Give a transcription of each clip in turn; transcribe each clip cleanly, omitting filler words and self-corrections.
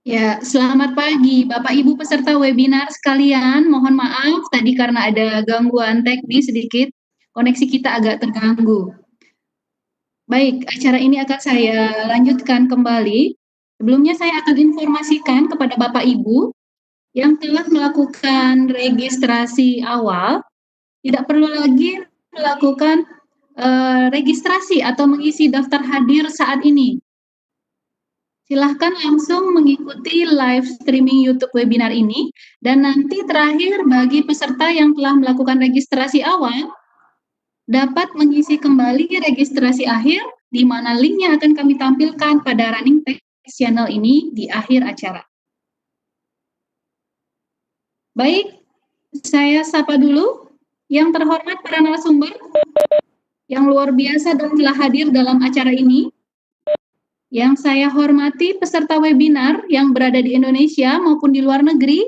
Ya, selamat pagi Bapak Ibu peserta webinar sekalian. Mohon maaf tadi karena ada gangguan teknis sedikit, koneksi kita agak terganggu. Baik, acara ini akan saya lanjutkan kembali. Sebelumnya saya akan informasikan kepada Bapak Ibu yang telah melakukan registrasi awal, tidak perlu lagi melakukan registrasi atau mengisi daftar hadir saat ini. Silahkan langsung mengikuti live streaming YouTube webinar ini, dan nanti terakhir bagi peserta yang telah melakukan registrasi awal, dapat mengisi kembali registrasi akhir, di mana linknya akan kami tampilkan pada running text channel ini di akhir acara. Baik, saya sapa dulu yang terhormat para narasumber yang luar biasa dan telah hadir dalam acara ini. Yang saya hormati peserta webinar yang berada di Indonesia maupun di luar negeri,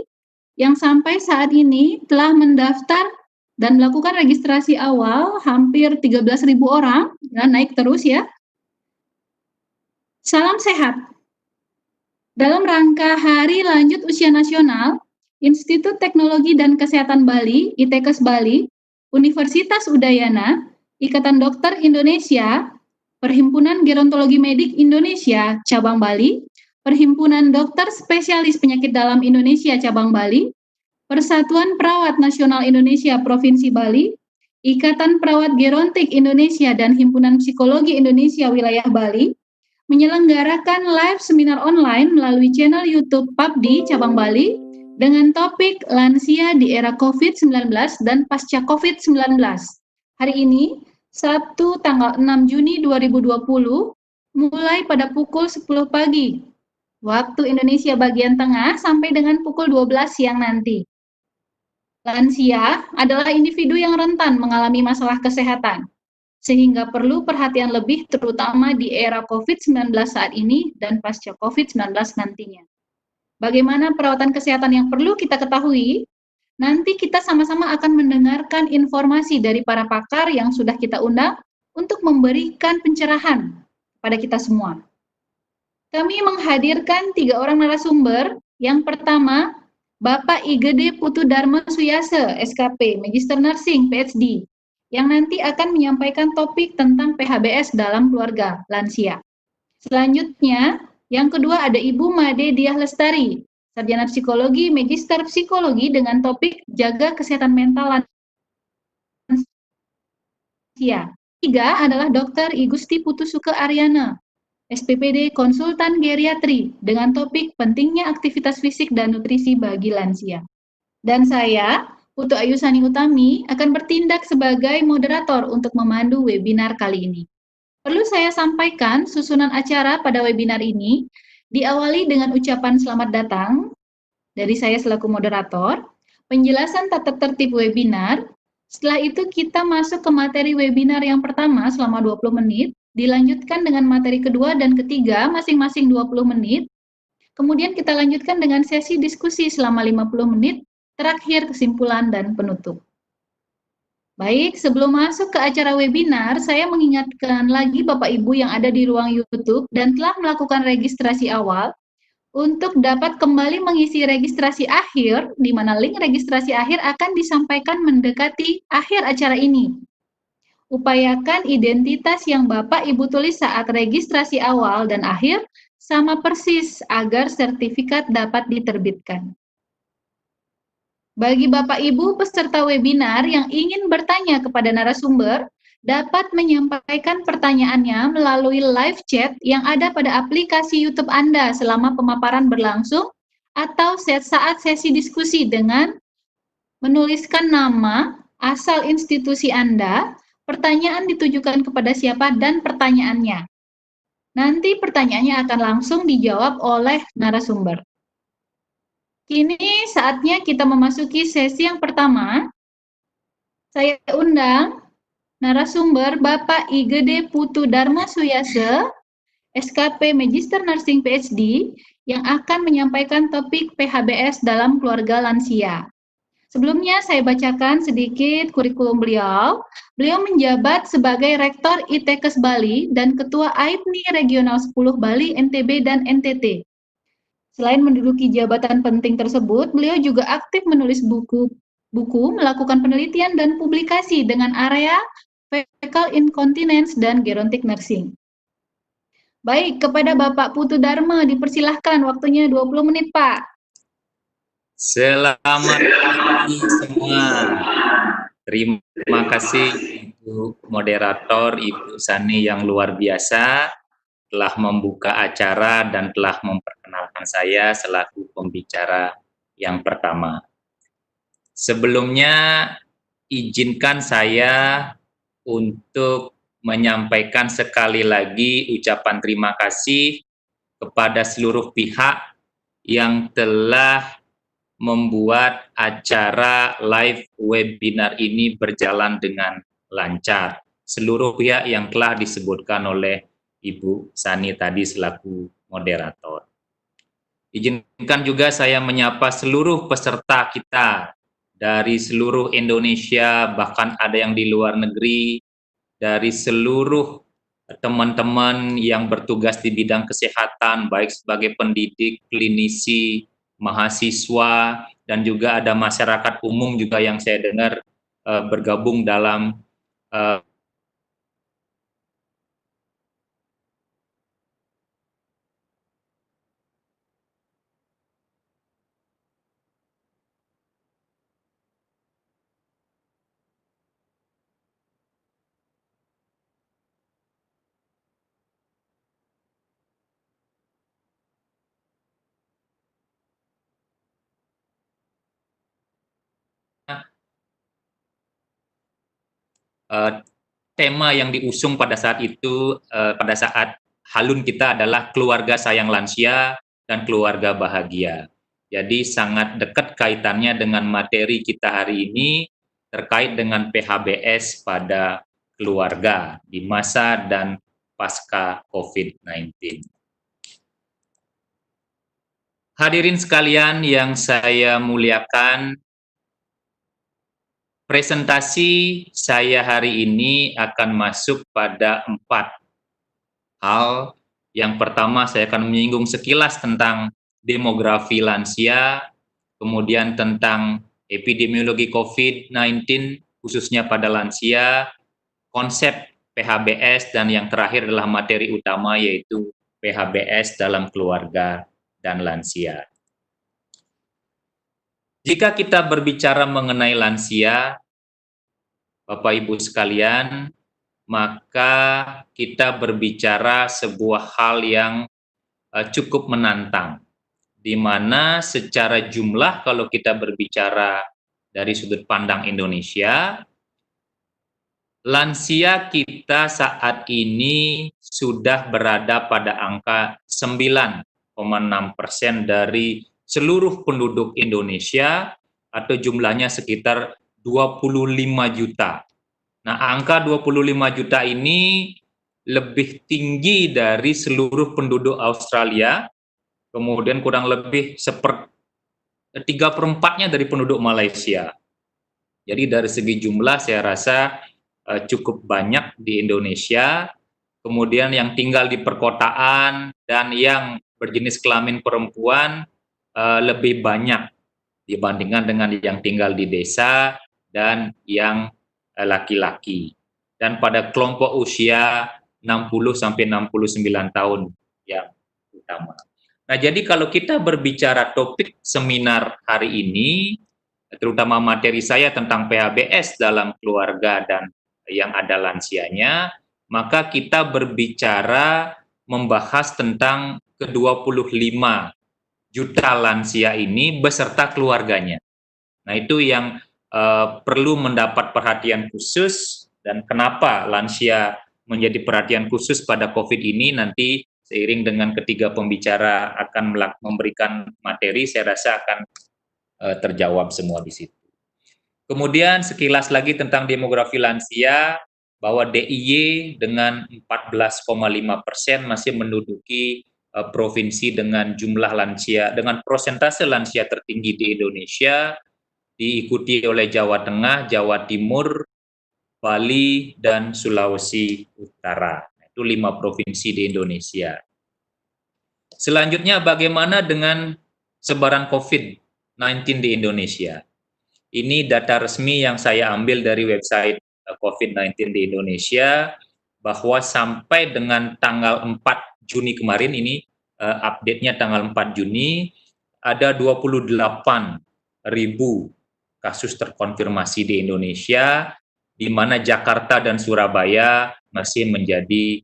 yang sampai saat ini telah mendaftar dan melakukan registrasi awal hampir 13.000 orang, dan naik terus ya. Salam sehat. Dalam rangka Hari Lanjut Usia Nasional, Institut Teknologi dan Kesehatan Bali, ITKes Bali, Universitas Udayana, Ikatan Dokter Indonesia, Perhimpunan Gerontologi Medik Indonesia Cabang Bali, Perhimpunan Dokter Spesialis Penyakit Dalam Indonesia Cabang Bali, Persatuan Perawat Nasional Indonesia Provinsi Bali, Ikatan Perawat Gerontik Indonesia dan Himpunan Psikologi Indonesia Wilayah Bali menyelenggarakan live seminar online melalui channel YouTube PABDI Cabang Bali dengan topik lansia di era COVID-19 dan pasca COVID-19. Hari ini, Sabtu tanggal 6 Juni 2020, mulai pada pukul 10 pagi, waktu Indonesia bagian tengah sampai dengan pukul 12 siang nanti. Lansia adalah individu yang rentan mengalami masalah kesehatan, sehingga perlu perhatian lebih terutama di era COVID-19 saat ini dan pasca COVID-19 nantinya. Bagaimana perawatan kesehatan yang perlu kita ketahui? Nanti kita sama-sama akan mendengarkan informasi dari para pakar yang sudah kita undang untuk memberikan pencerahan pada kita semua. Kami menghadirkan 3 orang narasumber. Yang pertama, Bapak Igede Putu Dharma Suyase, SKP, Magister Nursing, PhD, yang nanti akan menyampaikan topik tentang PHBS dalam keluarga lansia. Selanjutnya, yang kedua ada Ibu Made Diah Lestari, Sarjana Psikologi, Magister Psikologi dengan topik Jaga Kesehatan Mental Lansia. Tiga adalah Dr. Igusti Putusuke Aryana, SPPD Konsultan Geriatri dengan topik Pentingnya Aktivitas Fisik dan Nutrisi bagi Lansia. Dan saya, Putu Ayu Sani Utami, akan bertindak sebagai moderator untuk memandu webinar kali ini. Perlu saya sampaikan susunan acara pada webinar ini diawali dengan ucapan selamat datang dari saya selaku moderator, penjelasan tata tertib webinar. Setelah itu kita masuk ke materi webinar yang pertama selama 20 menit, dilanjutkan dengan materi kedua dan ketiga masing-masing 20 menit. Kemudian kita lanjutkan dengan sesi diskusi selama 50 menit, terakhir kesimpulan dan penutup. Baik, sebelum masuk ke acara webinar, saya mengingatkan lagi Bapak Ibu yang ada di ruang YouTube dan telah melakukan registrasi awal untuk dapat kembali mengisi registrasi akhir, di mana link registrasi akhir akan disampaikan mendekati akhir acara ini. Upayakan identitas yang Bapak Ibu tulis saat registrasi awal dan akhir sama persis agar sertifikat dapat diterbitkan. Bagi Bapak Ibu peserta webinar yang ingin bertanya kepada narasumber, dapat menyampaikan pertanyaannya melalui live chat yang ada pada aplikasi YouTube Anda selama pemaparan berlangsung atau saat sesi diskusi dengan menuliskan nama, asal institusi Anda, pertanyaan ditujukan kepada siapa, dan pertanyaannya. Nanti pertanyaannya akan langsung dijawab oleh narasumber. Kini saatnya kita memasuki sesi yang pertama. Saya undang narasumber Bapak Igede Putu Dharma Suyase, SKP Magister Nursing PhD, yang akan menyampaikan topik PHBS dalam keluarga lansia. Sebelumnya saya bacakan sedikit kurikulum beliau. Beliau menjabat sebagai Rektor ITKes Bali dan Ketua AIPNI Regional 10 Bali, NTB, dan NTT. Selain menduduki jabatan penting tersebut, beliau juga aktif menulis buku, melakukan penelitian dan publikasi dengan area fecal incontinence dan gerontic nursing. Baik, kepada Bapak Putu Dharma dipersilahkan waktunya 20 menit, Pak. Selamat pagi semua. Terima kasih untuk moderator Ibu Sani yang luar biasa telah membuka acara dan telah memperkenalkan saya selaku pembicara yang pertama. Sebelumnya izinkan saya untuk menyampaikan sekali lagi ucapan terima kasih kepada seluruh pihak yang telah membuat acara live webinar ini berjalan dengan lancar. Seluruh pihak yang telah disebutkan oleh Ibu Sani tadi selaku moderator. Izinkan juga saya menyapa seluruh peserta kita dari seluruh Indonesia, bahkan ada yang di luar negeri, dari seluruh teman-teman yang bertugas di bidang kesehatan, baik sebagai pendidik, klinisi, mahasiswa, dan juga ada masyarakat umum juga yang saya dengar bergabung dalam tema yang diusung pada saat itu, pada saat halun kita adalah keluarga sayang lansia dan keluarga bahagia. Jadi sangat dekat kaitannya dengan materi kita hari ini terkait dengan PHBS pada keluarga di masa dan pasca COVID-19. Hadirin sekalian yang saya muliakan, presentasi saya hari ini akan masuk pada 4 hal. Yang pertama, saya akan menyinggung sekilas tentang demografi lansia, kemudian tentang epidemiologi COVID-19 khususnya pada lansia, konsep PHBS, dan yang terakhir adalah materi utama yaitu PHBS dalam keluarga dan lansia. Jika kita berbicara mengenai lansia, Bapak Ibu sekalian, maka kita berbicara sebuah hal yang cukup menantang, di mana secara jumlah kalau kita berbicara dari sudut pandang Indonesia, lansia kita saat ini sudah berada pada angka 9,6% dari seluruh penduduk Indonesia, atau jumlahnya sekitar 25 juta. Nah, angka 25 juta ini lebih tinggi dari seluruh penduduk Australia, kemudian kurang lebih 3/4-nya dari penduduk Malaysia. Jadi dari segi jumlah saya rasa cukup banyak di Indonesia. Kemudian yang tinggal di perkotaan dan yang berjenis kelamin perempuan lebih banyak dibandingkan dengan yang tinggal di desa dan yang laki-laki. Dan pada kelompok usia 60-69 tahun yang utama. Nah, jadi kalau kita berbicara topik seminar hari ini, terutama materi saya tentang PHBS dalam keluarga dan yang ada lansianya, maka kita berbicara membahas tentang ke-25 juta lansia ini beserta keluarganya. Nah, itu yang perlu mendapat perhatian khusus, dan kenapa lansia menjadi perhatian khusus pada COVID ini nanti seiring dengan ketiga pembicara akan memberikan materi, saya rasa akan terjawab semua di situ. Kemudian sekilas lagi tentang demografi lansia, bahwa DIY dengan 14,5% masih menduduki provinsi dengan jumlah lansia, dengan persentase lansia tertinggi di Indonesia, diikuti oleh Jawa Tengah, Jawa Timur, Bali, dan Sulawesi Utara. Itu 5 provinsi di Indonesia. Selanjutnya, bagaimana dengan sebaran COVID-19 di Indonesia? Ini data resmi yang saya ambil dari website COVID-19 di Indonesia, bahwa sampai dengan tanggal 4 Juni kemarin, ini update-nya tanggal 4 Juni, ada 28.000 kasus terkonfirmasi di Indonesia, di mana Jakarta dan Surabaya masih menjadi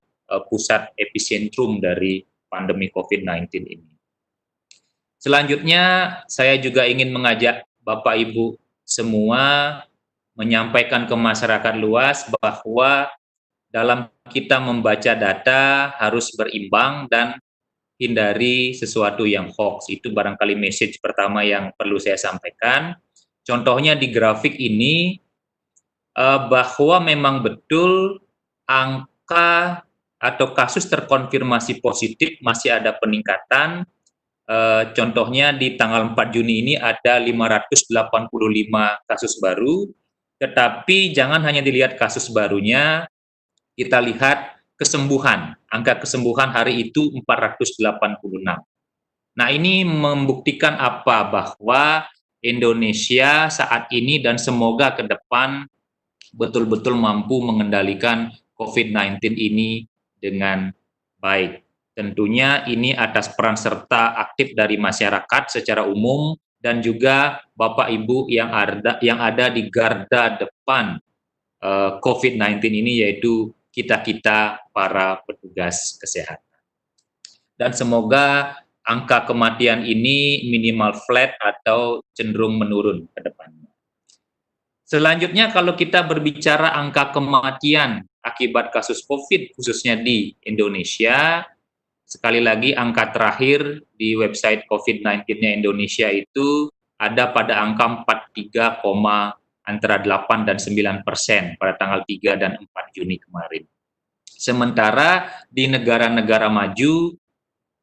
pusat epicentrum dari pandemi COVID-19 ini. Selanjutnya, saya juga ingin mengajak Bapak Ibu semua menyampaikan ke masyarakat luas bahwa dalam kita membaca data harus berimbang dan hindari sesuatu yang hoax. Itu barangkali message pertama yang perlu saya sampaikan. Contohnya di grafik ini, bahwa memang betul angka atau kasus terkonfirmasi positif masih ada peningkatan. Contohnya di tanggal 4 Juni ini ada 585 kasus baru, tetapi jangan hanya dilihat kasus barunya, kita lihat kesembuhan. Angka kesembuhan hari itu 486. Nah, ini membuktikan apa? Bahwa Indonesia saat ini dan semoga ke depan betul-betul mampu mengendalikan COVID-19 ini dengan baik. Tentunya ini atas peran serta aktif dari masyarakat secara umum dan juga Bapak Ibu yang ada di garda depan COVID-19 ini, yaitu kita-kita para petugas kesehatan. Dan semoga angka kematian ini minimal flat atau cenderung menurun ke depannya. Selanjutnya, kalau kita berbicara angka kematian akibat kasus COVID khususnya di Indonesia, sekali lagi angka terakhir di website COVID-19-nya Indonesia itu ada pada angka 43, antara 8 dan 9% pada tanggal 3 dan 4 Juni kemarin. Sementara di negara-negara maju,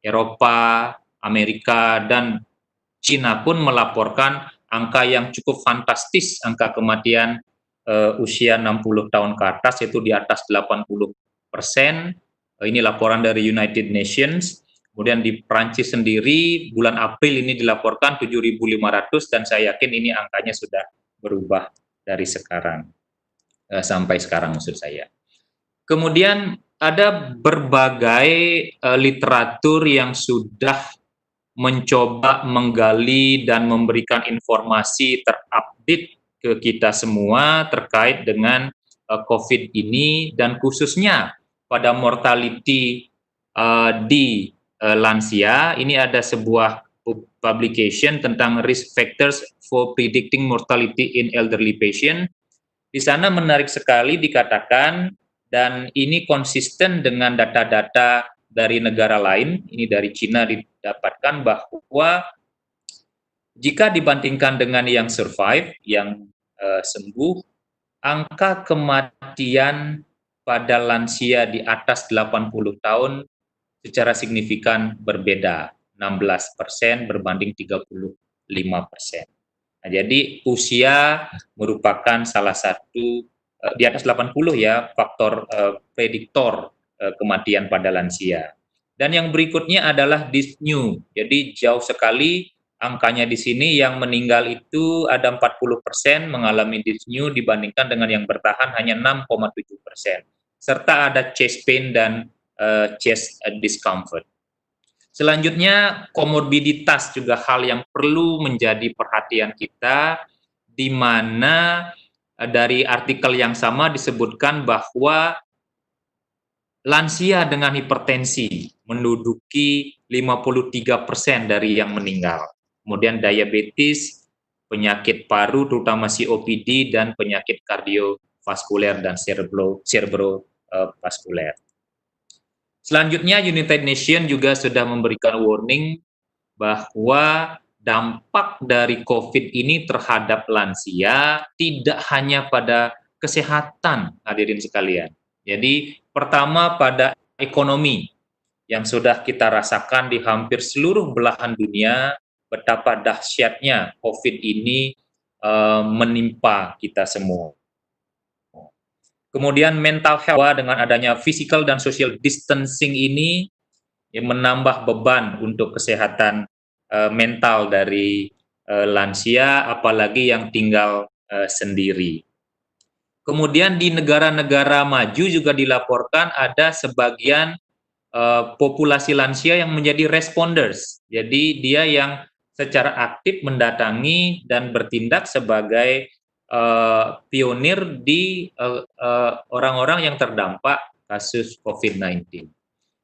Eropa, Amerika, dan Cina pun melaporkan angka yang cukup fantastis, angka kematian usia 60 tahun ke atas, yaitu di atas 80%. Ini laporan dari United Nations. Kemudian di Prancis sendiri, bulan April ini dilaporkan 7.500, dan saya yakin ini angkanya sudah berubah dari sekarang, sampai sekarang maksud saya. Kemudian ada berbagai literatur yang sudah mencoba menggali dan memberikan informasi terupdate ke kita semua terkait dengan COVID ini, dan khususnya pada mortality di lansia. Ini ada sebuah publication tentang risk factors for predicting mortality in elderly patient. Di sana menarik sekali dikatakan, dan ini konsisten dengan data-data dari negara lain, ini dari Cina didapatkan, bahwa jika dibandingkan dengan yang survive, yang sembuh, angka kematian pada lansia di atas 80 tahun secara signifikan berbeda, 16% berbanding 35%. Nah, jadi usia merupakan salah satu di atas 80 ya, faktor prediktor kematian pada lansia. Dan yang berikutnya adalah dyspnea. Jadi jauh sekali angkanya di sini, yang meninggal itu ada 40% mengalami dyspnea dibandingkan dengan yang bertahan hanya 6,7%. Serta ada chest pain dan chest discomfort. Selanjutnya, komorbiditas juga hal yang perlu menjadi perhatian kita, di mana dari artikel yang sama disebutkan bahwa lansia dengan hipertensi menduduki 53% dari yang meninggal. Kemudian diabetes, penyakit paru terutama COPD, dan penyakit kardiovaskuler dan cerebrovaskuler. Selanjutnya, United Nations juga sudah memberikan warning bahwa dampak dari COVID ini terhadap lansia tidak hanya pada kesehatan, hadirin sekalian. Jadi pertama pada ekonomi, yang sudah kita rasakan di hampir seluruh belahan dunia, betapa dahsyatnya COVID ini menimpa kita semua. Kemudian mental health, dengan adanya physical dan social distancing ini, menambah beban untuk kesehatan mental dari lansia, apalagi yang tinggal sendiri. Kemudian di negara-negara maju juga dilaporkan ada sebagian populasi lansia yang menjadi responders. Jadi dia yang secara aktif mendatangi dan bertindak sebagai pionir di orang-orang yang terdampak kasus COVID-19.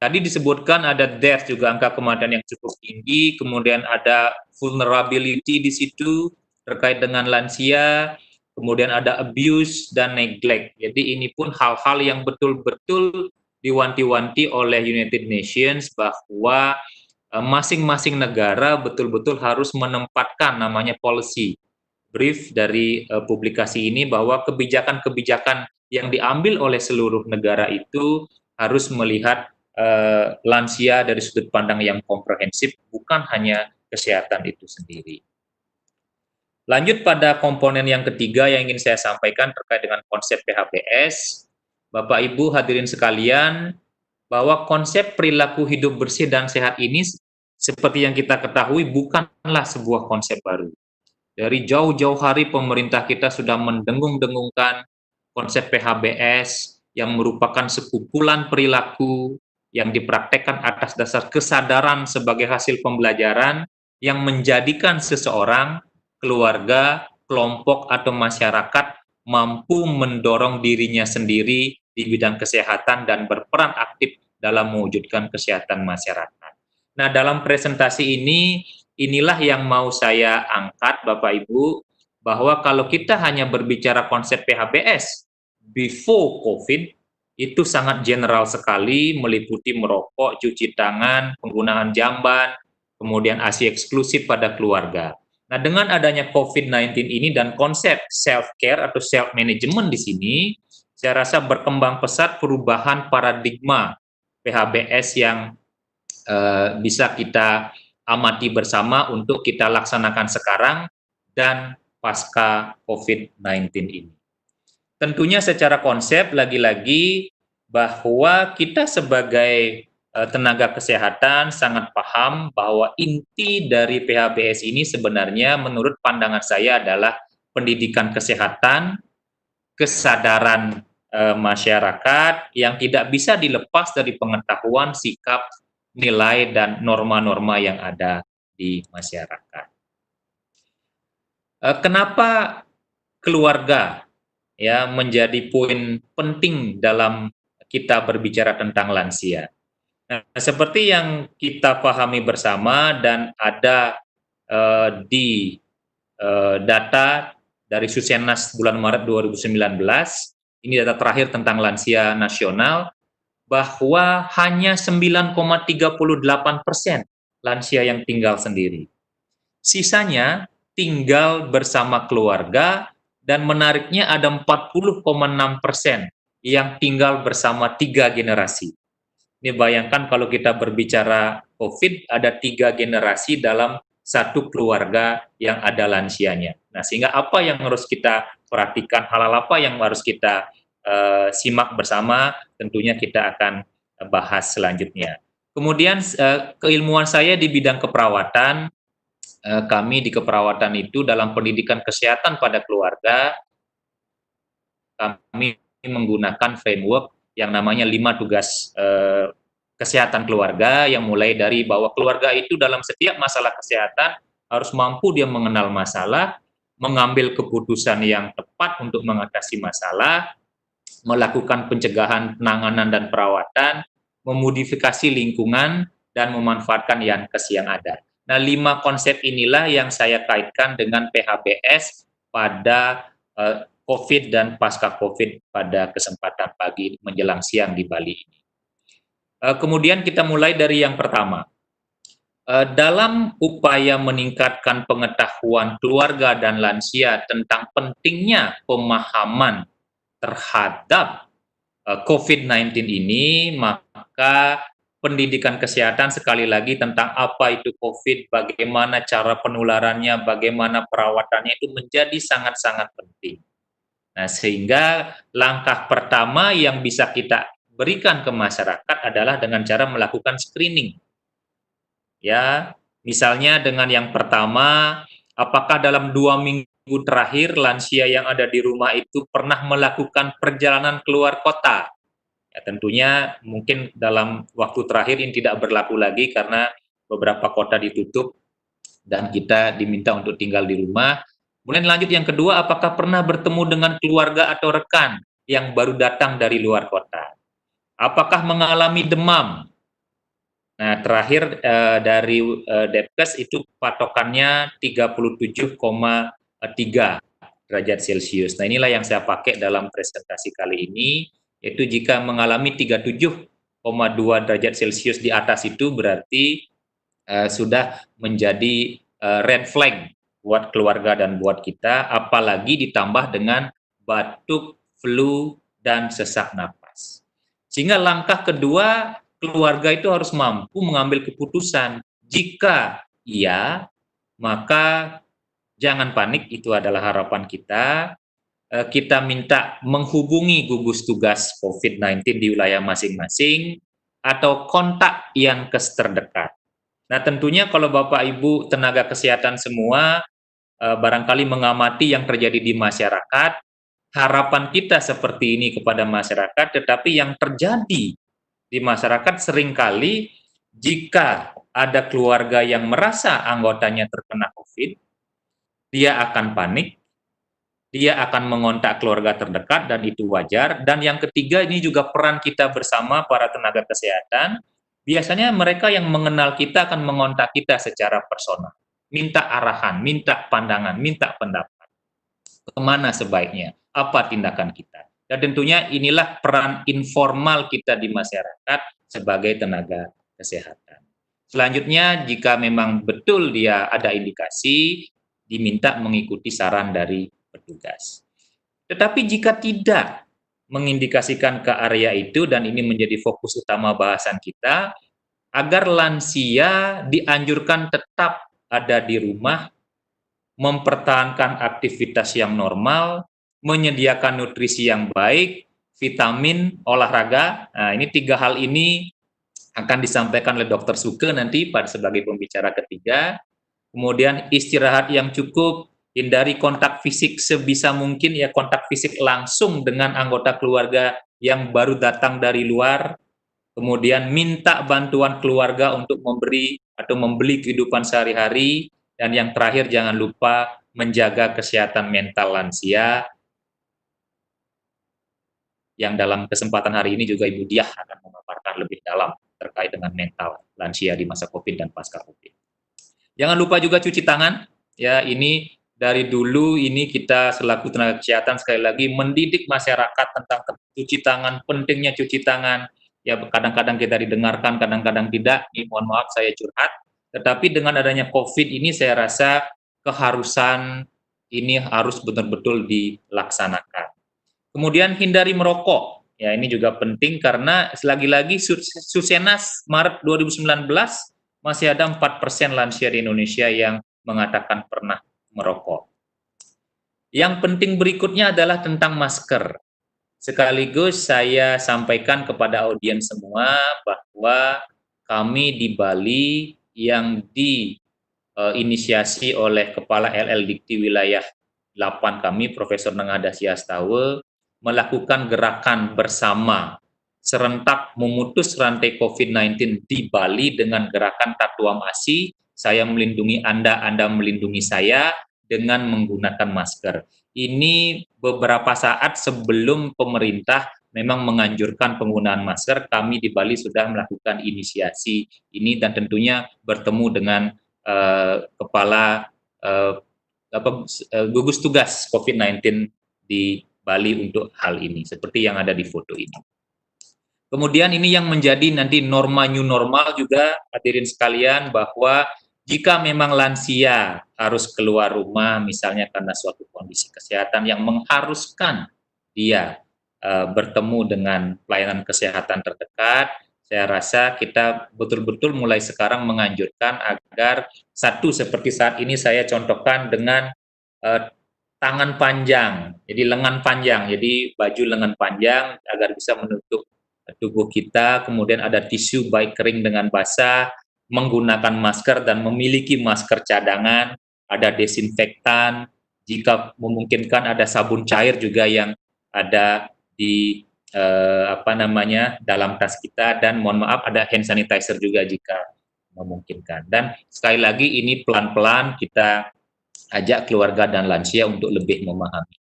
Tadi disebutkan ada death juga, angka kematian yang cukup tinggi, kemudian ada vulnerability di situ terkait dengan lansia, kemudian ada abuse dan neglect. Jadi ini pun hal-hal yang betul-betul diwanti-wanti oleh United Nations bahwa masing-masing negara betul-betul harus menempatkan namanya policy brief dari publikasi ini, bahwa kebijakan-kebijakan yang diambil oleh seluruh negara itu harus melihat lansia dari sudut pandang yang komprehensif, bukan hanya kesehatan itu sendiri. Lanjut pada komponen yang ketiga yang ingin saya sampaikan terkait dengan konsep PHBS. Bapak Ibu hadirin sekalian, bahwa konsep perilaku hidup bersih dan sehat ini seperti yang kita ketahui bukanlah sebuah konsep baru. Dari jauh-jauh hari pemerintah kita sudah mendengung-dengungkan konsep PHBS yang merupakan sekumpulan perilaku yang dipraktekkan atas dasar kesadaran sebagai hasil pembelajaran yang menjadikan seseorang, keluarga, kelompok, atau masyarakat mampu mendorong dirinya sendiri di bidang kesehatan dan berperan aktif dalam mewujudkan kesehatan masyarakat. Nah, dalam presentasi ini, inilah yang mau saya angkat, Bapak Ibu, bahwa kalau kita hanya berbicara konsep PHBS before COVID, itu sangat general sekali, meliputi merokok, cuci tangan, penggunaan jamban, kemudian ASI eksklusif pada keluarga. Nah, dengan adanya COVID-19 ini dan konsep self-care atau self-management di sini, saya rasa berkembang pesat perubahan paradigma PHBS yang bisa kita amati bersama untuk kita laksanakan sekarang dan pasca COVID-19 ini. Tentunya secara konsep lagi-lagi bahwa kita sebagai tenaga kesehatan sangat paham bahwa inti dari PHBS ini sebenarnya menurut pandangan saya adalah pendidikan kesehatan, kesadaran masyarakat yang tidak bisa dilepas dari pengetahuan, sikap, nilai, dan norma-norma yang ada di masyarakat. Kenapa keluarga ya menjadi poin penting dalam kita berbicara tentang lansia? Nah, seperti yang kita pahami bersama dan ada di data dari Susenas bulan Maret 2019, ini data terakhir tentang lansia nasional, bahwa hanya 9,38% lansia yang tinggal sendiri. Sisanya tinggal bersama keluarga dan menariknya ada 40,6% yang tinggal bersama 3 generasi. Ini bayangkan kalau kita berbicara COVID, ada 3 generasi dalam satu keluarga yang ada lansianya. Nah, sehingga apa yang harus kita perhatikan, hal-hal apa yang harus kita simak bersama, tentunya kita akan bahas selanjutnya. Kemudian keilmuan saya di bidang keperawatan, kami di keperawatan itu dalam pendidikan kesehatan pada keluarga, kami menggunakan framework yang namanya 5 tugas kesehatan keluarga, yang mulai dari bahwa keluarga itu dalam setiap masalah kesehatan harus mampu dia mengenal masalah, mengambil keputusan yang tepat untuk mengatasi masalah, melakukan pencegahan, penanganan, dan perawatan, memodifikasi lingkungan, dan memanfaatkan yankes yang ada. Nah, 5 konsep inilah yang saya kaitkan dengan PHBS pada COVID dan pasca COVID pada kesempatan pagi menjelang siang di Bali ini. Kemudian kita mulai dari yang pertama. Dalam upaya meningkatkan pengetahuan keluarga dan lansia tentang pentingnya pemahaman terhadap COVID-19 ini, maka pendidikan kesehatan sekali lagi tentang apa itu COVID, bagaimana cara penularannya, bagaimana perawatannya itu menjadi sangat-sangat penting. Nah, sehingga langkah pertama yang bisa kita berikan ke masyarakat adalah dengan cara melakukan screening Ya, misalnya dengan yang pertama, apakah dalam 2 minggu terakhir lansia yang ada di rumah itu pernah melakukan perjalanan keluar kota? Ya, tentunya mungkin dalam waktu terakhir ini tidak berlaku lagi karena beberapa kota ditutup dan kita diminta untuk tinggal di rumah. Kemudian lanjut yang kedua, apakah pernah bertemu dengan keluarga atau rekan yang baru datang dari luar kota? Apakah mengalami demam? Nah, terakhir dari Depkes itu patokannya 37,3 derajat Celcius. Nah, inilah yang saya pakai dalam presentasi kali ini, yaitu jika mengalami 37,2 derajat Celcius di atas itu berarti sudah menjadi red flag buat keluarga dan buat kita, apalagi ditambah dengan batuk, flu, dan sesak napas. Sehingga langkah kedua, keluarga itu harus mampu mengambil keputusan. Jika iya, maka jangan panik, itu adalah harapan kita. Kita minta menghubungi gugus tugas COVID-19 di wilayah masing-masing atau kontak Yankes terdekat. Nah, tentunya kalau Bapak Ibu tenaga kesehatan semua barangkali mengamati yang terjadi di masyarakat, harapan kita seperti ini kepada masyarakat, tetapi yang terjadi di masyarakat seringkali jika ada keluarga yang merasa anggotanya terkena COVID, dia akan panik, dia akan mengontak keluarga terdekat dan itu wajar. Dan yang ketiga, ini juga peran kita bersama para tenaga kesehatan. Biasanya mereka yang mengenal kita akan mengontak kita secara personal, minta arahan, minta pandangan, minta pendapat. Kemana sebaiknya? Apa tindakan kita? Dan tentunya inilah peran informal kita di masyarakat sebagai tenaga kesehatan. Selanjutnya, jika memang betul dia ada indikasi, diminta mengikuti saran dari petugas. Tetapi jika tidak mengindikasikan ke area itu, dan ini menjadi fokus utama bahasan kita, agar lansia dianjurkan tetap ada di rumah, mempertahankan aktivitas yang normal, menyediakan nutrisi yang baik, vitamin, olahraga. Nah, ini 3 hal ini akan disampaikan oleh Dr. Suke nanti pada sebagai pembicara ketiga. Kemudian istirahat yang cukup, hindari kontak fisik sebisa mungkin, ya kontak fisik langsung dengan anggota keluarga yang baru datang dari luar. Kemudian minta bantuan keluarga untuk memberi atau membeli kehidupan sehari-hari. Dan yang terakhir, jangan lupa menjaga kesehatan mental lansia, yang dalam kesempatan hari ini juga Ibu Diah akan memaparkan lebih dalam terkait dengan mental lansia di masa COVID dan pasca COVID. Jangan lupa juga cuci tangan, ya ini dari dulu ini kita selaku tenaga kesehatan sekali lagi mendidik masyarakat tentang cuci tangan, pentingnya cuci tangan. Ya kadang-kadang kita didengarkan, kadang-kadang tidak. Ini mohon maaf saya curhat. Tetapi dengan adanya COVID ini saya rasa keharusan ini harus betul-betul dilaksanakan. Kemudian hindari merokok. Ya, ini juga penting karena lagi-lagi Susenas Maret 2019 masih ada 4% lansia di Indonesia yang mengatakan pernah merokok. Yang penting berikutnya adalah tentang masker. Sekaligus saya sampaikan kepada audiens semua bahwa kami di Bali yang diinisiasi oleh Kepala LL Dikti Wilayah 8 kami, Profesor Nengada Siastawa, melakukan gerakan bersama serentak memutus rantai COVID-19 di Bali dengan gerakan Tatuam Asi, saya melindungi Anda, Anda melindungi saya, dengan menggunakan masker. Ini beberapa saat sebelum pemerintah memang menganjurkan penggunaan masker, kami di Bali sudah melakukan inisiasi ini dan tentunya bertemu dengan kepala gugus tugas COVID-19 di Bali untuk hal ini, seperti yang ada di foto ini. Kemudian ini yang menjadi nanti norma new normal juga, hadirin sekalian, bahwa jika memang lansia harus keluar rumah, misalnya karena suatu kondisi kesehatan yang mengharuskan dia bertemu dengan pelayanan kesehatan terdekat, saya rasa kita betul-betul mulai sekarang menganjurkan agar satu, seperti saat ini saya contohkan dengan tangan panjang, jadi lengan panjang, jadi baju lengan panjang agar bisa menutup tubuh kita, kemudian ada tisu baik kering dengan basah, menggunakan masker dan memiliki masker cadangan, ada desinfektan, jika memungkinkan ada sabun cair juga yang ada di dalam tas kita, dan mohon maaf ada hand sanitizer juga jika memungkinkan. Dan sekali lagi ini pelan-pelan kita ajak keluarga dan lansia untuk lebih memahami.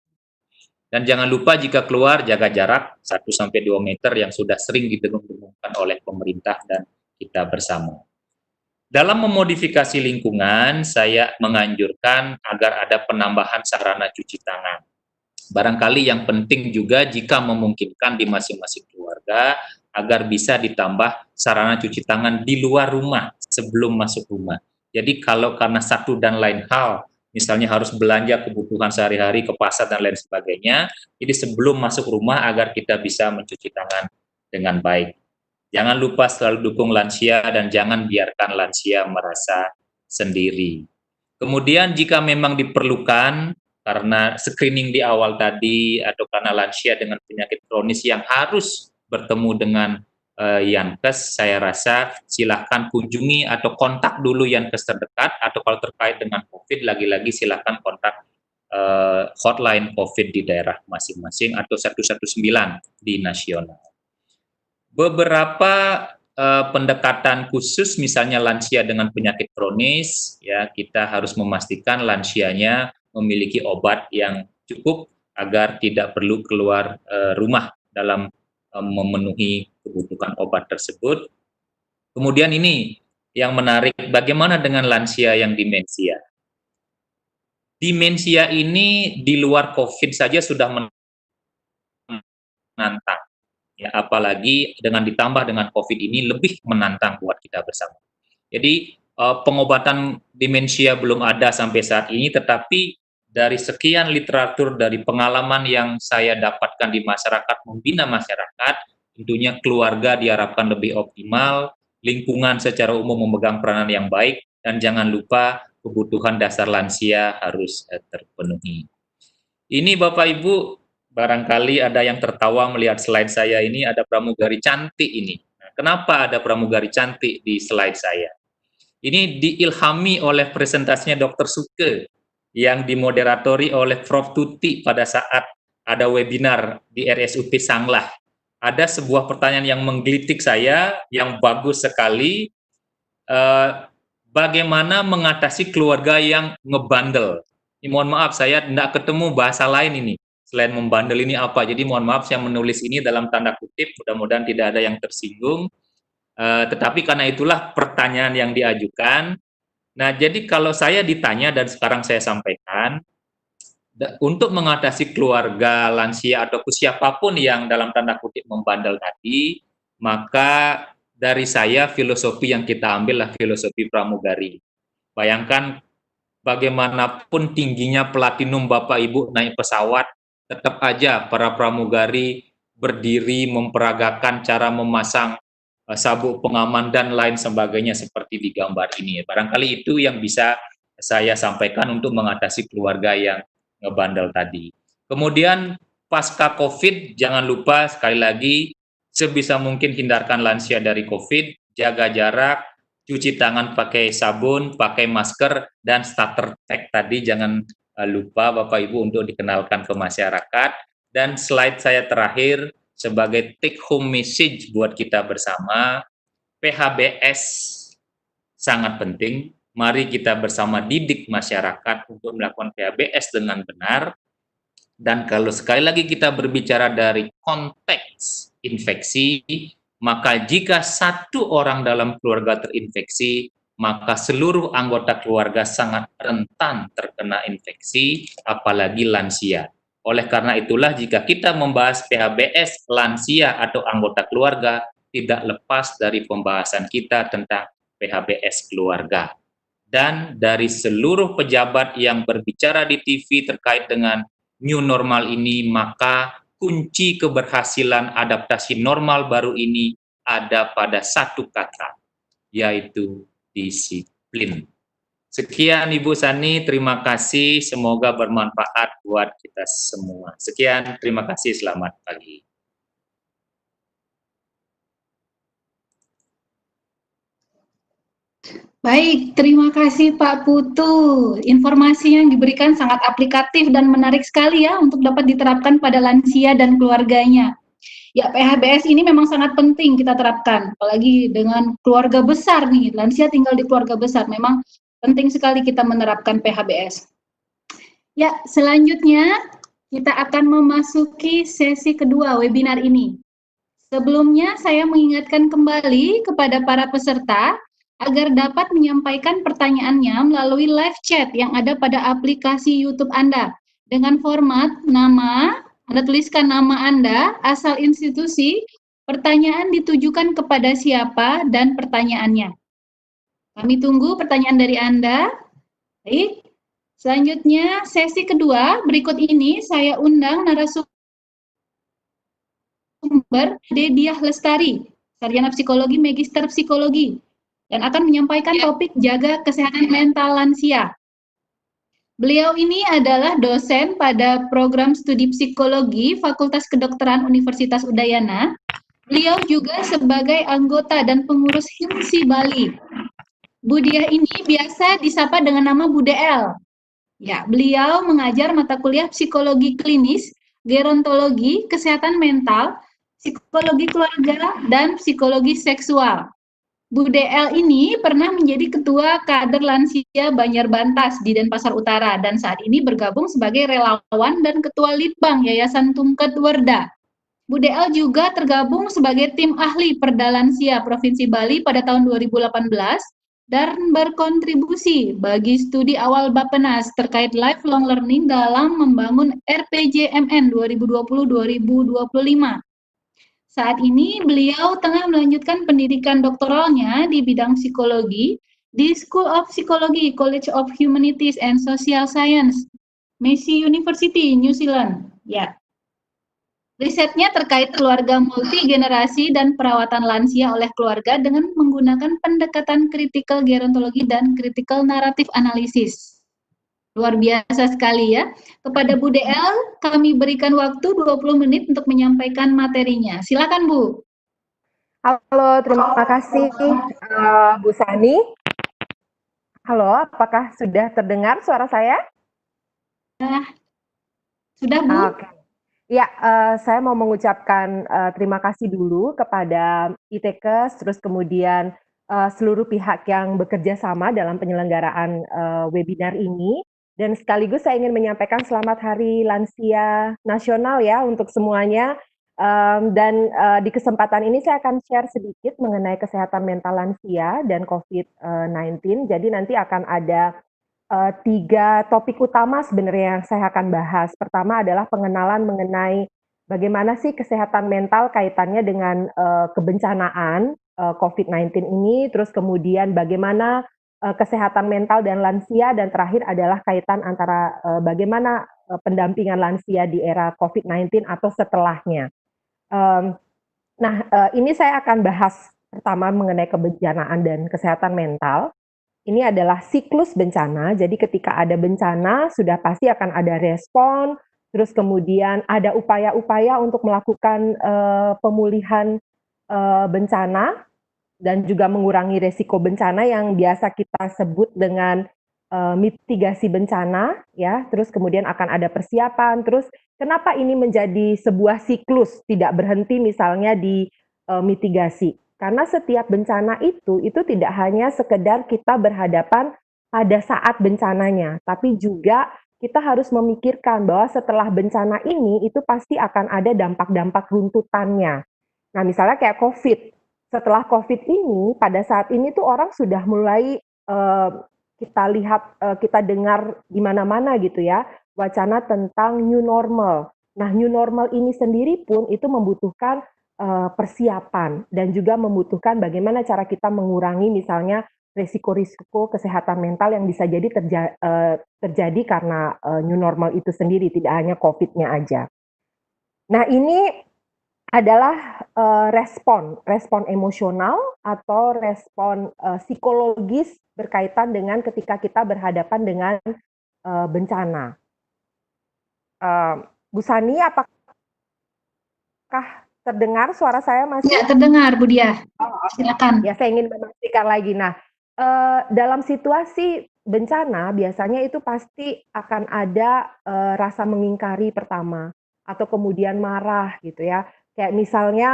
Dan jangan lupa jika keluar jaga jarak 1-2 meter yang sudah sering didengung-dengungkan oleh pemerintah dan kita bersama. Dalam memodifikasi lingkungan, saya menganjurkan agar ada penambahan sarana cuci tangan. Barangkali yang penting juga jika memungkinkan di masing-masing keluarga, agar bisa ditambah sarana cuci tangan di luar rumah sebelum masuk rumah. Jadi kalau karena satu dan lain hal, misalnya harus belanja kebutuhan sehari-hari ke pasar dan lain sebagainya, jadi sebelum masuk rumah agar kita bisa mencuci tangan dengan baik. Jangan lupa selalu dukung lansia dan jangan biarkan lansia merasa sendiri. Kemudian jika memang diperlukan, karena screening di awal tadi atau karena lansia dengan penyakit kronis yang harus bertemu dengan Yankes, saya rasa silahkan kunjungi atau kontak dulu Yankes terdekat, atau kalau terkait dengan COVID, lagi-lagi silahkan kontak hotline COVID di daerah masing-masing atau 119 di nasional. Beberapa pendekatan khusus, misalnya lansia dengan penyakit kronis, ya kita harus memastikan lansianya memiliki obat yang cukup agar tidak perlu keluar rumah dalam memenuhi kebutuhan obat tersebut. Kemudian ini yang menarik, bagaimana dengan lansia yang demensia? Demensia ini di luar COVID saja sudah menantang. Ya, apalagi dengan ditambah dengan COVID ini lebih menantang buat kita bersama. Jadi pengobatan demensia belum ada sampai saat ini, tetapi dari sekian literatur, dari pengalaman yang saya dapatkan di masyarakat, membina masyarakat, tentunya keluarga diharapkan lebih optimal, lingkungan secara umum memegang peranan yang baik, dan jangan lupa kebutuhan dasar lansia harus terpenuhi. Ini Bapak Ibu, barangkali ada yang tertawa melihat slide saya ini, ada pramugari cantik ini. Nah, kenapa ada pramugari cantik di slide saya? Ini diilhami oleh presentasinya Dr. Suke yang dimoderatori oleh Prof. Tuti pada saat ada webinar di RSUP Sanglah. Ada sebuah pertanyaan yang menggelitik saya, yang bagus sekali. Bagaimana mengatasi keluarga yang ngebandel? Ini mohon maaf, saya tidak ketemu bahasa lain ini. Selain membandel ini apa? Jadi mohon maaf saya menulis ini dalam tanda kutip, mudah-mudahan tidak ada yang tersinggung. Tetapi karena itulah pertanyaan yang diajukan. Nah, jadi kalau saya ditanya dan sekarang saya sampaikan, untuk mengatasi keluarga lansia ataupun siapapun yang dalam tanda kutip membandel tadi, maka dari saya filosofi yang kita ambil lah filosofi pramugari. Bayangkan bagaimanapun tingginya platinum Bapak Ibu naik pesawat, tetap aja para pramugari berdiri memperagakan cara memasang sabuk pengaman dan lain sebagainya seperti di gambar ini. Barangkali itu yang bisa saya sampaikan untuk mengatasi keluarga yang ngebandel tadi. Kemudian pasca COVID, jangan lupa sekali lagi sebisa mungkin hindarkan lansia dari COVID, jaga jarak, cuci tangan pakai sabun, pakai masker, dan starter pack tadi jangan lupa Bapak Ibu untuk dikenalkan ke masyarakat. Dan slide saya terakhir sebagai take home message buat kita bersama, PHBS sangat penting. Mari kita bersama didik masyarakat untuk melakukan PHBS dengan benar. Dan kalau sekali lagi kita berbicara dari konteks infeksi, maka jika satu orang dalam keluarga terinfeksi, maka seluruh anggota keluarga sangat rentan terkena infeksi, apalagi lansia. Oleh karena itulah jika kita membahas PHBS lansia atau anggota keluarga, tidak lepas dari pembahasan kita tentang PHBS keluarga. Dan dari seluruh pejabat yang berbicara di TV terkait dengan new normal ini, maka kunci keberhasilan adaptasi normal baru ini ada pada satu kata, yaitu disiplin. Sekian Ibu Sani, terima kasih, semoga bermanfaat buat kita semua. Sekian, terima kasih, selamat pagi. Baik, terima kasih Pak Putu. Informasi yang diberikan sangat aplikatif dan menarik sekali ya untuk dapat diterapkan pada lansia dan keluarganya. Ya, PHBS ini memang sangat penting kita terapkan, apalagi dengan keluarga besar nih, lansia tinggal di keluarga besar, memang penting sekali kita menerapkan PHBS. Ya, selanjutnya kita akan memasuki sesi kedua webinar ini. Sebelumnya, saya mengingatkan kembali kepada para peserta agar dapat menyampaikan pertanyaannya melalui live chat yang ada pada aplikasi YouTube Anda. Dengan format nama, Anda tuliskan nama Anda, asal institusi, pertanyaan ditujukan kepada siapa, dan pertanyaannya. Kami tunggu pertanyaan dari Anda. Baik, selanjutnya sesi kedua, berikut ini saya undang narasumber Dediah Lestari, sarjana psikologi, magister psikologi, dan akan menyampaikan topik jaga kesehatan mental lansia. Beliau ini adalah dosen pada program studi psikologi Fakultas Kedokteran Universitas Udayana. Beliau juga sebagai anggota dan pengurus HIMSI Bali. Bu Diah ini biasa disapa dengan nama Bu DL. Ya, beliau mengajar mata kuliah psikologi klinis, gerontologi, kesehatan mental, psikologi keluarga, dan psikologi seksual. Bu DL ini pernah menjadi ketua kader lansia Banjarbantas di Denpasar Utara dan saat ini bergabung sebagai relawan dan ketua Litbang Yayasan Tumket Werda. Bu DL juga tergabung sebagai tim ahli Perda Lansia Provinsi Bali pada tahun 2018 dan berkontribusi bagi studi awal Bappenas terkait lifelong learning dalam membangun RPJMN 2020-2025. Saat ini beliau tengah melanjutkan pendidikan doktoralnya di bidang psikologi di School of Psychology, College of Humanities and Social Science, Massey University, New Zealand. Ya. Risetnya terkait keluarga multigenerasi dan perawatan lansia oleh keluarga dengan menggunakan pendekatan critical gerontologi dan critical narrative analysis. Luar biasa sekali ya. Kepada Bu DL, kami berikan waktu 20 menit untuk menyampaikan materinya. Silakan Bu. Halo, terima kasih Bu Sani. Halo, apakah sudah terdengar suara saya? Sudah Bu? Oke. Ya, saya mau mengucapkan terima kasih dulu kepada ITKes, terus kemudian seluruh pihak yang bekerja sama dalam penyelenggaraan webinar ini. Dan sekaligus saya ingin menyampaikan selamat Hari Lansia Nasional ya untuk semuanya. Dan di kesempatan ini saya akan share sedikit mengenai kesehatan mental lansia dan COVID-19. Jadi nanti akan ada 3 topik utama sebenarnya yang saya akan bahas. Pertama adalah pengenalan mengenai bagaimana sih kesehatan mental kaitannya dengan kebencanaan COVID-19 ini, terus kemudian bagaimana kesehatan mental dan lansia, dan terakhir adalah kaitan antara bagaimana pendampingan lansia di era COVID-19 atau setelahnya. Ini saya akan bahas pertama mengenai kebencanaan dan kesehatan mental. Ini adalah siklus bencana, jadi ketika ada bencana sudah pasti akan ada respon, terus kemudian ada upaya-upaya untuk melakukan pemulihan bencana dan juga mengurangi resiko bencana yang biasa kita sebut dengan mitigasi bencana, ya. Terus kemudian akan ada persiapan. Terus kenapa ini menjadi sebuah siklus tidak berhenti misalnya di mitigasi? Karena setiap bencana itu tidak hanya sekedar kita berhadapan pada saat bencananya, tapi juga kita harus memikirkan bahwa setelah bencana ini itu pasti akan ada dampak-dampak runtutannya. Nah, misalnya kayak COVID. Setelah COVID ini, pada saat ini tuh orang sudah mulai kita lihat, kita dengar di mana-mana gitu ya, wacana tentang new normal. Nah, new normal ini sendiri pun itu membutuhkan persiapan dan juga membutuhkan bagaimana cara kita mengurangi misalnya risiko-risiko kesehatan mental yang bisa jadi terjadi karena new normal itu sendiri, tidak hanya COVID-nya aja. Nah, ini adalah respon emosional atau respon psikologis berkaitan dengan ketika kita berhadapan dengan bencana. Bu Sani, apakah terdengar suara saya masih? Ya, terdengar Bu Diah. Silakan. Ya, saya ingin memastikan lagi. Nah, Dalam situasi bencana biasanya itu pasti akan ada, rasa mengingkari pertama, atau kemudian marah gitu ya. Kayak misalnya,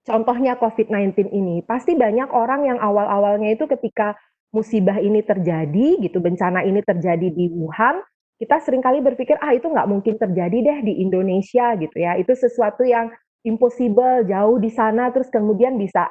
contohnya COVID-19 ini, pasti banyak orang yang awal-awalnya itu ketika musibah ini terjadi gitu, bencana ini terjadi di Wuhan, kita seringkali berpikir, "Ah, itu nggak mungkin terjadi deh di Indonesia," gitu ya. Itu sesuatu yang impossible, jauh di sana terus kemudian bisa,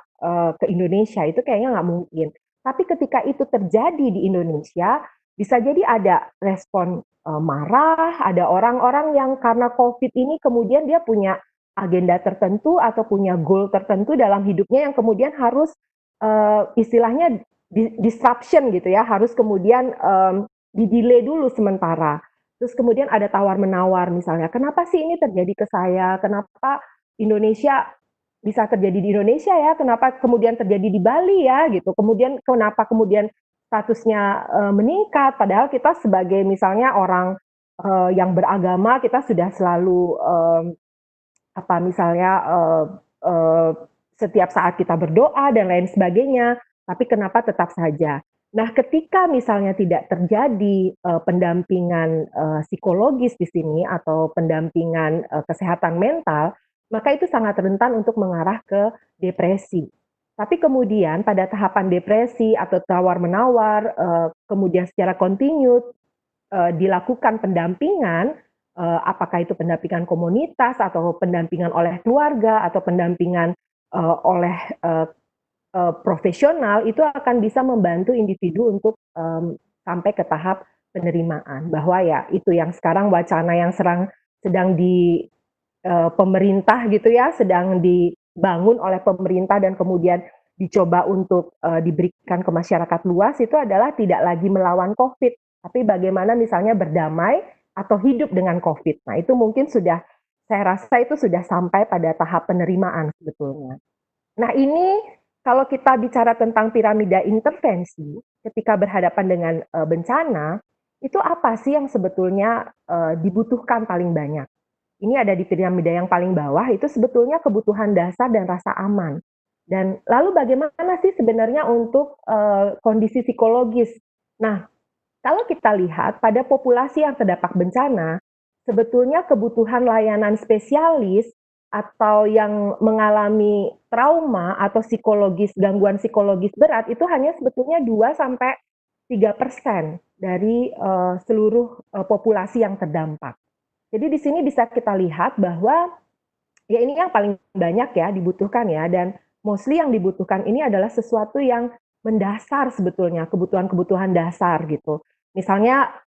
ke Indonesia, itu kayaknya nggak mungkin. Tapi ketika itu terjadi di Indonesia, bisa jadi ada respon, marah, ada orang-orang yang karena Covid ini kemudian dia punya agenda tertentu atau punya goal tertentu dalam hidupnya yang kemudian harus, istilahnya disruption gitu ya, harus kemudian, di-delay dulu sementara. Terus kemudian ada tawar-menawar misalnya, "Kenapa sih ini terjadi ke saya? Kenapa Indonesia bisa terjadi di Indonesia ya? Kenapa kemudian terjadi di Bali ya?" Gitu. Kemudian kenapa kemudian statusnya, meningkat, padahal kita sebagai misalnya orang, yang beragama, kita sudah selalu, apa misalnya, eee, setiap saat kita berdoa dan lain sebagainya, tapi kenapa tetap saja. Nah, ketika misalnya tidak terjadi, pendampingan, psikologis di sini atau pendampingan, kesehatan mental, maka itu sangat rentan untuk mengarah ke depresi. Tapi kemudian pada tahapan depresi atau tawar-menawar, kemudian secara kontinu dilakukan pendampingan, apakah itu pendampingan komunitas atau pendampingan oleh keluarga atau pendampingan, oleh, profesional, itu akan bisa membantu individu untuk, sampai ke tahap penerimaan. Bahwa ya itu yang sekarang wacana yang sedang di, pemerintah gitu ya, sedang dibangun oleh pemerintah dan kemudian dicoba untuk, diberikan ke masyarakat luas, itu adalah tidak lagi melawan Covid, tapi bagaimana misalnya berdamai atau hidup dengan Covid. Nah, itu mungkin sudah saya rasa itu sudah sampai pada tahap penerimaan sebetulnya. Nah, ini kalau kita bicara tentang piramida intervensi, ketika berhadapan dengan, bencana, itu apa sih yang sebetulnya, dibutuhkan paling banyak? Ini ada di piramida yang paling bawah, itu sebetulnya kebutuhan dasar dan rasa aman. Dan lalu bagaimana sih sebenarnya untuk, kondisi psikologis? Nah, kalau kita lihat pada populasi yang terdampak bencana, sebetulnya kebutuhan layanan spesialis atau yang mengalami trauma atau gangguan psikologis berat itu hanya sebetulnya 2 sampai 3% dari, seluruh, populasi yang terdampak. Jadi di sini bisa kita lihat bahwa ya ini yang paling banyak ya dibutuhkan ya, dan mostly yang dibutuhkan ini adalah sesuatu yang mendasar sebetulnya, kebutuhan-kebutuhan dasar gitu. Misalnya,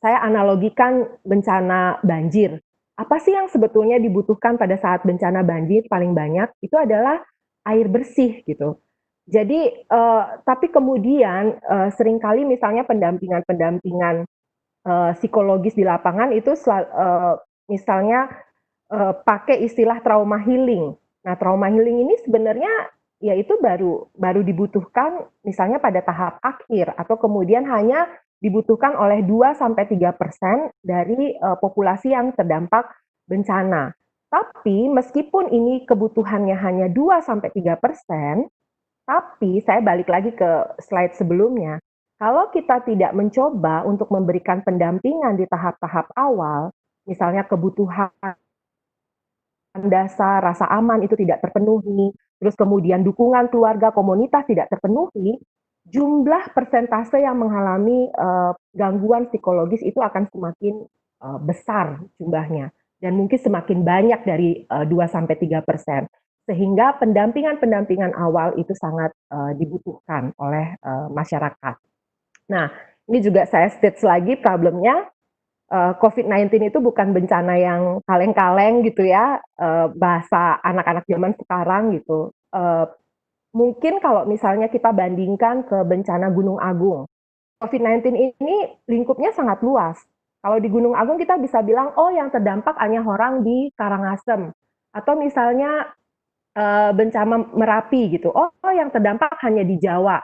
saya analogikan bencana banjir. Apa sih yang sebetulnya dibutuhkan pada saat bencana banjir paling banyak? Itu adalah air bersih gitu. Jadi, tapi kemudian, seringkali misalnya pendampingan-pendampingan, psikologis di lapangan itu misalnya pakai istilah trauma healing. Nah, trauma healing ini sebenarnya ya itu baru baru dibutuhkan misalnya pada tahap akhir atau kemudian hanya dibutuhkan oleh 2 sampai 3% dari, populasi yang terdampak bencana. Tapi meskipun ini kebutuhannya hanya 2 sampai 3%, tapi saya balik lagi ke slide sebelumnya, kalau kita tidak mencoba untuk memberikan pendampingan di tahap-tahap awal, misalnya kebutuhan dasar, rasa aman itu tidak terpenuhi, terus kemudian dukungan keluarga, komunitas tidak terpenuhi, jumlah persentase yang mengalami, gangguan psikologis itu akan semakin, besar jumlahnya dan mungkin semakin banyak dari, 2 sampai 3%. Sehingga pendampingan-pendampingan awal itu sangat, dibutuhkan oleh, masyarakat. Nah, ini juga saya stage lagi problemnya, COVID-19 itu bukan bencana yang kaleng-kaleng gitu ya, bahasa anak-anak zaman sekarang gitu. Mungkin kalau misalnya kita bandingkan ke bencana Gunung Agung, COVID-19 ini lingkupnya sangat luas. Kalau di Gunung Agung kita bisa bilang, oh yang terdampak hanya orang di Karangasem, atau misalnya, bencana Merapi gitu, oh yang terdampak hanya di Jawa,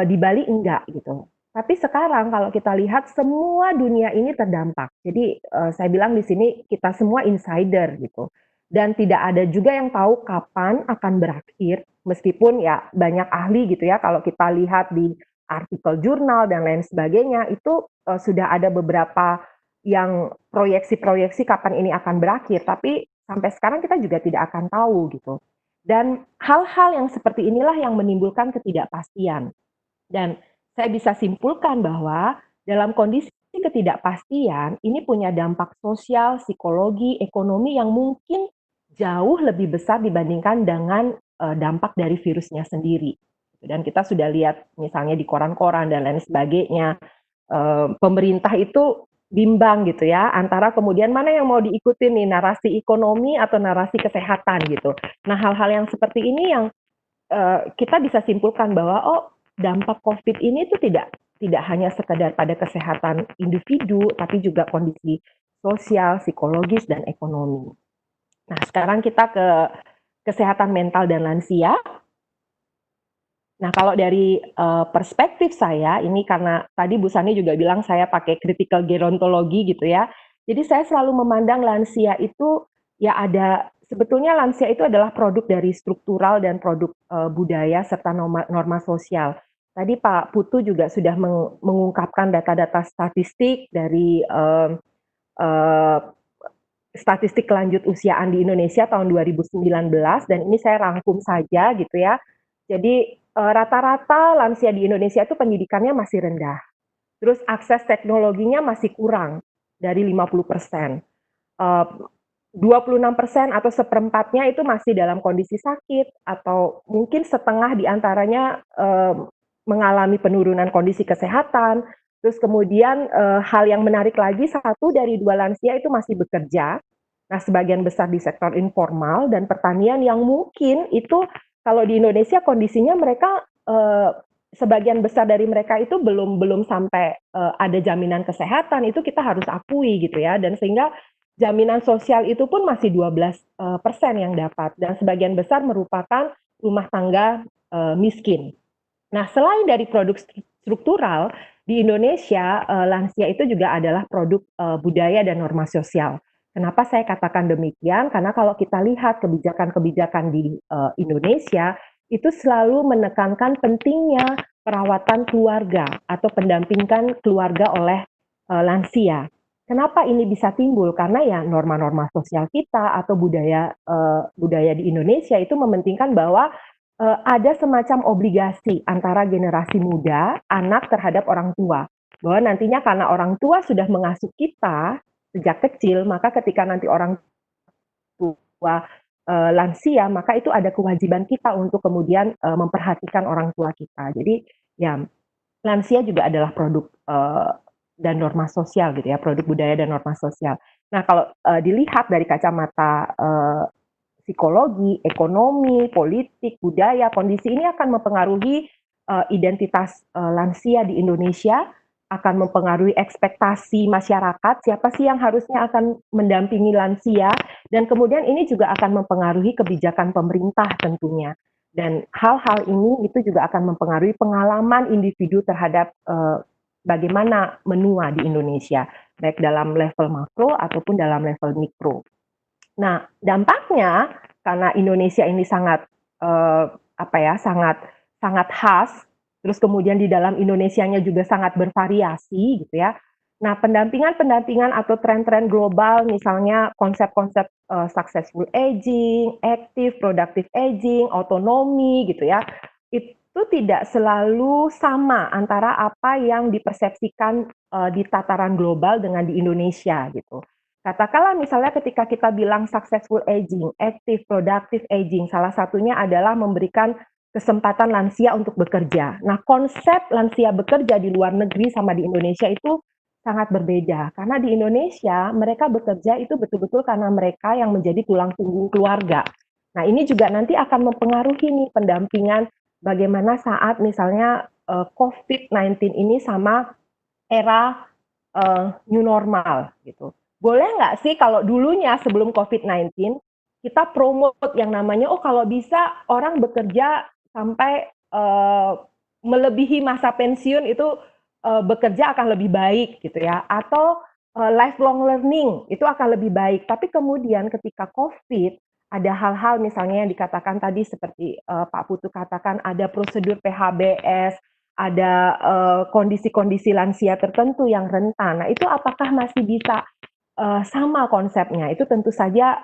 di Bali enggak gitu. Tapi sekarang kalau kita lihat semua dunia ini terdampak. Jadi, saya bilang di sini kita semua insider gitu. Dan tidak ada juga yang tahu kapan akan berakhir Meskipun ya banyak ahli gitu ya, kalau kita lihat di artikel jurnal dan lain sebagainya, itu sudah ada beberapa yang proyeksi-proyeksi kapan ini akan berakhir, tapi sampai sekarang kita juga tidak akan tahu gitu. Dan hal-hal yang seperti inilah yang menimbulkan ketidakpastian. Dan saya bisa simpulkan bahwa dalam kondisi ketidakpastian, ini punya dampak sosial, psikologi, ekonomi yang mungkin jauh lebih besar dibandingkan dengan dampak dari virusnya sendiri. Dan kita sudah lihat misalnya di koran-koran dan lain sebagainya, pemerintah itu bimbang gitu ya, antara kemudian mana yang mau diikutin nih, narasi ekonomi atau narasi kesehatan gitu. Nah, hal-hal yang seperti ini yang kita bisa simpulkan bahwa dampak COVID ini tuh tidak hanya sekedar pada kesehatan individu, tapi juga kondisi sosial, psikologis, dan ekonomi. Nah, sekarang kita ke kesehatan mental dan lansia. Nah, kalau dari perspektif saya, ini karena tadi Bu Sani juga bilang saya pakai critical gerontologi gitu ya. Jadi saya selalu memandang lansia itu ya sebetulnya lansia itu adalah produk dari struktural dan produk budaya serta norma sosial. Tadi Pak Putu juga sudah mengungkapkan data-data statistik dari statistik lanjut usiaan di Indonesia tahun 2019, dan ini saya rangkum saja gitu ya. Jadi rata-rata lansia di Indonesia itu pendidikannya masih rendah. Terus akses teknologinya masih kurang dari 50%. 26% atau seperempatnya itu masih dalam kondisi sakit, atau mungkin setengah diantaranya mengalami penurunan kondisi kesehatan. Terus kemudian hal yang menarik lagi, 1 dari 2 lansia itu masih bekerja. Nah, sebagian besar di sektor informal dan pertanian yang mungkin itu kalau di Indonesia kondisinya mereka sebagian besar dari mereka itu belum sampai ada jaminan kesehatan, itu kita harus akui gitu ya, dan sehingga jaminan sosial itu pun masih 12% yang dapat, dan sebagian besar merupakan rumah tangga miskin. Nah, selain dari produk struktural, di Indonesia lansia itu juga adalah produk budaya dan norma sosial. Kenapa saya katakan demikian? Karena kalau kita lihat kebijakan-kebijakan di Indonesia, itu selalu menekankan pentingnya perawatan keluarga atau pendampingan keluarga oleh lansia. Kenapa ini bisa timbul? Karena ya norma-norma sosial kita atau budaya di Indonesia itu mementingkan bahwa ada semacam obligasi antara generasi muda, anak terhadap orang tua. Bahwa nantinya karena orang tua sudah mengasuh kita sejak kecil, maka ketika nanti orang tua lansia, maka itu ada kewajiban kita untuk kemudian memperhatikan orang tua kita. Jadi ya lansia juga adalah produk dan norma sosial gitu ya, produk budaya dan norma sosial. Nah, kalau dilihat dari kacamata psikologi, ekonomi, politik, budaya, kondisi ini akan mempengaruhi identitas lansia di Indonesia, akan mempengaruhi ekspektasi masyarakat, siapa sih yang harusnya akan mendampingi lansia, dan kemudian ini juga akan mempengaruhi kebijakan pemerintah tentunya. Dan hal-hal ini itu juga akan mempengaruhi pengalaman individu terhadap bagaimana menua di Indonesia, baik dalam level makro ataupun dalam level mikro. Nah, dampaknya karena Indonesia ini sangat sangat khas, terus kemudian di dalam Indonesianya juga sangat bervariasi gitu ya. Nah, pendampingan atau tren-tren global, misalnya konsep-konsep successful aging, active productive aging, otonomi gitu ya, itu tidak selalu sama antara apa yang dipersepsikan di tataran global dengan di Indonesia gitu. Katakanlah misalnya ketika kita bilang successful aging, active productive aging, salah satunya adalah memberikan kesempatan lansia untuk bekerja. Nah, konsep lansia bekerja di luar negeri sama di Indonesia itu sangat berbeda. Karena di Indonesia, mereka bekerja itu betul-betul karena mereka yang menjadi tulang punggung keluarga. Nah, ini juga nanti akan mempengaruhi nih pendampingan bagaimana saat misalnya COVID-19 ini sama era new normal gitu. Boleh nggak sih kalau dulunya sebelum COVID-19, kita promote yang namanya, kalau bisa orang bekerja sampai melebihi masa pensiun itu bekerja akan lebih baik gitu ya, atau lifelong learning itu akan lebih baik. Tapi kemudian ketika COVID, ada hal-hal misalnya yang dikatakan tadi seperti Pak Putu katakan ada prosedur PHBS, ada kondisi-kondisi lansia tertentu yang rentan. Nah, itu apakah masih bisa sama konsepnya? Itu tentu saja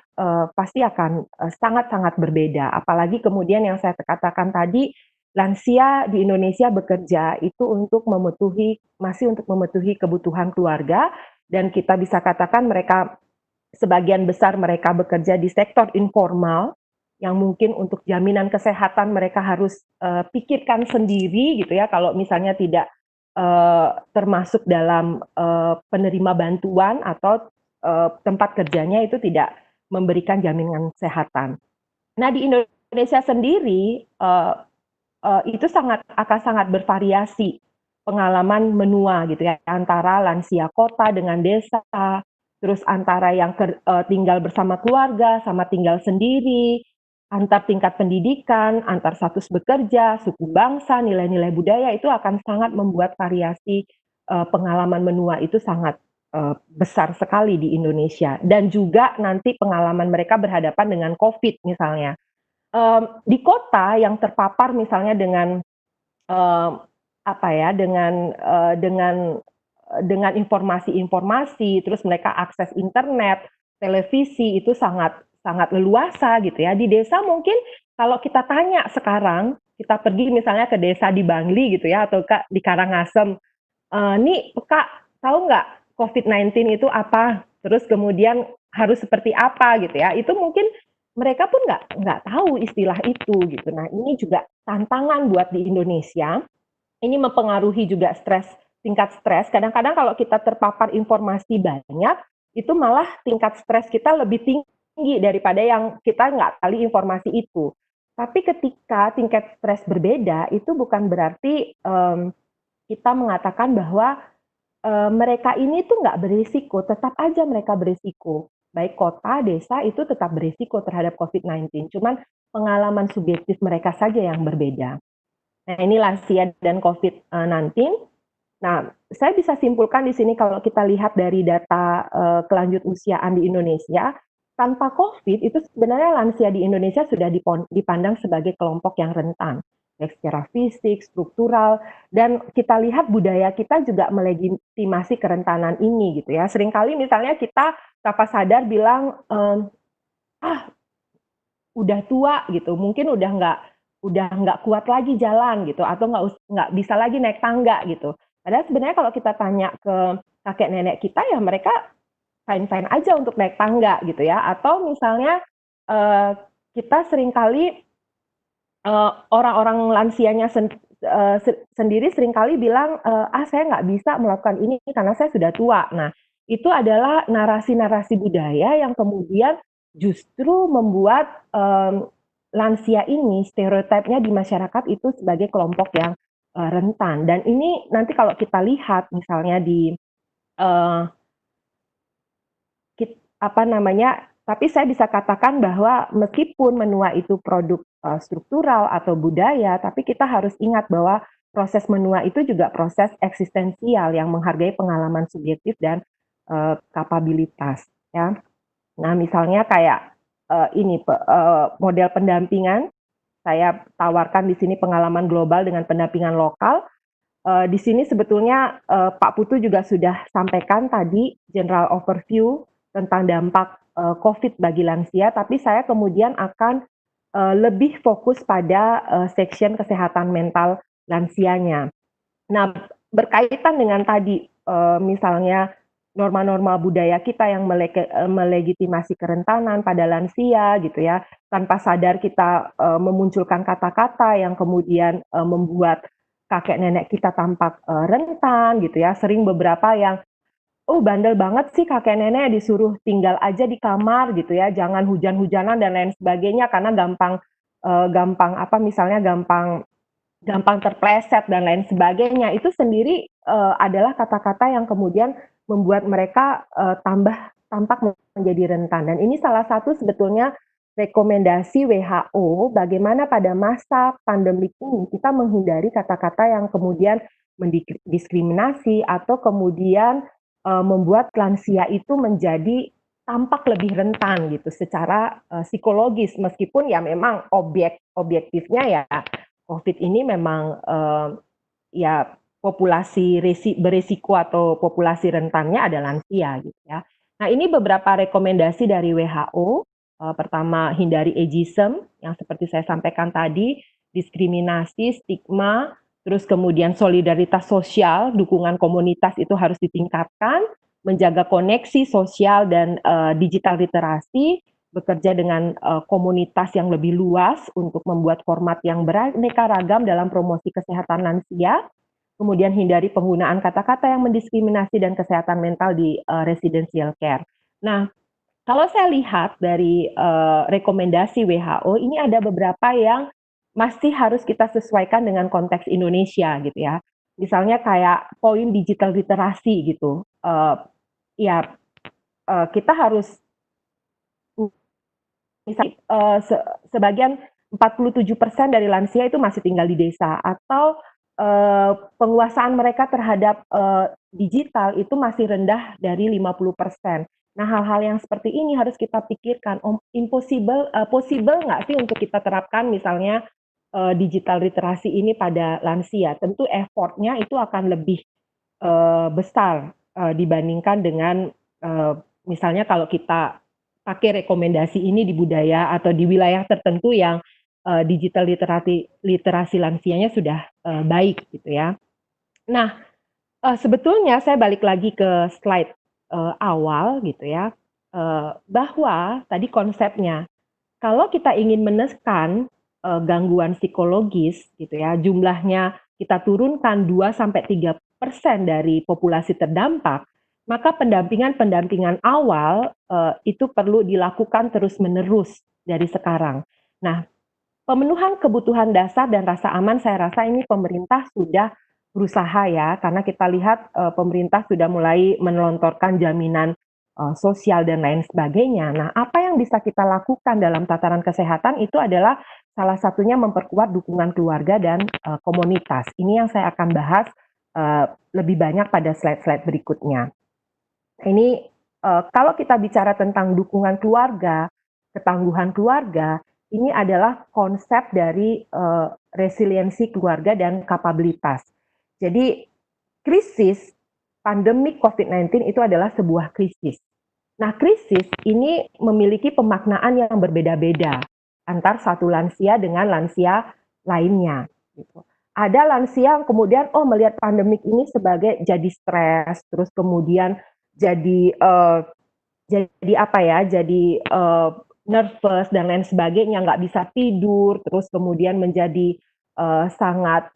pasti akan sangat-sangat berbeda. Apalagi kemudian yang saya katakan tadi, lansia di Indonesia bekerja itu masih untuk memenuhi kebutuhan keluarga, dan kita bisa katakan sebagian besar mereka bekerja di sektor informal, yang mungkin untuk jaminan kesehatan mereka harus pikirkan sendiri gitu ya, kalau misalnya tidak termasuk dalam penerima bantuan atau tempat kerjanya itu tidak memberikan jaminan kesehatan. Nah, di Indonesia sendiri itu akan sangat bervariasi pengalaman menua gitu ya, antara lansia kota dengan desa, terus antara yang tinggal bersama keluarga sama tinggal sendiri, antar tingkat pendidikan, antar status bekerja, suku bangsa, nilai-nilai budaya, itu akan sangat membuat variasi pengalaman menua itu sangat besar sekali di Indonesia. Dan juga nanti pengalaman mereka berhadapan dengan COVID misalnya. Di kota yang terpapar misalnya dengan dengan informasi-informasi, terus mereka akses internet, televisi itu sangat sangat leluasa gitu ya. Di desa mungkin kalau kita tanya sekarang, kita pergi misalnya ke desa di Bangli gitu ya, atau di Karangasem, nih Kak, tahu nggak COVID-19 itu apa? Terus kemudian harus seperti apa gitu ya? Itu mungkin mereka pun nggak tahu istilah itu gitu. Nah, ini juga tantangan buat di Indonesia. Ini mempengaruhi juga tingkat stres. Kadang-kadang kalau kita terpapar informasi banyak, itu malah tingkat stres kita lebih tinggi daripada yang kita nggak kali informasi itu. Tapi ketika tingkat stres berbeda, itu bukan berarti kita mengatakan bahwa mereka ini tuh nggak berisiko, tetap aja mereka berisiko. Baik kota, desa itu tetap berisiko terhadap COVID-19. Cuman pengalaman subjektif mereka saja yang berbeda. Nah, ini lansia dan COVID-19. Nah, saya bisa simpulkan di sini kalau kita lihat dari data kelanjut usiaan di Indonesia, tanpa COVID itu sebenarnya lansia di Indonesia sudah dipandang sebagai kelompok yang rentan, baik secara fisik, struktural, dan kita lihat budaya kita juga melegitimasi kerentanan ini gitu ya. Seringkali misalnya kita tanpa sadar bilang, udah tua gitu, mungkin udah nggak kuat lagi jalan gitu, atau nggak bisa lagi naik tangga gitu. Padahal sebenarnya kalau kita tanya ke kakek nenek kita ya mereka fine-fine aja untuk naik tangga gitu ya. Atau misalnya kita seringkali orang-orang lansianya sendiri seringkali bilang saya nggak bisa melakukan ini karena saya sudah tua. Nah, itu adalah narasi-narasi budaya yang kemudian justru membuat lansia ini stereotipnya di masyarakat itu sebagai kelompok yang rentan. Dan ini nanti kalau kita lihat misalnya di tapi saya bisa katakan bahwa meskipun menua itu produk struktural atau budaya, tapi kita harus ingat bahwa proses menua itu juga proses eksistensial yang menghargai pengalaman subjektif dan kapabilitas ya. Nah, misalnya kayak model pendampingan, saya tawarkan di sini pengalaman global dengan pendampingan lokal. Di sini sebetulnya Pak Putu juga sudah sampaikan tadi general overview tentang dampak COVID bagi lansia, tapi saya kemudian akan lebih fokus pada section kesehatan mental lansianya. Nah, berkaitan dengan tadi misalnya norma-norma budaya kita yang melegitimasi kerentanan pada lansia gitu ya, tanpa sadar kita memunculkan kata-kata yang kemudian membuat kakek nenek kita tampak rentan gitu ya. Sering beberapa yang bandel banget sih kakek nenek disuruh tinggal aja di kamar gitu ya, jangan hujan-hujanan dan lain sebagainya karena gampang terpleset dan lain sebagainya. Itu sendiri adalah kata-kata yang kemudian membuat mereka tampak menjadi rentan. Dan ini salah satu sebetulnya rekomendasi WHO bagaimana pada masa pandemi ini kita menghindari kata-kata yang kemudian mendiskriminasi atau kemudian membuat lansia itu menjadi tampak lebih rentan gitu secara psikologis, meskipun ya memang objektifnya ya COVID ini memang ya populasi beresiko atau populasi rentannya adalah lansia gitu ya. Nah, ini beberapa rekomendasi dari WHO. Pertama, hindari ageism yang seperti saya sampaikan tadi, diskriminasi, stigma, terus kemudian solidaritas sosial, dukungan komunitas itu harus ditingkatkan, menjaga koneksi sosial dan digital literasi, bekerja dengan komunitas yang lebih luas untuk membuat format yang beraneka ragam dalam promosi kesehatan lansia, kemudian hindari penggunaan kata-kata yang mendiskriminasi dan kesehatan mental di residential care. Nah, kalau saya lihat dari rekomendasi WHO, ini ada beberapa yang masih harus kita sesuaikan dengan konteks Indonesia gitu ya. Misalnya kayak poin digital literasi gitu. Kita harus misalnya sebagian 47% dari lansia itu masih tinggal di desa, atau penguasaan mereka terhadap digital itu masih rendah dari 50%. Nah, hal-hal yang seperti ini harus kita pikirkan, possible nggak sih untuk kita terapkan misalnya digital literasi ini pada lansia? Tentu effortnya itu akan lebih besar dibandingkan dengan misalnya kalau kita pakai rekomendasi ini di budaya atau di wilayah tertentu yang digital literasi lansianya sudah baik gitu ya. Nah, sebetulnya saya balik lagi ke slide awal gitu ya, bahwa tadi konsepnya kalau kita ingin menekan gangguan psikologis gitu ya, jumlahnya kita turunkan 2-3% dari populasi terdampak, maka pendampingan awal itu perlu dilakukan terus-menerus dari sekarang. Nah, pemenuhan kebutuhan dasar dan rasa aman, saya rasa ini pemerintah sudah berusaha ya, karena kita lihat pemerintah sudah mulai melontarkan jaminan sosial dan lain sebagainya. Nah, apa yang bisa kita lakukan dalam tataran kesehatan itu adalah salah satunya memperkuat dukungan keluarga dan komunitas. Ini yang saya akan bahas lebih banyak pada slide-slide berikutnya. Ini kalau kita bicara tentang dukungan keluarga, ketangguhan keluarga, ini adalah konsep dari resiliensi keluarga dan kapabilitas. Jadi krisis pandemi COVID-19 itu adalah sebuah krisis. Nah, krisis ini memiliki pemaknaan yang berbeda-beda antar satu lansia dengan lansia lainnya. Gitu. Ada lansia yang kemudian melihat pandemik ini sebagai jadi stres, terus kemudian jadi nervous dan lain sebagainya, nggak bisa tidur, terus kemudian menjadi sangat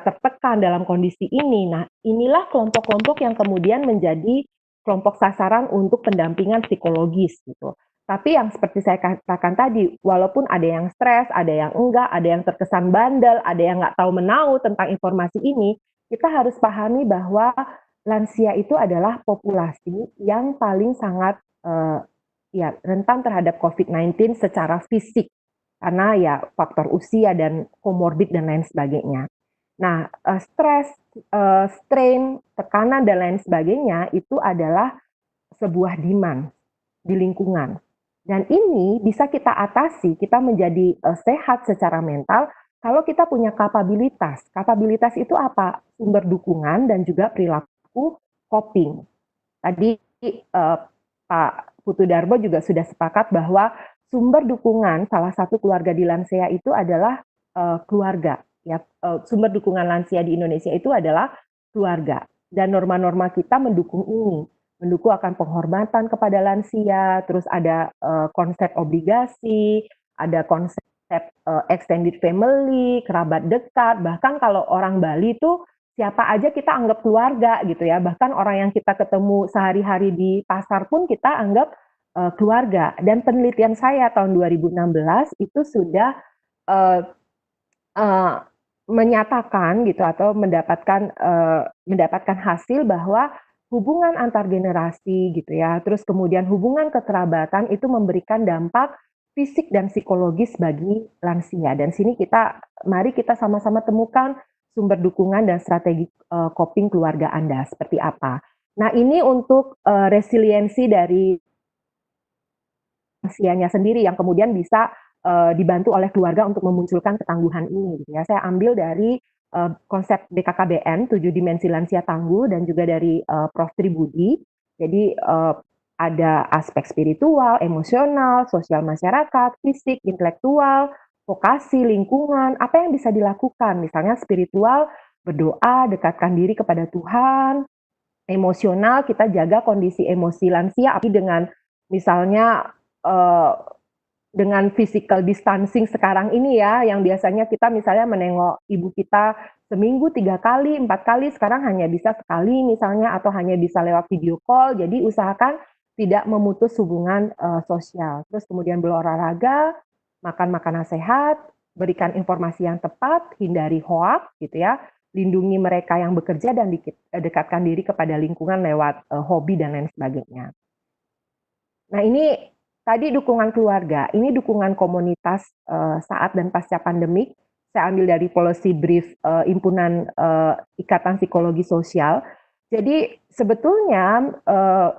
tertekan dalam kondisi ini. Nah, inilah kelompok-kelompok yang kemudian menjadi kelompok sasaran untuk pendampingan psikologis gitu. Tapi yang seperti saya katakan tadi, walaupun ada yang stres, ada yang enggak, ada yang terkesan bandel, ada yang nggak tahu menau tentang informasi ini, kita harus pahami bahwa lansia itu adalah populasi yang paling sangat rentan terhadap COVID-19 secara fisik, karena ya faktor usia dan komorbid dan lain sebagainya. Nah, stres, strain, tekanan dan lain sebagainya itu adalah sebuah demand di lingkungan. Dan ini bisa kita atasi, kita menjadi sehat secara mental kalau kita punya kapabilitas. Kapabilitas itu apa? Sumber dukungan dan juga perilaku coping. Tadi Pak Putu Darbo juga sudah sepakat bahwa sumber dukungan salah satu keluarga di lansia itu adalah keluarga. Ya, sumber dukungan lansia di Indonesia itu adalah keluarga. Dan norma-norma kita mendukung ini, mendukung akan penghormatan kepada lansia, terus ada konsep obligasi, ada konsep extended family, kerabat dekat, bahkan kalau orang Bali itu siapa aja kita anggap keluarga gitu ya, bahkan orang yang kita ketemu sehari-hari di pasar pun kita anggap keluarga. Dan penelitian saya tahun 2016 itu sudah menyatakan gitu atau mendapatkan hasil bahwa hubungan antar generasi gitu ya, terus kemudian hubungan kekerabatan itu memberikan dampak fisik dan psikologis bagi lansia. Dan sini mari kita sama-sama temukan sumber dukungan dan strategi coping keluarga Anda seperti apa. Nah, ini untuk resiliensi dari lansianya sendiri yang kemudian bisa dibantu oleh keluarga untuk memunculkan ketangguhan ini, gitu ya. Saya ambil dari konsep BKKBN 7 dimensi lansia tangguh dan juga dari Prof. Tribudi. Jadi ada aspek spiritual, emosional, sosial masyarakat, fisik, intelektual, vokasi, lingkungan, apa yang bisa dilakukan. Misalnya spiritual, berdoa, dekatkan diri kepada Tuhan. Emosional, kita jaga kondisi emosi lansia, tapi dengan misalnya eh, dengan physical distancing sekarang ini ya, yang biasanya kita misalnya menengok ibu kita seminggu 3 kali, 4 kali, sekarang hanya bisa sekali misalnya, atau hanya bisa lewat video call. Jadi usahakan tidak memutus hubungan sosial. Terus kemudian berolahraga, makan makanan sehat, berikan informasi yang tepat, hindari hoak gitu ya, lindungi mereka yang bekerja dan dekatkan diri kepada lingkungan lewat hobi dan lain sebagainya. Nah, ini tadi dukungan keluarga, ini dukungan komunitas saat dan pasca pandemik. Saya ambil dari policy brief Himpunan Ikatan Psikologi Sosial. Jadi sebetulnya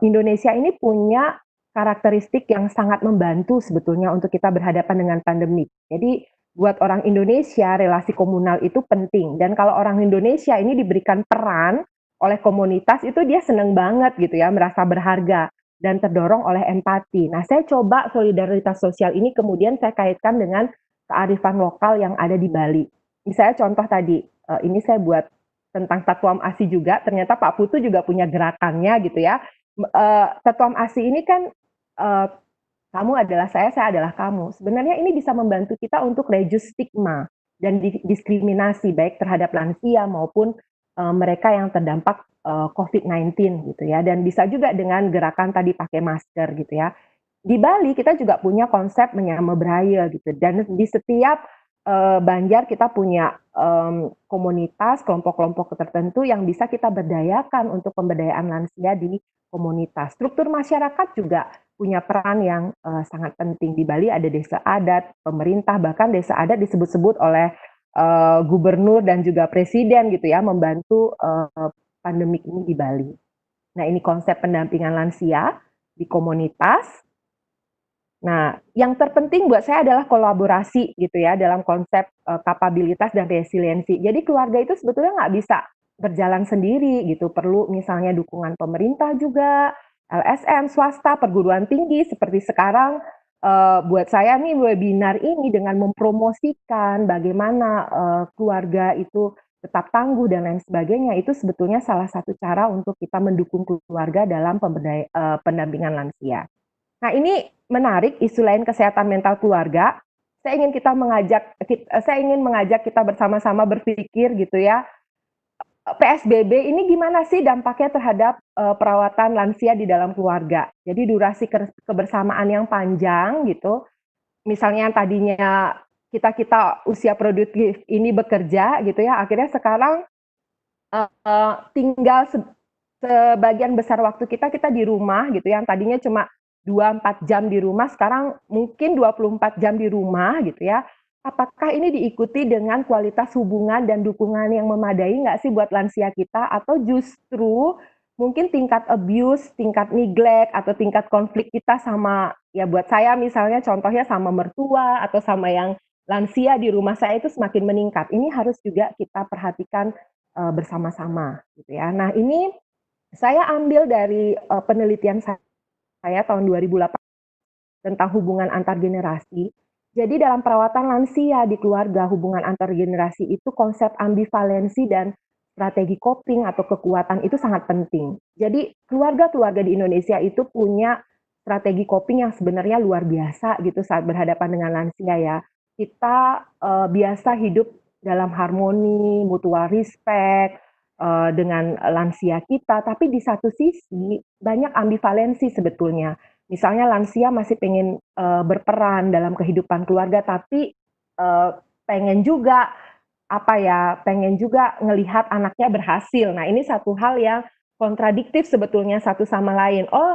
Indonesia ini punya karakteristik yang sangat membantu sebetulnya untuk kita berhadapan dengan pandemik. Jadi buat orang Indonesia relasi komunal itu penting, dan kalau orang Indonesia ini diberikan peran oleh komunitas itu dia seneng banget gitu ya, merasa berharga dan terdorong oleh empati. Nah, saya coba solidaritas sosial ini kemudian saya kaitkan dengan kearifan lokal yang ada di Bali. Misalnya contoh tadi, ini saya buat tentang Tatuam ASI juga, ternyata Pak Putu juga punya gerakannya gitu ya. Tatuam ASI ini kan kamu adalah saya adalah kamu. Sebenarnya ini bisa membantu kita untuk reduce stigma dan diskriminasi baik terhadap lansia maupun mereka yang terdampak COVID-19 gitu ya. Dan bisa juga dengan gerakan tadi pakai masker gitu ya. Di Bali kita juga punya konsep menyama Braille gitu. Dan di setiap Banjar kita punya komunitas, kelompok-kelompok tertentu yang bisa kita berdayakan untuk pemberdayaan lansia di komunitas. Struktur masyarakat juga punya peran yang sangat penting. Di Bali ada desa adat, pemerintah, bahkan desa adat disebut-sebut oleh gubernur dan juga presiden gitu ya, membantu pandemik ini di Bali. Nah, ini konsep pendampingan lansia di komunitas. Nah, yang terpenting buat saya adalah kolaborasi gitu ya dalam konsep kapabilitas dan resiliensi. Jadi keluarga itu sebetulnya nggak bisa berjalan sendiri gitu, perlu misalnya dukungan pemerintah juga, LSM, swasta, perguruan tinggi seperti sekarang. Buat saya nih webinar ini dengan mempromosikan bagaimana keluarga itu tetap tangguh dan lain sebagainya, itu sebetulnya salah satu cara untuk kita mendukung keluarga dalam pendampingan lansia. Nah, ini menarik isu lain kesehatan mental keluarga. Saya ingin mengajak kita bersama-sama berpikir gitu ya. PSBB ini gimana sih dampaknya terhadap perawatan lansia di dalam keluarga? Jadi durasi kebersamaan yang panjang gitu. Misalnya yang tadinya kita usia produktif ini bekerja gitu ya, akhirnya sekarang tinggal sebagian besar waktu kita di rumah gitu, yang tadinya cuma 2-4 jam di rumah, sekarang mungkin 24 jam di rumah gitu ya. Apakah ini diikuti dengan kualitas hubungan dan dukungan yang memadai nggak sih buat lansia kita? Atau justru mungkin tingkat abuse, tingkat neglect, atau tingkat konflik kita sama, ya buat saya misalnya contohnya sama mertua atau sama yang lansia di rumah saya itu semakin meningkat. Ini harus juga kita perhatikan bersama-sama gitu ya. Nah, ini saya ambil dari penelitian saya tahun 2008 tentang hubungan antar generasi. Jadi dalam perawatan lansia di keluarga, hubungan antar generasi itu konsep ambivalensi dan strategi coping atau kekuatan itu sangat penting. Jadi keluarga-keluarga di Indonesia itu punya strategi coping yang sebenarnya luar biasa gitu saat berhadapan dengan lansia ya. Kita biasa hidup dalam harmoni, mutual respect dengan lansia kita, tapi di satu sisi banyak ambivalensi sebetulnya. Misalnya lansia masih pengen berperan dalam kehidupan keluarga, tapi pengen juga pengen juga ngelihat anaknya berhasil. Nah, ini satu hal yang kontradiktif sebetulnya satu sama lain. Oh,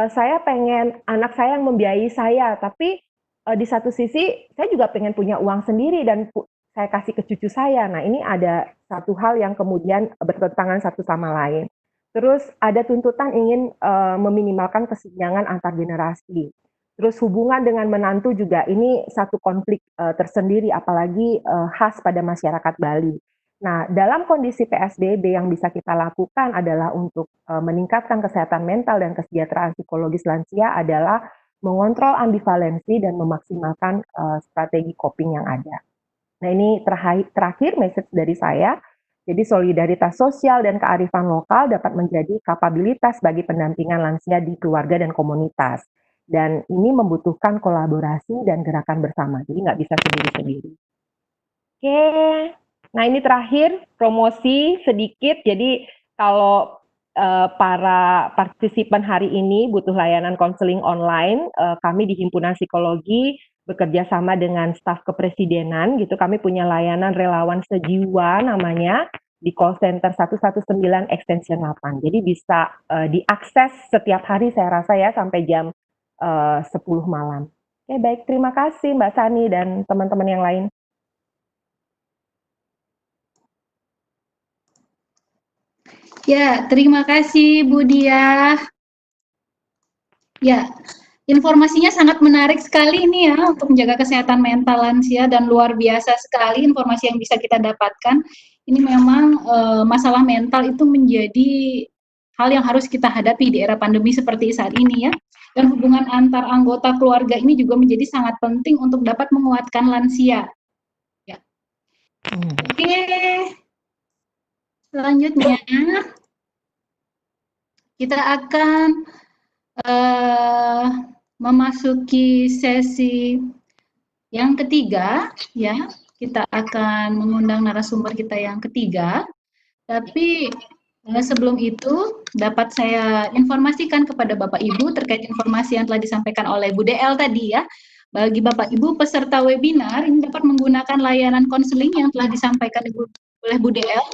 saya pengen anak saya yang membiayai saya, tapi di satu sisi saya juga pengen punya uang sendiri dan saya kasih ke cucu saya. Nah, ini ada satu hal yang kemudian bertentangan satu sama lain. Terus ada tuntutan ingin meminimalkan kesenjangan antar generasi. Terus hubungan dengan menantu juga ini satu konflik tersendiri, apalagi khas pada masyarakat Bali. Nah, dalam kondisi PSBB yang bisa kita lakukan adalah untuk meningkatkan kesehatan mental dan kesejahteraan psikologis lansia adalah mengontrol ambivalensi dan memaksimalkan strategi coping yang ada. Nah, ini terakhir message dari saya. Jadi solidaritas sosial dan kearifan lokal dapat menjadi kapabilitas bagi pendampingan lansia di keluarga dan komunitas. Dan ini membutuhkan kolaborasi dan gerakan bersama, jadi nggak bisa sendiri-sendiri. Oke, nah ini terakhir promosi sedikit. Jadi kalau para partisipan hari ini butuh layanan konseling online, kami di Himpunan Psikologi bekerja sama dengan staf kepresidenan gitu. Kami punya layanan relawan sejiwa namanya di call center 119 extension 8. Jadi bisa diakses setiap hari saya rasa ya sampai jam 10 malam. Oke, baik, terima kasih Mbak Sani dan teman-teman yang lain. Ya, terima kasih Bu Diah. Ya, informasinya sangat menarik sekali ini ya untuk menjaga kesehatan mental lansia dan luar biasa sekali informasi yang bisa kita dapatkan. Ini memang masalah mental itu menjadi hal yang harus kita hadapi di era pandemi seperti saat ini ya. Dan hubungan antar anggota keluarga ini juga menjadi sangat penting untuk dapat menguatkan lansia. Ya. Oke, selanjutnya kita akan memasuki sesi yang ketiga, ya. Kita akan mengundang narasumber kita yang ketiga. Tapi sebelum itu dapat saya informasikan kepada Bapak Ibu terkait informasi yang telah disampaikan oleh Bu DL tadi ya. Bagi Bapak Ibu peserta webinar ini dapat menggunakan layanan konseling yang telah disampaikan oleh Bu DL.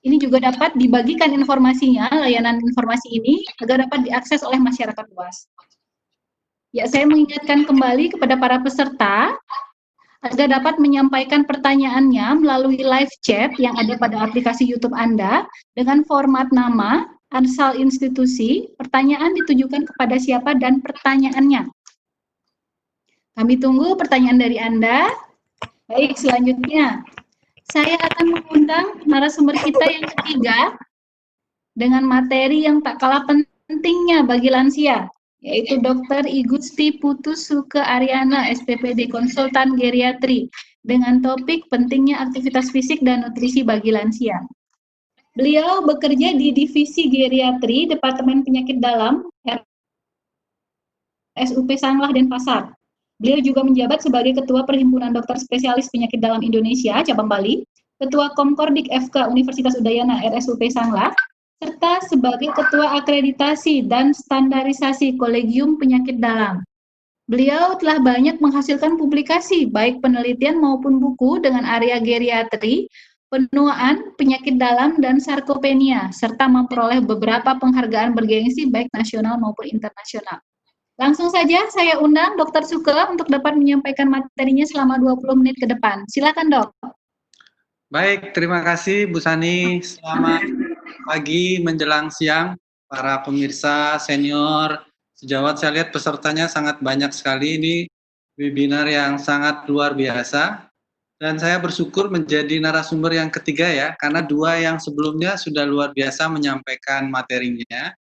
Ini juga dapat dibagikan informasinya, layanan informasi ini agar dapat diakses oleh masyarakat luas. Ya, saya mengingatkan kembali kepada para peserta agar dapat menyampaikan pertanyaannya melalui live chat yang ada pada aplikasi YouTube Anda dengan format nama, asal institusi, pertanyaan ditujukan kepada siapa dan pertanyaannya. Kami tunggu pertanyaan dari Anda. Baik, selanjutnya saya akan mengundang narasumber kita yang ketiga dengan materi yang tak kalah pentingnya bagi lansia, yaitu Dr. Igusti Putusuke Aryana, SPPD Konsultan Geriatri, dengan topik pentingnya aktivitas fisik dan nutrisi bagi lansia. Beliau bekerja di Divisi Geriatri, Departemen Penyakit Dalam, RSUP Sanglah Denpasar. Beliau juga menjabat sebagai Ketua Perhimpunan Dokter Spesialis Penyakit Dalam Indonesia, Cabang Bali, Ketua Komkordik FK Universitas Udayana, RSUP Sanglah, serta sebagai Ketua Akreditasi dan Standarisasi Kolegium Penyakit Dalam. Beliau telah banyak menghasilkan publikasi, baik penelitian maupun buku dengan area geriatri, penuaan, penyakit dalam, dan sarkopenia, serta memperoleh beberapa penghargaan bergengsi baik nasional maupun internasional. Langsung saja saya undang Dr. Suke untuk dapat menyampaikan materinya selama 20 menit ke depan. Silakan, Dok. Baik, terima kasih Bu Sani. Selamat pagi menjelang siang para pemirsa senior sejawat. Saya lihat pesertanya sangat banyak sekali. Ini webinar yang sangat luar biasa dan saya bersyukur menjadi narasumber yang ketiga ya, karena dua yang sebelumnya sudah luar biasa menyampaikan materinya.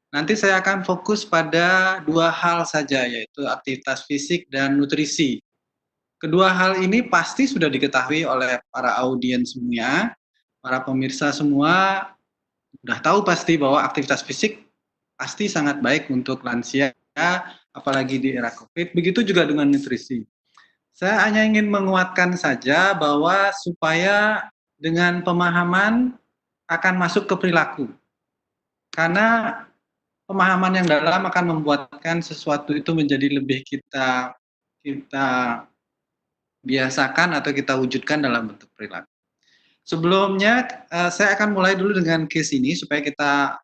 Nanti saya akan fokus pada dua hal saja, yaitu aktivitas fisik dan nutrisi. Kedua hal ini pasti sudah diketahui oleh para audiens semua, para pemirsa semua sudah tahu pasti bahwa aktivitas fisik pasti sangat baik untuk lansia, apalagi di era COVID. Begitu juga dengan nutrisi. Saya hanya ingin menguatkan saja bahwa supaya dengan pemahaman akan masuk ke perilaku. Karena pemahaman yang dalam akan membuatkan sesuatu itu menjadi lebih kita biasakan atau kita wujudkan dalam bentuk perilaku. Sebelumnya saya akan mulai dulu dengan case ini supaya kita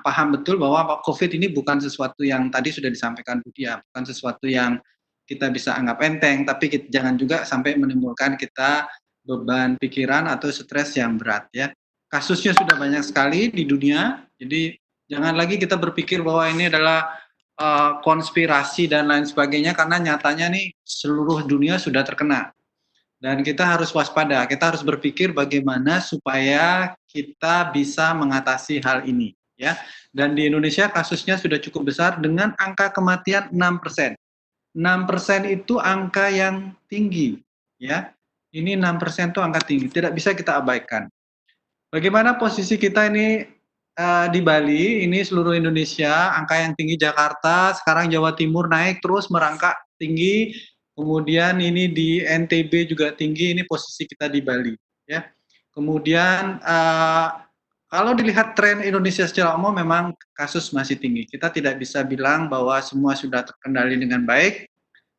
paham betul bahwa COVID ini bukan sesuatu yang tadi sudah disampaikan Bu Dia, bukan sesuatu yang kita bisa anggap enteng, tapi jangan juga sampai menimbulkan kita beban pikiran atau stres yang berat ya. Kasusnya sudah banyak sekali di dunia, Jadi jangan lagi kita berpikir bahwa ini adalah konspirasi dan lain sebagainya, karena nyatanya nih seluruh dunia sudah terkena. Dan kita harus waspada, kita harus berpikir bagaimana supaya kita bisa mengatasi hal ini, ya. Dan di Indonesia kasusnya sudah cukup besar dengan angka kematian 6%. 6% itu angka yang tinggi, ya. Ini 6% itu angka tinggi, tidak bisa kita abaikan. Bagaimana posisi kita ini di Bali, ini seluruh Indonesia, angka yang tinggi Jakarta, sekarang Jawa Timur naik terus merangkak tinggi, kemudian ini di NTB juga tinggi, ini posisi kita di Bali, ya. Kemudian kalau dilihat tren Indonesia secara umum memang kasus masih tinggi. Kita tidak bisa bilang bahwa semua sudah terkendali dengan baik,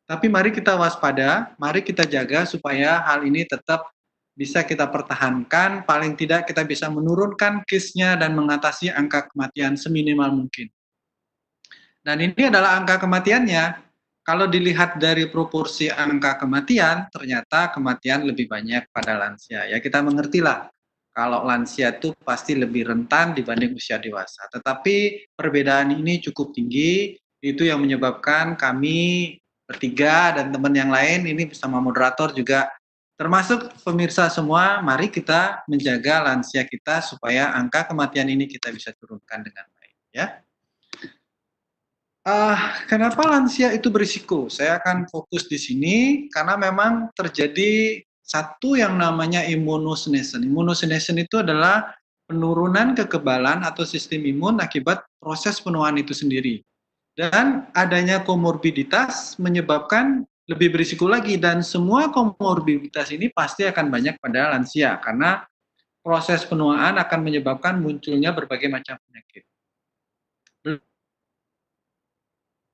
tapi mari kita waspada, mari kita jaga supaya hal ini tetap bisa kita pertahankan, paling tidak kita bisa menurunkan case-nya dan mengatasi angka kematian seminimal mungkin. Dan ini adalah angka kematiannya. Kalau dilihat dari proporsi angka kematian, ternyata kematian lebih banyak pada lansia. Ya kita mengertilah, kalau lansia itu pasti lebih rentan dibanding usia dewasa. Tetapi perbedaan ini cukup tinggi, itu yang menyebabkan kami bertiga dan teman yang lain ini bersama moderator juga, termasuk pemirsa semua, mari kita menjaga lansia kita supaya angka kematian ini kita bisa turunkan dengan baik, ya. Kenapa lansia itu berisiko? Saya akan fokus di sini karena memang terjadi satu yang namanya immunosenescence. Immunosenescence itu adalah penurunan kekebalan atau sistem imun akibat proses penuaan itu sendiri. Dan adanya komorbiditas menyebabkan lebih berisiko lagi, dan semua komorbiditas ini pasti akan banyak pada lansia karena proses penuaan akan menyebabkan munculnya berbagai macam penyakit.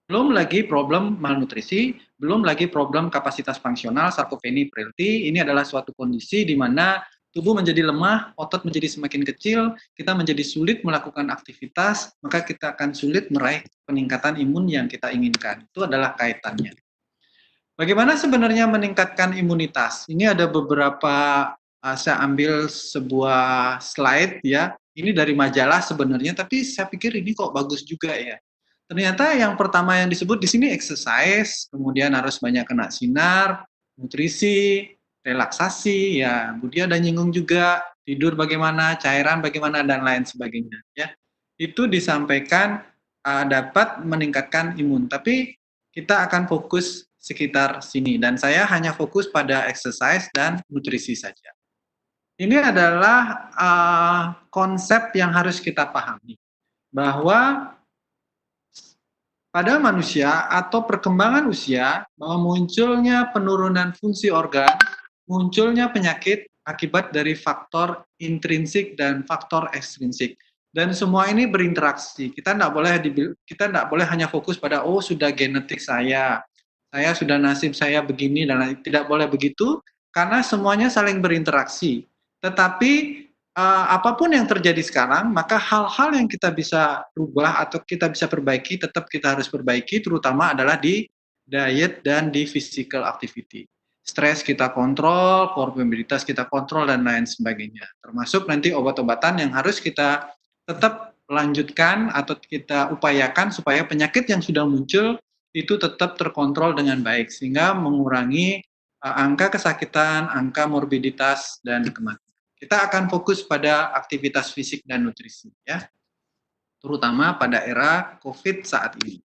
Belum lagi problem malnutrisi, belum lagi problem kapasitas fungsional, sarkopeni, frailty. Ini adalah suatu kondisi di mana tubuh menjadi lemah, otot menjadi semakin kecil, kita menjadi sulit melakukan aktivitas, maka kita akan sulit meraih peningkatan imun yang kita inginkan. Itu adalah kaitannya. Bagaimana sebenarnya meningkatkan imunitas? Ini ada beberapa, saya ambil sebuah slide ya, ini dari majalah sebenarnya, tapi saya pikir ini kok bagus juga ya. Ternyata yang pertama yang disebut di sini exercise, kemudian harus banyak kena sinar, nutrisi, relaksasi, ya Budi ada nyinggung juga, tidur bagaimana, cairan bagaimana, dan lain sebagainya. Ya, itu disampaikan dapat meningkatkan imun, tapi kita akan fokus sekitar sini, dan saya hanya fokus pada exercise dan nutrisi saja. Ini adalah konsep yang harus kita pahami, bahwa pada manusia atau perkembangan usia, bahwa munculnya penurunan fungsi organ, munculnya penyakit akibat dari faktor intrinsik dan faktor ekstrinsik. Dan semua ini berinteraksi. Kita tidak boleh hanya fokus pada sudah genetik saya sudah nasib saya begini, dan lain. Tidak boleh begitu, karena semuanya saling berinteraksi. Tetapi apapun yang terjadi sekarang, maka hal-hal yang kita bisa rubah atau kita bisa perbaiki, tetap kita harus perbaiki, terutama adalah di diet dan di physical activity. Stres kita kontrol, komorbiditas kita kontrol, dan lain sebagainya. Termasuk nanti obat-obatan yang harus kita tetap lanjutkan atau kita upayakan supaya penyakit yang sudah muncul itu tetap terkontrol dengan baik, sehingga mengurangi angka kesakitan, angka morbiditas, dan kematian. Kita akan fokus pada aktivitas fisik dan nutrisi, ya, terutama pada era COVID saat ini.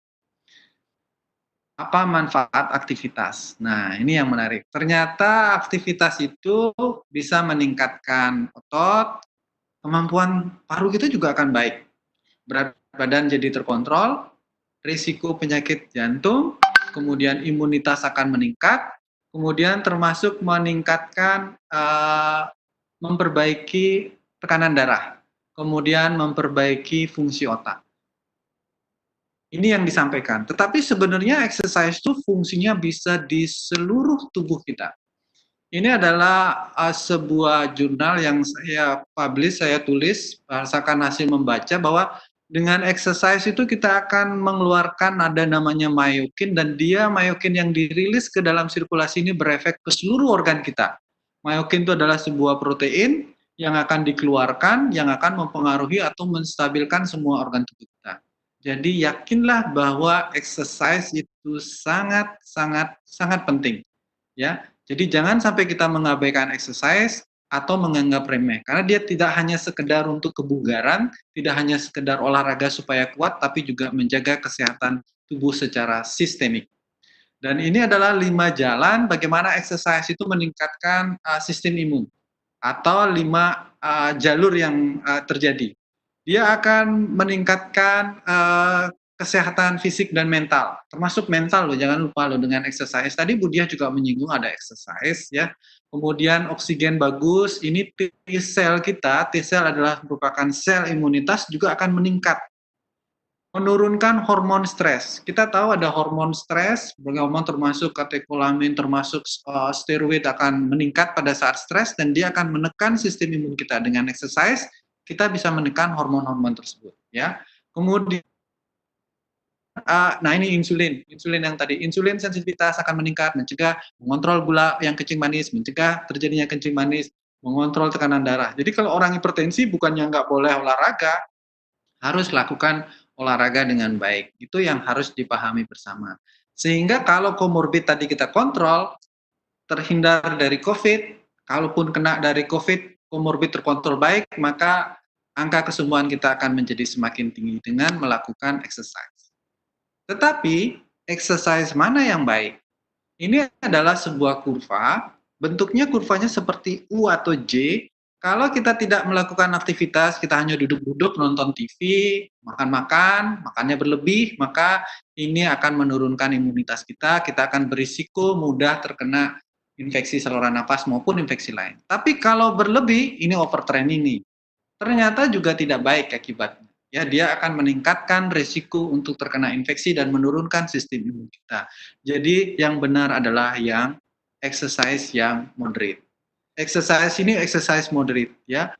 Apa manfaat aktivitas? Nah, ini yang menarik. Ternyata aktivitas itu bisa meningkatkan otot, kemampuan paru kita juga akan baik. Berat badan jadi terkontrol, risiko penyakit jantung, kemudian imunitas akan meningkat, kemudian termasuk meningkatkan, memperbaiki tekanan darah, kemudian memperbaiki fungsi otak. Ini yang disampaikan. Tetapi sebenarnya exercise itu fungsinya bisa di seluruh tubuh kita. Ini adalah sebuah jurnal yang saya publish, saya tulis, berdasarkan hasil membaca bahwa dengan exercise itu kita akan mengeluarkan ada namanya myokin, dan dia myokin yang dirilis ke dalam sirkulasi ini berefek ke seluruh organ kita. Myokin itu adalah sebuah protein yang akan dikeluarkan, yang akan mempengaruhi atau menstabilkan semua organ tubuh kita. Jadi yakinlah bahwa exercise itu sangat penting, ya. Jadi jangan sampai kita mengabaikan exercise atau menganggap remeh, karena dia tidak hanya sekedar untuk kebugaran, tidak hanya sekedar olahraga supaya kuat, tapi juga menjaga kesehatan tubuh secara sistemik. Dan ini adalah 5 jalan bagaimana exercise itu meningkatkan sistem imun atau 5 jalur yang terjadi. Dia akan meningkatkan kesehatan fisik dan mental, termasuk mental loh, jangan lupa loh dengan exercise. Tadi Bu Diah juga menyinggung ada exercise ya. Kemudian oksigen bagus, ini T-sel kita, T-sel adalah merupakan sel imunitas juga akan meningkat. Menurunkan hormon stres. Kita tahu ada hormon stres, hormon termasuk katekolamin, termasuk steroid akan meningkat pada saat stres dan dia akan menekan sistem imun kita. Dengan exercise, kita bisa menekan hormon-hormon tersebut. Ya. Kemudian, nah ini insulin yang tadi, insulin sensitivitas akan meningkat, mencegah, mengontrol gula yang kencing manis, mencegah terjadinya kencing manis, mengontrol tekanan darah. Jadi kalau orang hipertensi bukannya nggak boleh olahraga, harus lakukan olahraga dengan baik. Itu yang harus dipahami bersama. Sehingga kalau komorbid tadi kita kontrol, terhindar dari COVID, kalaupun kena dari COVID, komorbid terkontrol baik, maka angka kesembuhan kita akan menjadi semakin tinggi dengan melakukan exercise. Tetapi, exercise mana yang baik? Ini adalah sebuah kurva, bentuknya kurvanya seperti U atau J. Kalau kita tidak melakukan aktivitas, kita hanya duduk-duduk, nonton TV, makan-makan, makannya berlebih, maka ini akan menurunkan imunitas kita akan berisiko mudah terkena infeksi saluran napas maupun infeksi lain. Tapi kalau berlebih, ini overtraining nih. Ternyata juga tidak baik akibatnya. Ya, dia akan meningkatkan risiko untuk terkena infeksi dan menurunkan sistem imun kita. Jadi yang benar adalah yang exercise yang moderate. Exercise ini exercise moderate ya.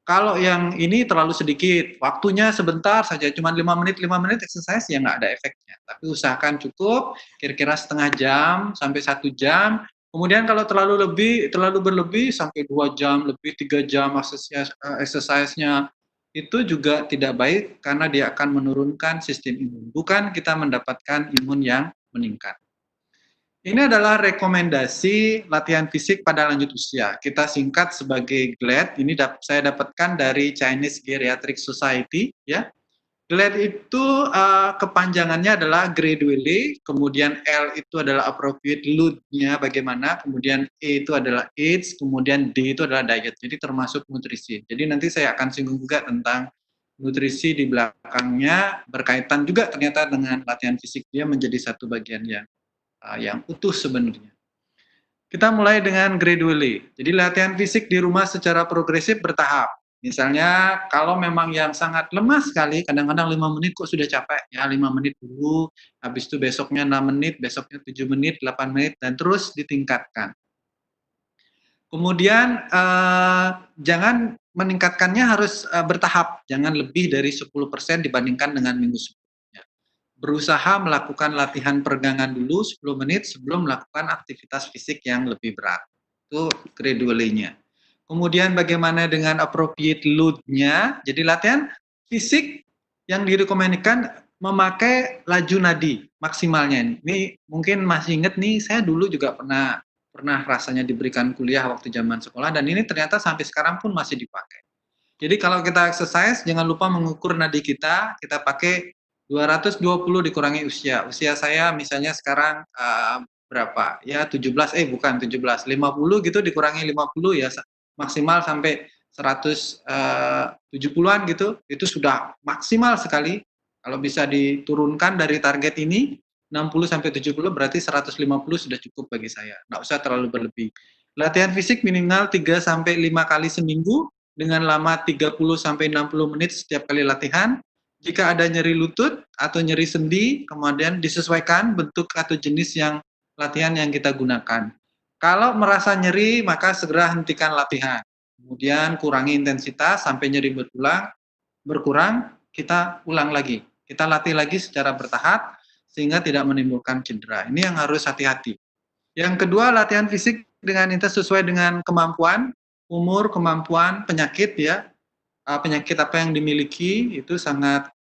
Kalau yang ini terlalu sedikit, waktunya sebentar saja, cuma 5 menit exercise ya nggak ada efeknya. Tapi usahakan cukup, kira-kira setengah jam sampai 1 jam. Kemudian kalau terlalu berlebih sampai 2 jam, lebih 3 jam exercise-nya, itu juga tidak baik karena dia akan menurunkan sistem imun. Bukan kita mendapatkan imun yang meningkat. Ini adalah rekomendasi latihan fisik pada lanjut usia. Kita singkat sebagai GLAD. Ini saya dapatkan dari Chinese Geriatric Society. Ya, GLAD itu kepanjangannya adalah gradually, kemudian L itu adalah appropriate load-nya bagaimana, kemudian E itu adalah age, kemudian D itu adalah diet. Jadi termasuk nutrisi. Jadi nanti saya akan singgung juga tentang nutrisi di belakangnya, berkaitan juga ternyata dengan latihan fisik. Dia menjadi satu bagian yang utuh sebenarnya. Kita mulai dengan gradually. Jadi latihan fisik di rumah secara progresif bertahap. Misalnya kalau memang yang sangat lemah sekali, kadang-kadang 5 menit kok sudah capek, ya 5 menit dulu, habis itu besoknya 6 menit, besoknya 7 menit, 8 menit, dan terus ditingkatkan. Kemudian jangan meningkatkannya harus bertahap, jangan lebih dari 10% dibandingkan dengan minggu sebelumnya. Berusaha melakukan latihan peregangan dulu 10 menit sebelum melakukan aktivitas fisik yang lebih berat. Itu gradually-nya. Kemudian bagaimana dengan appropriate load-nya? Jadi latihan fisik yang direkomendasikan memakai laju nadi maksimalnya. Ini mungkin masih ingat nih, saya dulu juga pernah rasanya diberikan kuliah waktu zaman sekolah dan ini ternyata sampai sekarang pun masih dipakai. Jadi kalau kita exercise jangan lupa mengukur nadi kita pakai 220 dikurangi usia. Usia saya misalnya sekarang berapa? Ya 50 gitu dikurangi 50 ya maksimal sampai 170-an gitu. Itu sudah maksimal sekali. Kalau bisa diturunkan dari target ini 60 sampai 70 berarti 150 sudah cukup bagi saya. Nggak usah terlalu berlebih. Latihan fisik minimal 3 sampai 5 kali seminggu dengan lama 30 sampai 60 menit setiap kali latihan. Jika ada nyeri lutut atau nyeri sendi, kemudian disesuaikan bentuk atau jenis yang latihan yang kita gunakan. Kalau merasa nyeri, maka segera hentikan latihan. Kemudian kurangi intensitas sampai nyeri berkurang, kita ulang lagi. Kita latih lagi secara bertahap, sehingga tidak menimbulkan cedera. Ini yang harus hati-hati. Yang kedua, latihan fisik dengan intensitas sesuai dengan kemampuan. umur, kemampuan, penyakit ya, penyakit apa yang dimiliki itu sangat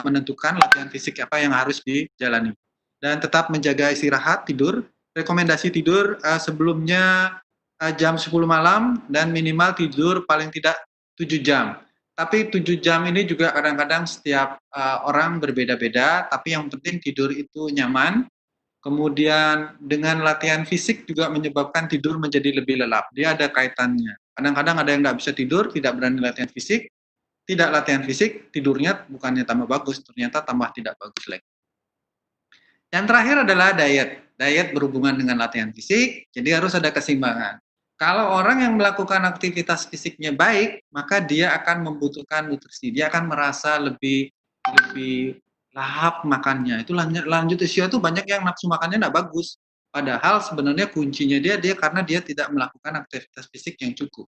menentukan latihan fisik apa yang harus dijalani. Dan tetap menjaga istirahat, tidur. Rekomendasi tidur sebelumnya jam 10 malam dan minimal tidur paling tidak 7 jam. Tapi 7 jam ini juga kadang-kadang setiap orang berbeda-beda, tapi yang penting tidur itu nyaman. Kemudian dengan latihan fisik juga menyebabkan tidur menjadi lebih lelap. Dia ada kaitannya. Kadang-kadang ada yang nggak bisa tidur, tidak berani latihan fisik, tidak latihan fisik, tidurnya bukannya tambah bagus, ternyata tambah tidak bagus lagi. Yang terakhir adalah diet. Diet berhubungan dengan latihan fisik, jadi harus ada keseimbangan. Kalau orang yang melakukan aktivitas fisiknya baik, maka dia akan membutuhkan nutrisi. Dia akan merasa lebih lahap makannya. Itu lanjut usia itu banyak yang nafsu makannya tidak bagus. Padahal sebenarnya kuncinya dia karena dia tidak melakukan aktivitas fisik yang cukup.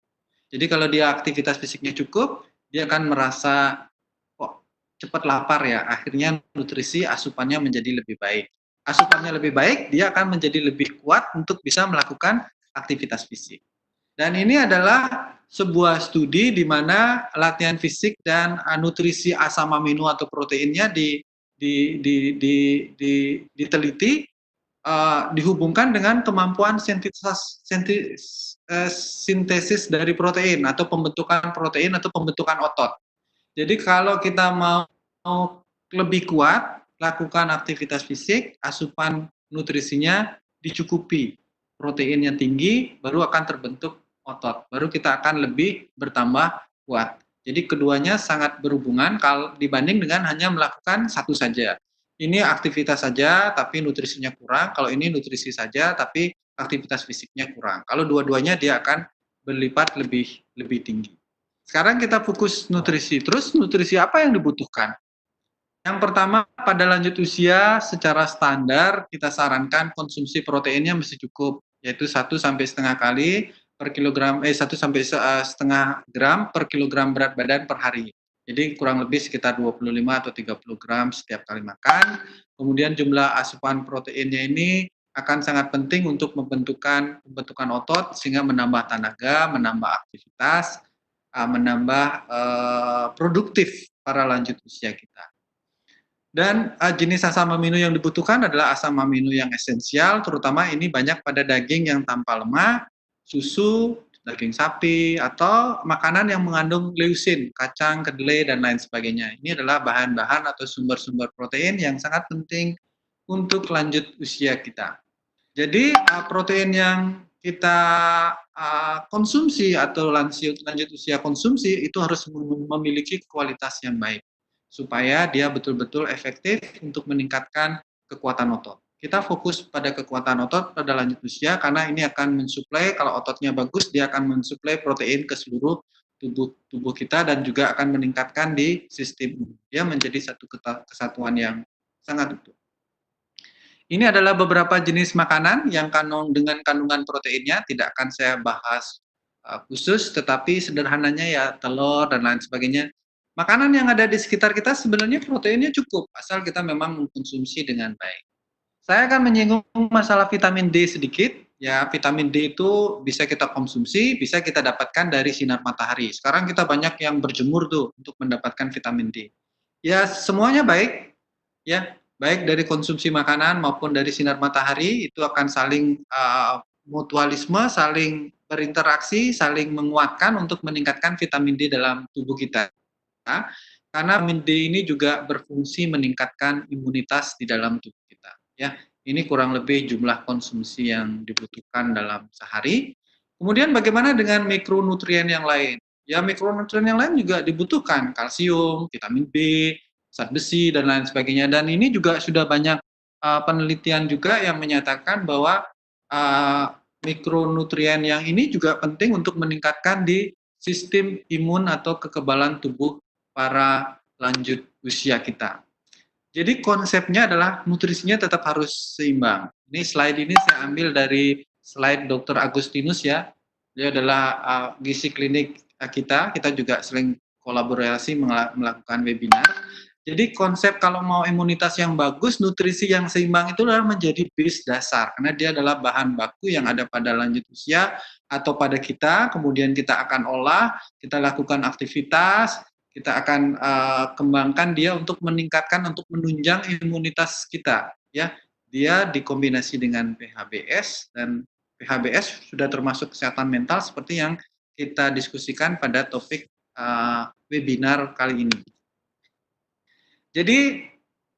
Jadi kalau dia aktivitas fisiknya cukup, dia akan merasa kok cepat lapar ya. Akhirnya nutrisi asupannya menjadi lebih baik. Asupannya lebih baik, dia akan menjadi lebih kuat untuk bisa melakukan aktivitas fisik. Dan ini adalah sebuah studi di mana latihan fisik dan nutrisi asam amino atau proteinnya diteliti dihubungkan dengan kemampuan sintesis dari protein atau pembentukan protein atau pembentukan otot. Jadi kalau kita mau lebih kuat, lakukan aktivitas fisik, asupan nutrisinya dicukupi, proteinnya tinggi, baru akan terbentuk otot, baru kita akan lebih bertambah kuat. Jadi keduanya sangat berhubungan kalau dibanding dengan hanya melakukan satu saja. Ini aktivitas saja tapi nutrisinya kurang, kalau ini nutrisi saja tapi aktivitas fisiknya kurang. Kalau dua-duanya dia akan berlipat lebih tinggi. Sekarang kita fokus nutrisi. Terus nutrisi apa yang dibutuhkan? Yang pertama, pada lanjut usia secara standar kita sarankan konsumsi proteinnya mesti cukup, yaitu 1 sampai setengah kali per kilogram 1 sampai setengah gram per kilogram berat badan per hari. Jadi kurang lebih sekitar 25 atau 30 gram setiap kali makan. Kemudian jumlah asupan proteinnya ini akan sangat penting untuk pembentukan otot sehingga menambah tenaga, menambah aktivitas, menambah produktif para lanjut usia kita. Dan jenis asam amino yang dibutuhkan adalah asam amino yang esensial, terutama ini banyak pada daging yang tanpa lemak, susu, daging sapi, atau makanan yang mengandung leusin, kacang, kedelai, dan lain sebagainya. Ini adalah bahan-bahan atau sumber-sumber protein yang sangat penting untuk lanjut usia kita. Jadi protein yang kita konsumsi atau lanjut usia konsumsi itu harus memiliki kualitas yang baik, supaya dia betul-betul efektif untuk meningkatkan kekuatan otot. Kita fokus pada kekuatan otot pada lanjut usia karena ini akan mensuplai, kalau ototnya bagus, dia akan mensuplai protein ke seluruh tubuh kita dan juga akan meningkatkan di sistem imun. Dia menjadi satu kesatuan yang sangat utuh. Ini adalah beberapa jenis makanan yang dengan kandungan proteinnya, tidak akan saya bahas khusus, tetapi sederhananya ya telur dan lain sebagainya. Makanan yang ada di sekitar kita sebenarnya proteinnya cukup, asal kita memang mengkonsumsi dengan baik. Saya akan menyinggung masalah vitamin D sedikit. Ya, vitamin D itu bisa kita konsumsi, bisa kita dapatkan dari sinar matahari. Sekarang kita banyak yang berjemur tuh untuk mendapatkan vitamin D. Ya, semuanya baik. Ya, baik dari konsumsi makanan maupun dari sinar matahari, itu akan saling mutualisme, saling berinteraksi, saling menguatkan untuk meningkatkan vitamin D dalam tubuh kita. Karena vitamin D ini juga berfungsi meningkatkan imunitas di dalam tubuh kita. Ya, ini kurang lebih jumlah konsumsi yang dibutuhkan dalam sehari. Kemudian bagaimana dengan mikronutrien yang lain? Ya, mikronutrien yang lain juga dibutuhkan, kalsium, vitamin B, zat besi, dan lain sebagainya. Dan ini juga sudah banyak penelitian juga yang menyatakan bahwa mikronutrien yang ini juga penting untuk meningkatkan di sistem imun atau kekebalan tubuh para lanjut usia kita. Jadi konsepnya adalah nutrisinya tetap harus seimbang. Ini slide ini saya ambil dari slide Dr. Agustinus ya. Dia adalah gizi klinik kita juga sering kolaborasi melakukan webinar. Jadi konsep kalau mau imunitas yang bagus, nutrisi yang seimbang itu adalah menjadi base dasar, karena dia adalah bahan baku yang ada pada lanjut usia atau pada kita, kemudian kita akan olah, kita lakukan aktivitas, kita akan kembangkan dia untuk meningkatkan, untuk menunjang imunitas kita, ya. Dia dikombinasi dengan PHBS, dan PHBS sudah termasuk kesehatan mental seperti yang kita diskusikan pada topik webinar kali ini. Jadi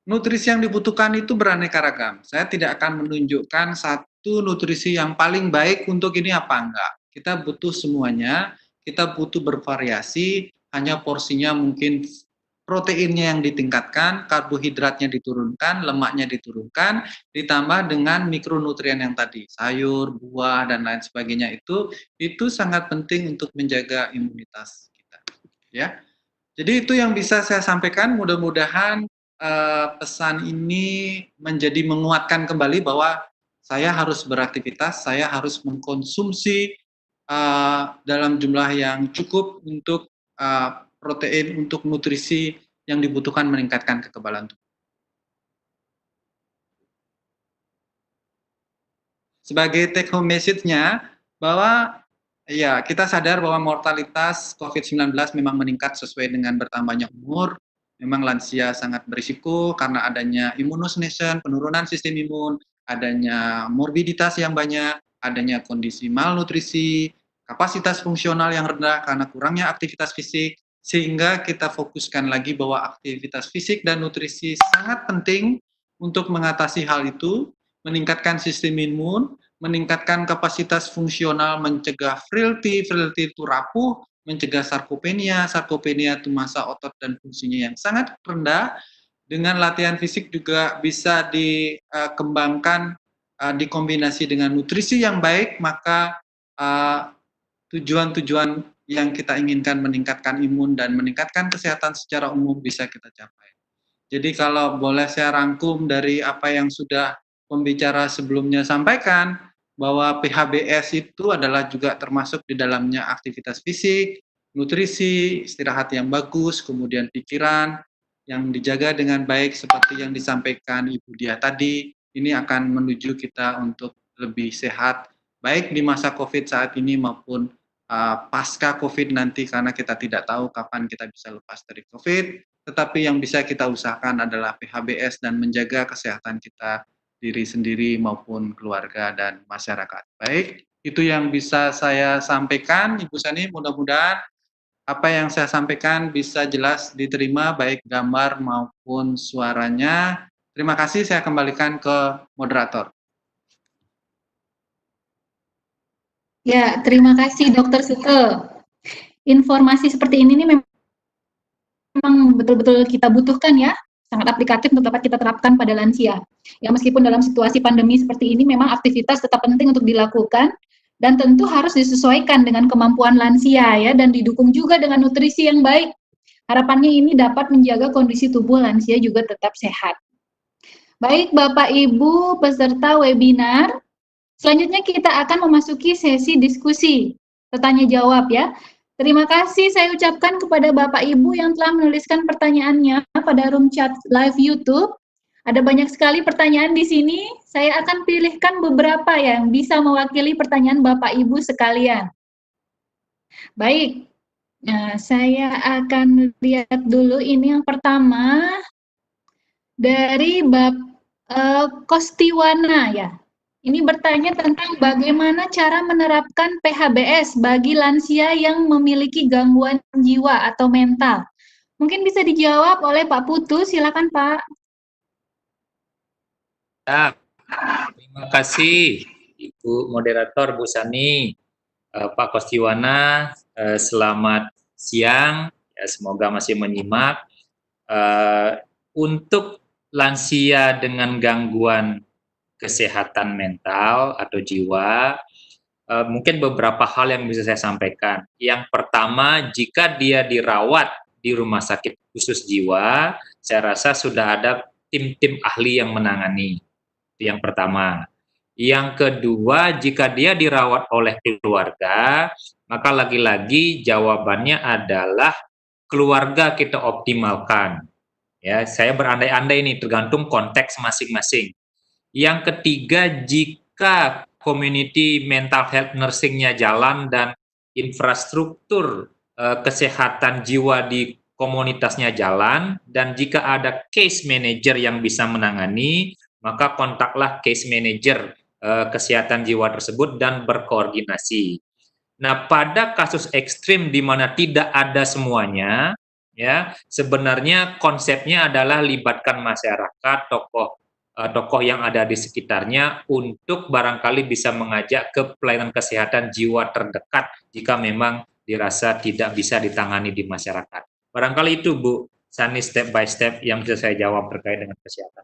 nutrisi yang dibutuhkan itu beraneka ragam. Saya tidak akan menunjukkan satu nutrisi yang paling baik untuk ini apa enggak. Kita butuh semuanya, kita butuh bervariasi, hanya porsinya mungkin proteinnya yang ditingkatkan, karbohidratnya diturunkan, lemaknya diturunkan, ditambah dengan mikronutrien yang tadi, sayur, buah, dan lain sebagainya itu sangat penting untuk menjaga imunitas kita. Ya. Jadi itu yang bisa saya sampaikan, mudah-mudahan pesan ini menjadi menguatkan kembali bahwa saya harus beraktivitas, saya harus mengkonsumsi dalam jumlah yang cukup untuk protein, untuk nutrisi yang dibutuhkan meningkatkan kekebalan tubuh. Sebagai take home message-nya, bahwa ya, kita sadar bahwa mortalitas COVID-19 memang meningkat sesuai dengan bertambahnya umur. Memang lansia sangat berisiko karena adanya immunosenescence, penurunan sistem imun, adanya morbiditas yang banyak, adanya kondisi malnutrisi, kapasitas fungsional yang rendah karena kurangnya aktivitas fisik, sehingga kita fokuskan lagi bahwa aktivitas fisik dan nutrisi sangat penting untuk mengatasi hal itu, meningkatkan sistem imun, meningkatkan kapasitas fungsional, mencegah frailty itu rapuh, mencegah sarkopenia itu massa otot dan fungsinya yang sangat rendah. Dengan latihan fisik juga bisa dikembangkan, dikombinasi dengan nutrisi yang baik, maka tujuan-tujuan yang kita inginkan meningkatkan imun dan meningkatkan kesehatan secara umum bisa kita capai. Jadi kalau boleh saya rangkum dari apa yang sudah pembicara sebelumnya sampaikan, bahwa PHBS itu adalah juga termasuk di dalamnya aktivitas fisik, nutrisi, istirahat yang bagus, kemudian pikiran yang dijaga dengan baik seperti yang disampaikan Ibu Dia tadi, ini akan menuju kita untuk lebih sehat, baik di masa COVID saat ini maupun pasca COVID nanti, karena kita tidak tahu kapan kita bisa lepas dari COVID, tetapi yang bisa kita usahakan adalah PHBS dan menjaga kesehatan kita, diri sendiri maupun keluarga dan masyarakat. Baik, itu yang bisa saya sampaikan, Ibu Sani. Mudah-mudahan apa yang saya sampaikan bisa jelas diterima, baik gambar maupun suaranya. Terima kasih, saya kembalikan ke moderator. Ya, terima kasih Dr. Suke. Informasi seperti ini memang betul-betul kita butuhkan ya, sangat aplikatif untuk dapat kita terapkan pada lansia. Ya, meskipun dalam situasi pandemi seperti ini memang aktivitas tetap penting untuk dilakukan dan tentu harus disesuaikan dengan kemampuan lansia ya, dan didukung juga dengan nutrisi yang baik. Harapannya ini dapat menjaga kondisi tubuh lansia juga tetap sehat. Baik Bapak Ibu peserta webinar, selanjutnya kita akan memasuki sesi diskusi, bertanya jawab ya. Terima kasih saya ucapkan kepada Bapak Ibu yang telah menuliskan pertanyaannya pada room chat live YouTube. Ada banyak sekali pertanyaan di sini. Saya akan pilihkan beberapa yang bisa mewakili pertanyaan Bapak Ibu sekalian. Baik, nah, saya akan lihat dulu ini yang pertama dari Kostiwana ya. Ini bertanya tentang bagaimana cara menerapkan PHBS bagi lansia yang memiliki gangguan jiwa atau mental. Mungkin bisa dijawab oleh Pak Putu, silakan Pak. Ya, terima kasih Ibu Moderator Bu Sani, Pak Kostiwana, selamat siang, ya, semoga masih menyimak. Untuk lansia dengan gangguan kesehatan mental atau jiwa, mungkin beberapa hal yang bisa saya sampaikan. Yang pertama, jika dia dirawat di rumah sakit khusus jiwa, saya rasa sudah ada tim-tim ahli yang menangani. Itu yang pertama. Yang kedua, jika dia dirawat oleh keluarga, maka lagi-lagi jawabannya adalah keluarga kita optimalkan. Ya, saya berandai-andai ini tergantung konteks masing-masing. Yang ketiga, jika community mental health nursing-nya jalan dan infrastruktur kesehatan jiwa di komunitasnya jalan, dan jika ada case manager yang bisa menangani, maka kontaklah case manager kesehatan jiwa tersebut dan berkoordinasi. Nah, pada kasus ekstrim di mana tidak ada semuanya, ya, sebenarnya konsepnya adalah libatkan masyarakat, tokoh yang ada di sekitarnya untuk barangkali bisa mengajak ke pelayanan kesehatan jiwa terdekat jika memang dirasa tidak bisa ditangani di masyarakat. Barangkali itu Bu Sani, step by step yang bisa saya jawab terkait dengan kesehatan.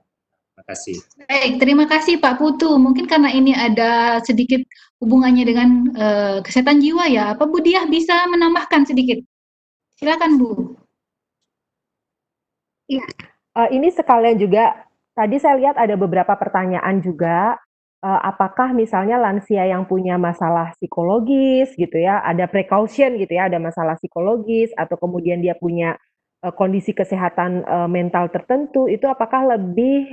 Terima kasih. Baik, terima kasih Pak Putu. Mungkin karena ini ada sedikit hubungannya dengan kesehatan jiwa ya, apa Bu Diah bisa menambahkan sedikit? Silakan Bu. Iya, ini sekalian juga, tadi saya lihat ada beberapa pertanyaan juga, apakah misalnya lansia yang punya masalah psikologis gitu ya, ada precaution gitu ya, ada masalah psikologis atau kemudian dia punya, kondisi kesehatan, mental tertentu, itu apakah lebih,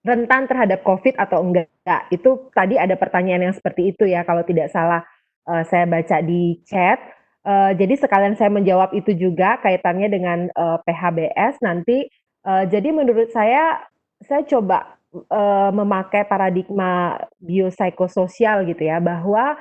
rentan terhadap COVID atau enggak? Itu tadi ada pertanyaan yang seperti itu ya, kalau tidak salah, saya baca di chat. Jadi sekalian saya menjawab itu juga kaitannya dengan, PHBS nanti. Jadi menurut saya coba, memakai paradigma biopsikososial gitu ya, bahwa,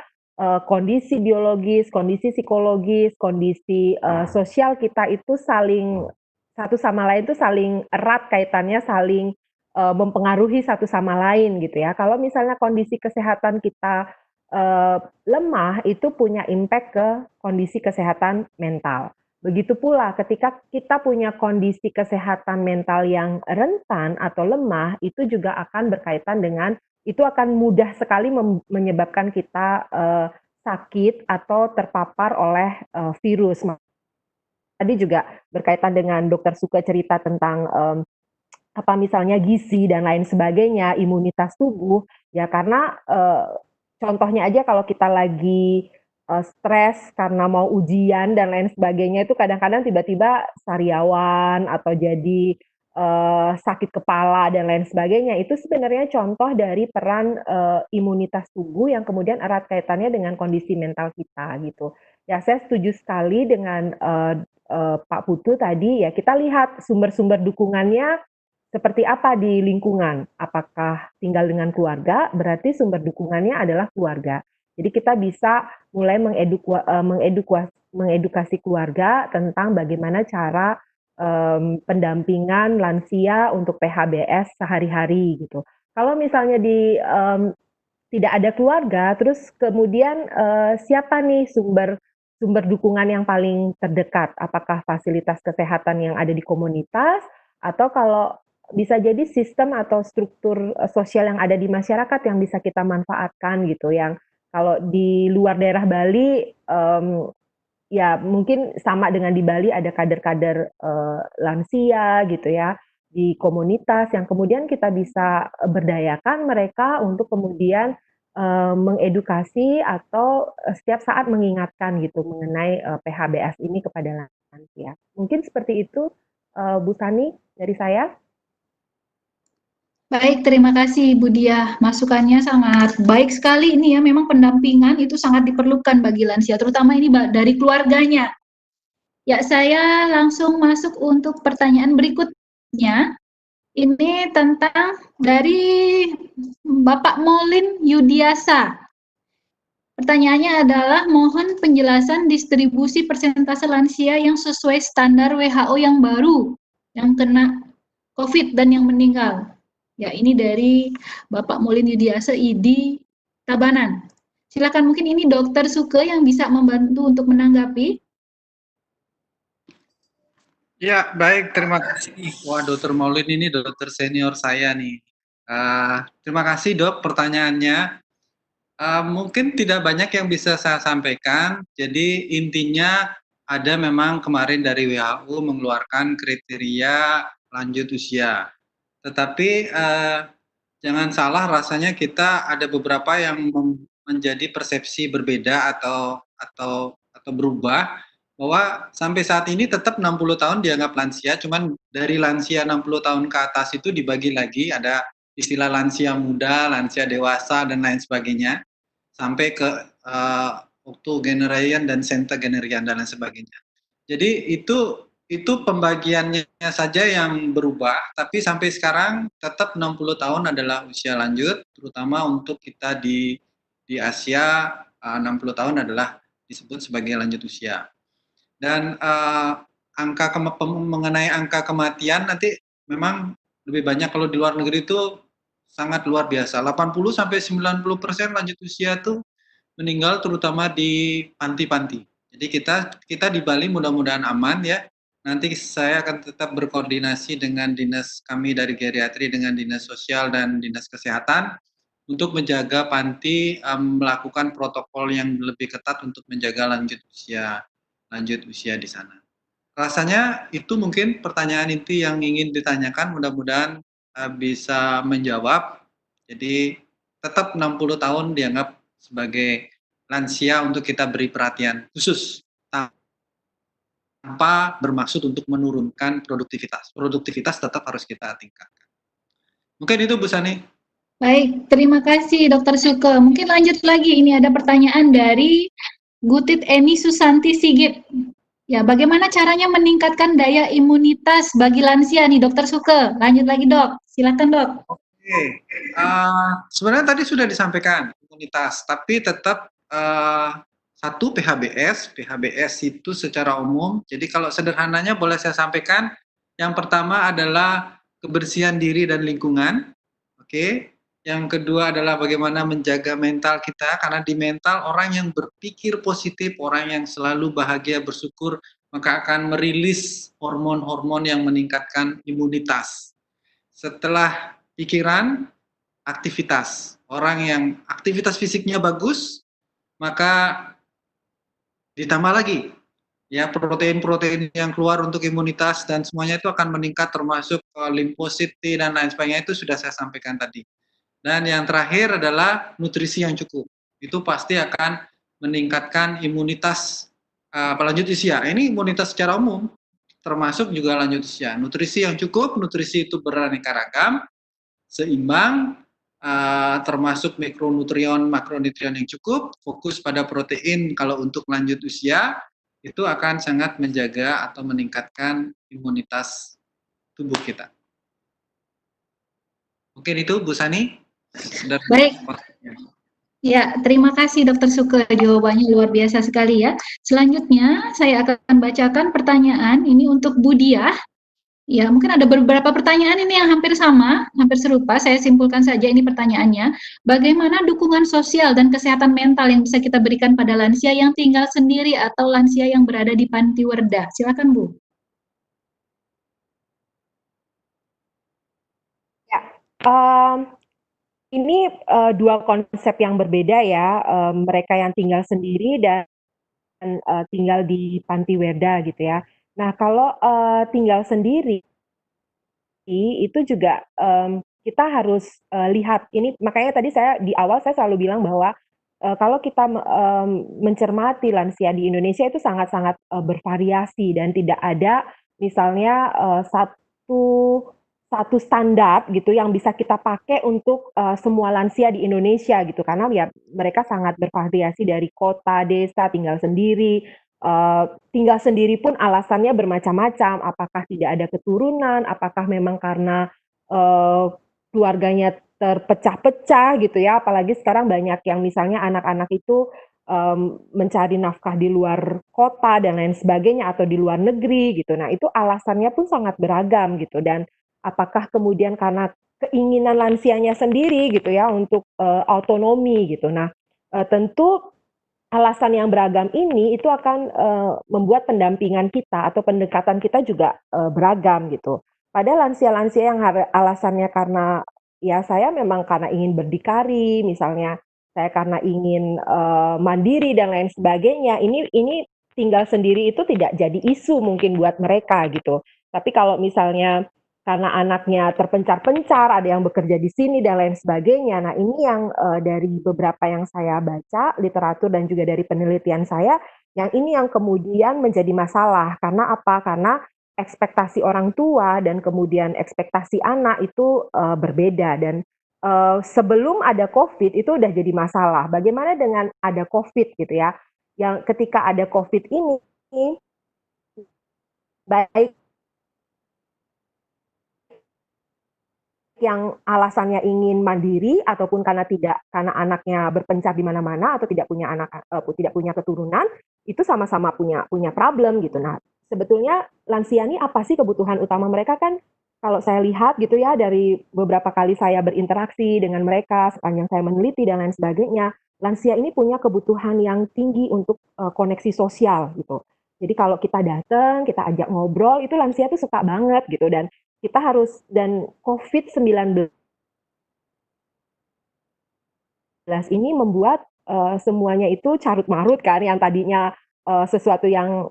kondisi biologis, kondisi psikologis, kondisi, sosial kita itu saling satu sama lain itu saling erat kaitannya, saling mempengaruhi satu sama lain gitu ya. Kalau misalnya kondisi kesehatan kita, lemah, itu punya impact ke kondisi kesehatan mental. Begitu pula ketika kita punya kondisi kesehatan mental yang rentan atau lemah, itu juga akan berkaitan dengan itu akan mudah sekali menyebabkan kita, sakit atau terpapar oleh, virus. Tadi juga berkaitan dengan dokter Suka cerita tentang, apa misalnya gizi dan lain sebagainya, imunitas tubuh, ya karena, contohnya aja kalau kita lagi, stres karena mau ujian dan lain sebagainya itu kadang-kadang tiba-tiba sariawan atau jadi, sakit kepala dan lain sebagainya, itu sebenarnya contoh dari peran, imunitas tubuh yang kemudian erat kaitannya dengan kondisi mental kita gitu. Ya saya setuju sekali dengan, Pak Putu tadi ya kita lihat sumber-sumber dukungannya seperti apa di lingkungan? Apakah tinggal dengan keluarga? Berarti sumber dukungannya adalah keluarga. Jadi kita bisa mulai mengedukasi keluarga tentang bagaimana cara, pendampingan lansia untuk PHBS sehari-hari gitu. Kalau misalnya tidak ada keluarga, terus kemudian, siapa nih sumber sumber dukungan yang paling terdekat? Apakah fasilitas kesehatan yang ada di komunitas, atau kalau bisa jadi sistem atau struktur, sosial yang ada di masyarakat yang bisa kita manfaatkan gitu, yang kalau di luar daerah Bali, ya mungkin sama dengan di Bali ada kader-kader, lansia gitu ya, di komunitas yang kemudian kita bisa, berdayakan mereka untuk kemudian, mengedukasi atau, setiap saat mengingatkan gitu mengenai, PHBS ini kepada lansia. Mungkin seperti itu, Bu Sani dari saya. Baik, terima kasih Bu Diah. Masukannya sangat baik sekali ini ya. Memang pendampingan itu sangat diperlukan bagi lansia, terutama ini dari keluarganya. Ya, saya langsung masuk untuk pertanyaan berikutnya. Ini tentang dari Bapak Molin Yudiasa. Pertanyaannya adalah mohon penjelasan distribusi persentase lansia yang sesuai standar WHO yang baru yang kena COVID dan yang meninggal. Ya, ini dari Bapak Molin Yudiasa, ID Tabanan. Silakan, mungkin ini Dokter Suke yang bisa membantu untuk menanggapi. Ya, baik, terima kasih. Wah, Dokter Maulin ini dokter senior saya nih. Terima kasih dok pertanyaannya. Mungkin tidak banyak yang bisa saya sampaikan. Jadi intinya ada memang kemarin dari WHO mengeluarkan kriteria lanjut usia. Tetapi jangan salah, rasanya kita ada beberapa yang menjadi persepsi berbeda atau berubah. bahwa sampai saat ini tetap 60 tahun dianggap lansia, cuman dari lansia 60 tahun ke atas itu dibagi lagi, ada istilah lansia muda, lansia dewasa, dan lain sebagainya, sampai ke octogenarian dan centenarian dan lain sebagainya. Jadi itu pembagiannya saja yang berubah, tapi sampai sekarang tetap 60 tahun adalah usia lanjut, terutama untuk kita di Asia, 60 tahun adalah disebut sebagai lanjut usia. Dan mengenai angka kematian nanti memang lebih banyak kalau di luar negeri itu sangat luar biasa. 80-90% lanjut usia itu meninggal terutama di panti-panti. Jadi kita di Bali mudah-mudahan aman ya. Nanti saya akan tetap berkoordinasi dengan dinas kami dari geriatri dengan dinas sosial dan dinas kesehatan untuk menjaga panti melakukan protokol yang lebih ketat untuk menjaga lanjut usia di sana. Rasanya itu mungkin pertanyaan inti yang ingin ditanyakan, mudah-mudahan bisa menjawab. Jadi tetap 60 tahun dianggap sebagai lansia untuk kita beri perhatian khusus tanpa bermaksud untuk menurunkan produktivitas. Produktivitas tetap harus kita tingkatkan. Mungkin itu Bu Sani. Baik, terima kasih Dr. Suke. Mungkin lanjut lagi, ini ada pertanyaan dari Gutit Eni Susanti Sigit. Ya, bagaimana caranya meningkatkan daya imunitas bagi lansia nih, Dokter Suke? Lanjut lagi, Dok. Silakan, Dok. Oke, sebenarnya tadi sudah disampaikan imunitas, tapi tetap satu PHBS itu secara umum. Jadi kalau sederhananya boleh saya sampaikan, yang pertama adalah kebersihan diri dan lingkungan. Oke. Yang kedua adalah bagaimana menjaga mental kita, karena di mental orang yang berpikir positif, orang yang selalu bahagia, bersyukur, maka akan merilis hormon-hormon yang meningkatkan imunitas. Setelah pikiran, aktivitas. Orang yang aktivitas fisiknya bagus, maka ditambah lagi ya protein-protein yang keluar untuk imunitas dan semuanya itu akan meningkat, termasuk limfosit dan lain sebagainya, itu sudah saya sampaikan tadi. Dan yang terakhir adalah nutrisi yang cukup. Itu pasti akan meningkatkan imunitas lanjut usia. Ini imunitas secara umum, termasuk juga lanjut usia. Nutrisi yang cukup, nutrisi itu beraneka ragam, seimbang, termasuk mikronutrien, makronutrien yang cukup, fokus pada protein kalau untuk lanjut usia, itu akan sangat menjaga atau meningkatkan imunitas tubuh kita. Mungkin itu Bu Sani. Baik. Ya, terima kasih Dokter Suke, jawabannya luar biasa sekali ya. Selanjutnya saya akan bacakan pertanyaan ini untuk Bu Diah. Ya, mungkin ada beberapa pertanyaan ini yang hampir sama, hampir serupa. Saya simpulkan saja ini pertanyaannya. Bagaimana dukungan sosial dan kesehatan mental yang bisa kita berikan pada lansia yang tinggal sendiri atau lansia yang berada di panti werda? Silakan Bu. Ya, ini dua konsep yang berbeda ya, mereka yang tinggal sendiri dan tinggal di panti werda gitu ya. Nah, kalau tinggal sendiri itu juga kita harus lihat ini, makanya tadi saya di awal saya selalu bilang bahwa kalau kita mencermati lansia di Indonesia itu sangat-sangat bervariasi dan tidak ada misalnya satu standar gitu yang bisa kita pakai untuk semua lansia di Indonesia gitu, karena ya mereka sangat bervariasi dari kota, desa, tinggal sendiri pun alasannya bermacam-macam, apakah tidak ada keturunan, apakah memang karena keluarganya terpecah-pecah gitu ya, apalagi sekarang banyak yang misalnya anak-anak itu mencari nafkah di luar kota dan lain sebagainya atau di luar negeri gitu. Nah, itu alasannya pun sangat beragam gitu, dan apakah kemudian karena keinginan lansianya sendiri gitu ya untuk autonomi gitu. Nah, tentu alasan yang beragam ini itu akan membuat pendampingan kita atau pendekatan kita juga beragam gitu. Pada lansia-lansia yang alasannya karena ya saya memang karena ingin berdikari, misalnya saya karena ingin mandiri dan lain sebagainya, ini tinggal sendiri itu tidak jadi isu mungkin buat mereka gitu. Tapi kalau misalnya karena anaknya terpencar-pencar, ada yang bekerja di sini dan lain sebagainya. Nah, ini yang dari beberapa yang saya baca literatur dan juga dari penelitian saya, Yang ini yang kemudian menjadi masalah, karena apa? Karena ekspektasi orang tua dan kemudian ekspektasi anak itu, berbeda dan, sebelum ada Covid itu udah jadi masalah. Bagaimana dengan ada Covid gitu ya, yang ketika ada Covid ini, baik yang alasannya ingin mandiri ataupun karena anaknya berpencar di mana-mana atau tidak punya keturunan, itu sama-sama punya punya problem gitu. Nah, sebetulnya lansia ini apa sih kebutuhan utama mereka kan kalau saya lihat gitu ya dari beberapa kali saya berinteraksi dengan mereka sepanjang saya meneliti dan lain sebagainya, lansia ini punya kebutuhan yang tinggi untuk, koneksi sosial gitu. Jadi kalau kita datang, kita ajak ngobrol, itu lansia tuh suka banget gitu dan kita harus dan COVID-19 ini membuat, semuanya itu carut-marut kan yang tadinya, sesuatu yang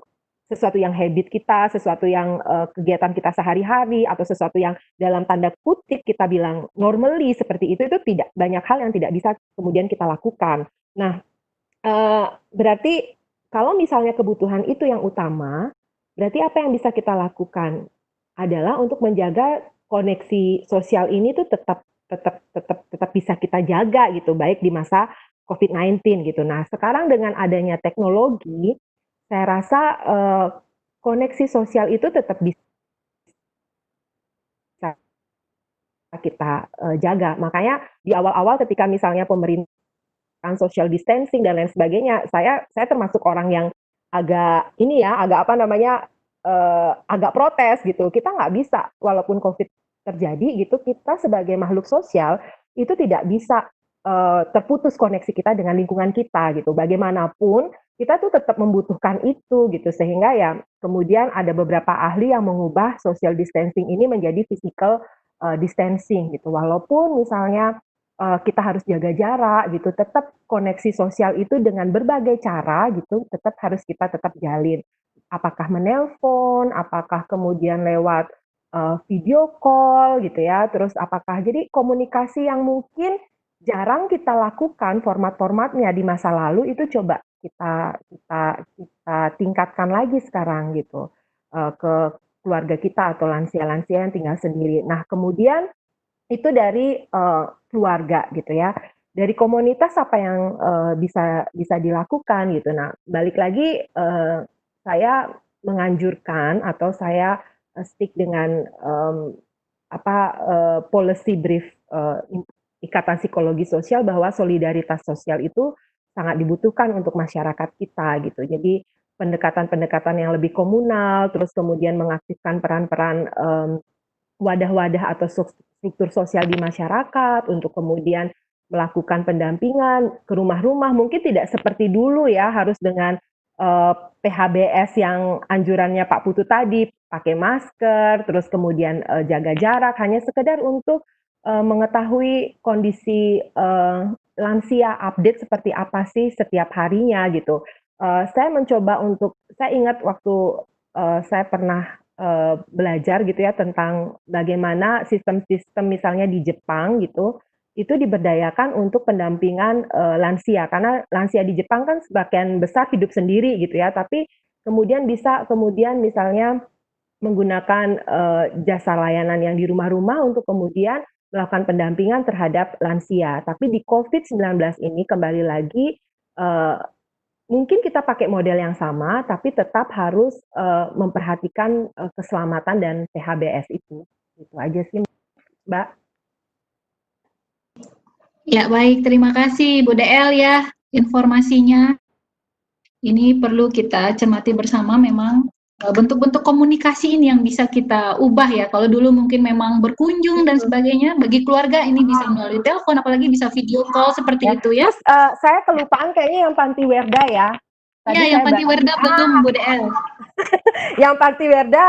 habit kita, sesuatu yang, kegiatan kita sehari-hari atau sesuatu yang dalam tanda kutip kita bilang normally seperti itu tidak banyak hal yang tidak bisa kemudian kita lakukan. Nah, berarti kalau misalnya kebutuhan itu yang utama, berarti apa yang bisa kita lakukan? Adalah untuk menjaga koneksi sosial ini tuh tetap bisa kita jaga gitu, baik di masa COVID-19 gitu. Nah, sekarang dengan adanya teknologi, saya rasa, koneksi sosial itu tetap bisa kita, jaga. Makanya di awal-awal ketika misalnya pemerintah social distancing dan lain sebagainya, saya termasuk orang yang agak ini ya, agak apa namanya, agak protes gitu. Kita nggak bisa walaupun Covid terjadi gitu, kita sebagai makhluk sosial itu tidak bisa, terputus koneksi kita dengan lingkungan kita gitu. Bagaimanapun kita tuh tetap membutuhkan itu gitu, sehingga ya kemudian ada beberapa ahli yang mengubah social distancing ini menjadi physical, distancing gitu. Walaupun misalnya kita harus jaga jarak gitu, tetap koneksi sosial itu dengan berbagai cara gitu, tetap jalin. Apakah menelpon, apakah kemudian lewat, video call gitu ya, terus apakah jadi komunikasi yang mungkin jarang kita lakukan format-formatnya di masa lalu itu coba kita tingkatkan lagi sekarang gitu, ke keluarga kita atau lansia-lansia yang tinggal sendiri. Nah kemudian itu dari, keluarga gitu ya. Dari komunitas apa yang, bisa bisa dilakukan gitu. Nah, balik lagi, saya menganjurkan atau saya, stick dengan, policy brief, Ikatan Psikologi Sosial bahwa solidaritas sosial itu sangat dibutuhkan untuk masyarakat kita gitu. Jadi pendekatan-pendekatan yang lebih komunal, terus kemudian mengaktifkan peran-peran, wadah-wadah atau struktur sosial di masyarakat untuk kemudian melakukan pendampingan ke rumah-rumah, mungkin tidak seperti dulu ya, harus dengan, PHBS yang anjurannya Pak Putu tadi, pakai masker, terus kemudian, jaga jarak, hanya sekedar untuk, mengetahui kondisi, lansia, update seperti apa sih setiap harinya gitu. Saya ingat waktu, saya pernah belajar gitu ya tentang bagaimana sistem-sistem misalnya di Jepang gitu, itu diberdayakan untuk pendampingan, lansia. Karena lansia di Jepang kan sebagian besar hidup sendiri gitu ya, tapi kemudian misalnya menggunakan, jasa layanan yang di rumah-rumah untuk kemudian melakukan pendampingan terhadap lansia. Tapi di COVID-19 ini kembali lagi, eee mungkin kita pakai model yang sama, tapi tetap harus, memperhatikan, keselamatan dan PHBS itu. Itu aja sih, Mbak. Ya, baik. Terima kasih Bu DL ya informasinya. Ini perlu kita cermati bersama memang bentuk-bentuk komunikasi ini yang bisa kita ubah ya. Kalau dulu mungkin memang berkunjung dan sebagainya, bagi keluarga ini bisa melalui telepon, apalagi bisa video call seperti itu ya. Terus, saya kelupaan kayaknya yang Panti Werda ya. Iya, yang Panti Werda belum Bu DL. Yang Panti Werda,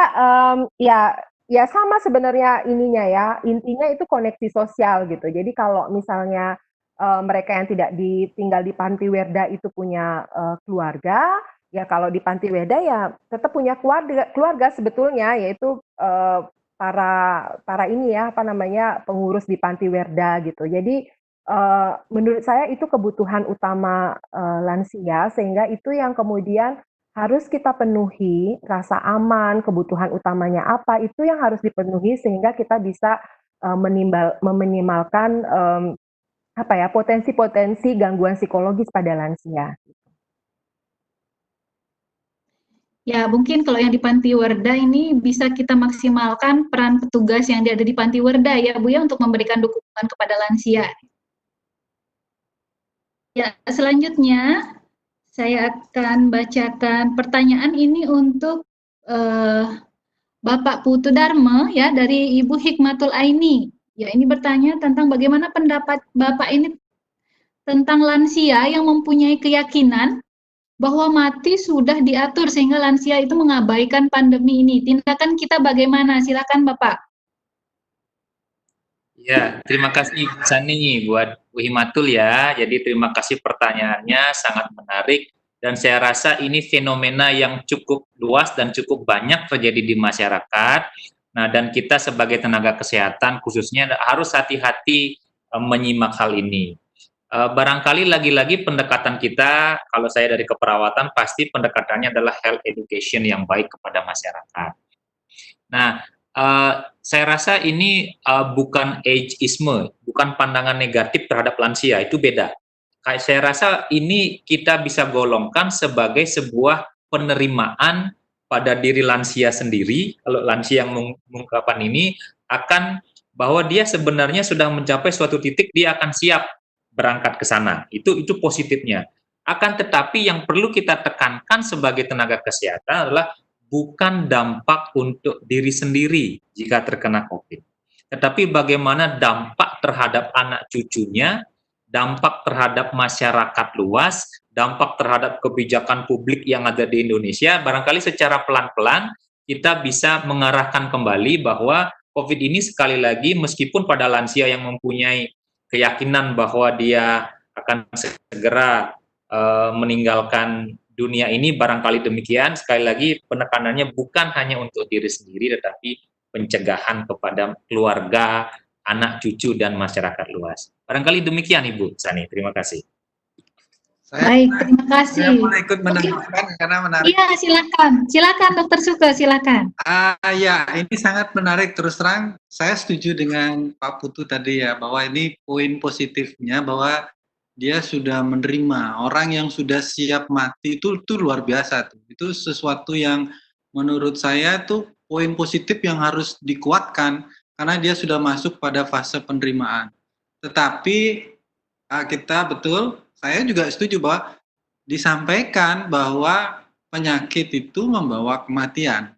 ya sama sebenarnya ininya ya, intinya itu koneksi sosial gitu. Jadi kalau misalnya, mereka yang tidak tinggal di Panti Werda itu punya, keluarga, ya kalau di Panti Werda ya tetap punya keluarga sebetulnya, yaitu, para para ini ya, apa namanya, pengurus di Panti Werda gitu. Jadi menurut saya itu kebutuhan utama lansia, sehingga itu yang kemudian harus kita penuhi, rasa aman, kebutuhan utamanya apa, itu yang harus dipenuhi sehingga kita bisa meminimalkan potensi-potensi gangguan psikologis pada lansia. Ya, mungkin kalau yang di Panti Werda ini bisa kita maksimalkan peran petugas yang ada di Panti Werda ya Bu ya, untuk memberikan dukungan kepada lansia. Ya, selanjutnya saya akan bacakan pertanyaan ini untuk Bapak Putu Dharma ya, dari Ibu Hikmatul Aini. Ya, ini bertanya tentang bagaimana pendapat Bapak ini tentang lansia yang mempunyai keyakinan bahwa mati sudah diatur sehingga lansia itu mengabaikan pandemi ini. Tindakan kita bagaimana? Silakan Bapak. Ya, terima kasih Bu Sani buat Bu Himatul ya. Jadi terima kasih pertanyaannya, sangat menarik. Dan saya rasa ini fenomena yang cukup luas dan cukup banyak terjadi di masyarakat. Nah, dan kita sebagai tenaga kesehatan khususnya harus hati-hati menyimak hal ini. Barangkali lagi-lagi pendekatan kita, kalau saya dari keperawatan, pasti pendekatannya adalah health education yang baik kepada masyarakat. Nah, saya rasa ini bukan ageisme, bukan pandangan negatif terhadap lansia, itu beda. Saya rasa ini kita bisa golongkan sebagai sebuah penerimaan pada diri lansia sendiri, kalau lansia yang mengungkapkan ini, akan bahwa dia sebenarnya sudah mencapai suatu titik, dia akan siap berangkat ke sana. Itu positifnya. Akan tetapi yang perlu kita tekankan sebagai tenaga kesehatan adalah bukan dampak untuk diri sendiri jika terkena COVID, tetapi bagaimana dampak terhadap anak cucunya, dampak terhadap masyarakat luas, dampak terhadap kebijakan publik yang ada di Indonesia. Barangkali secara pelan-pelan kita bisa mengarahkan kembali bahwa COVID ini sekali lagi meskipun pada lansia yang mempunyai keyakinan bahwa dia akan segera meninggalkan dunia ini, barangkali demikian, sekali lagi penekanannya bukan hanya untuk diri sendiri, tetapi pencegahan kepada keluarga, anak cucu, dan masyarakat luas. Barangkali demikian Ibu Sani, terima kasih. Baik, terima kasih. Saya boleh ikut menambahkan karena menarik. Iya, silakan Dokter Suke, silakan. Ya, ini sangat menarik. Terus terang, saya setuju dengan Pak Putu tadi ya, bahwa ini poin positifnya bahwa dia sudah menerima. Orang yang sudah siap mati itu luar biasa tuh. Itu sesuatu yang menurut saya tuh poin positif yang harus dikuatkan karena dia sudah masuk pada fase penerimaan. Tetapi kita betul, saya juga setuju bahwa disampaikan bahwa penyakit itu membawa kematian.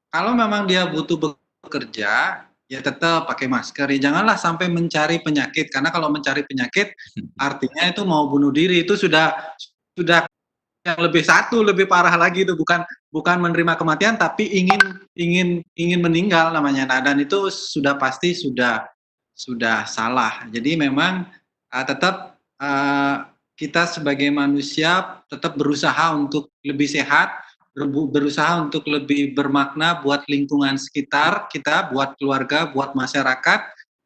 Kalau memang dia butuh bekerja, ya tetap pakai masker. Ya, janganlah sampai mencari penyakit, karena kalau mencari penyakit artinya itu mau bunuh diri, itu sudah yang lebih parah lagi, itu bukan menerima kematian tapi ingin meninggal namanya. Nah, dan itu sudah pasti sudah salah. Jadi memang tetap kita sebagai manusia tetap berusaha untuk lebih sehat, berusaha untuk lebih bermakna buat lingkungan sekitar kita, buat keluarga, buat masyarakat,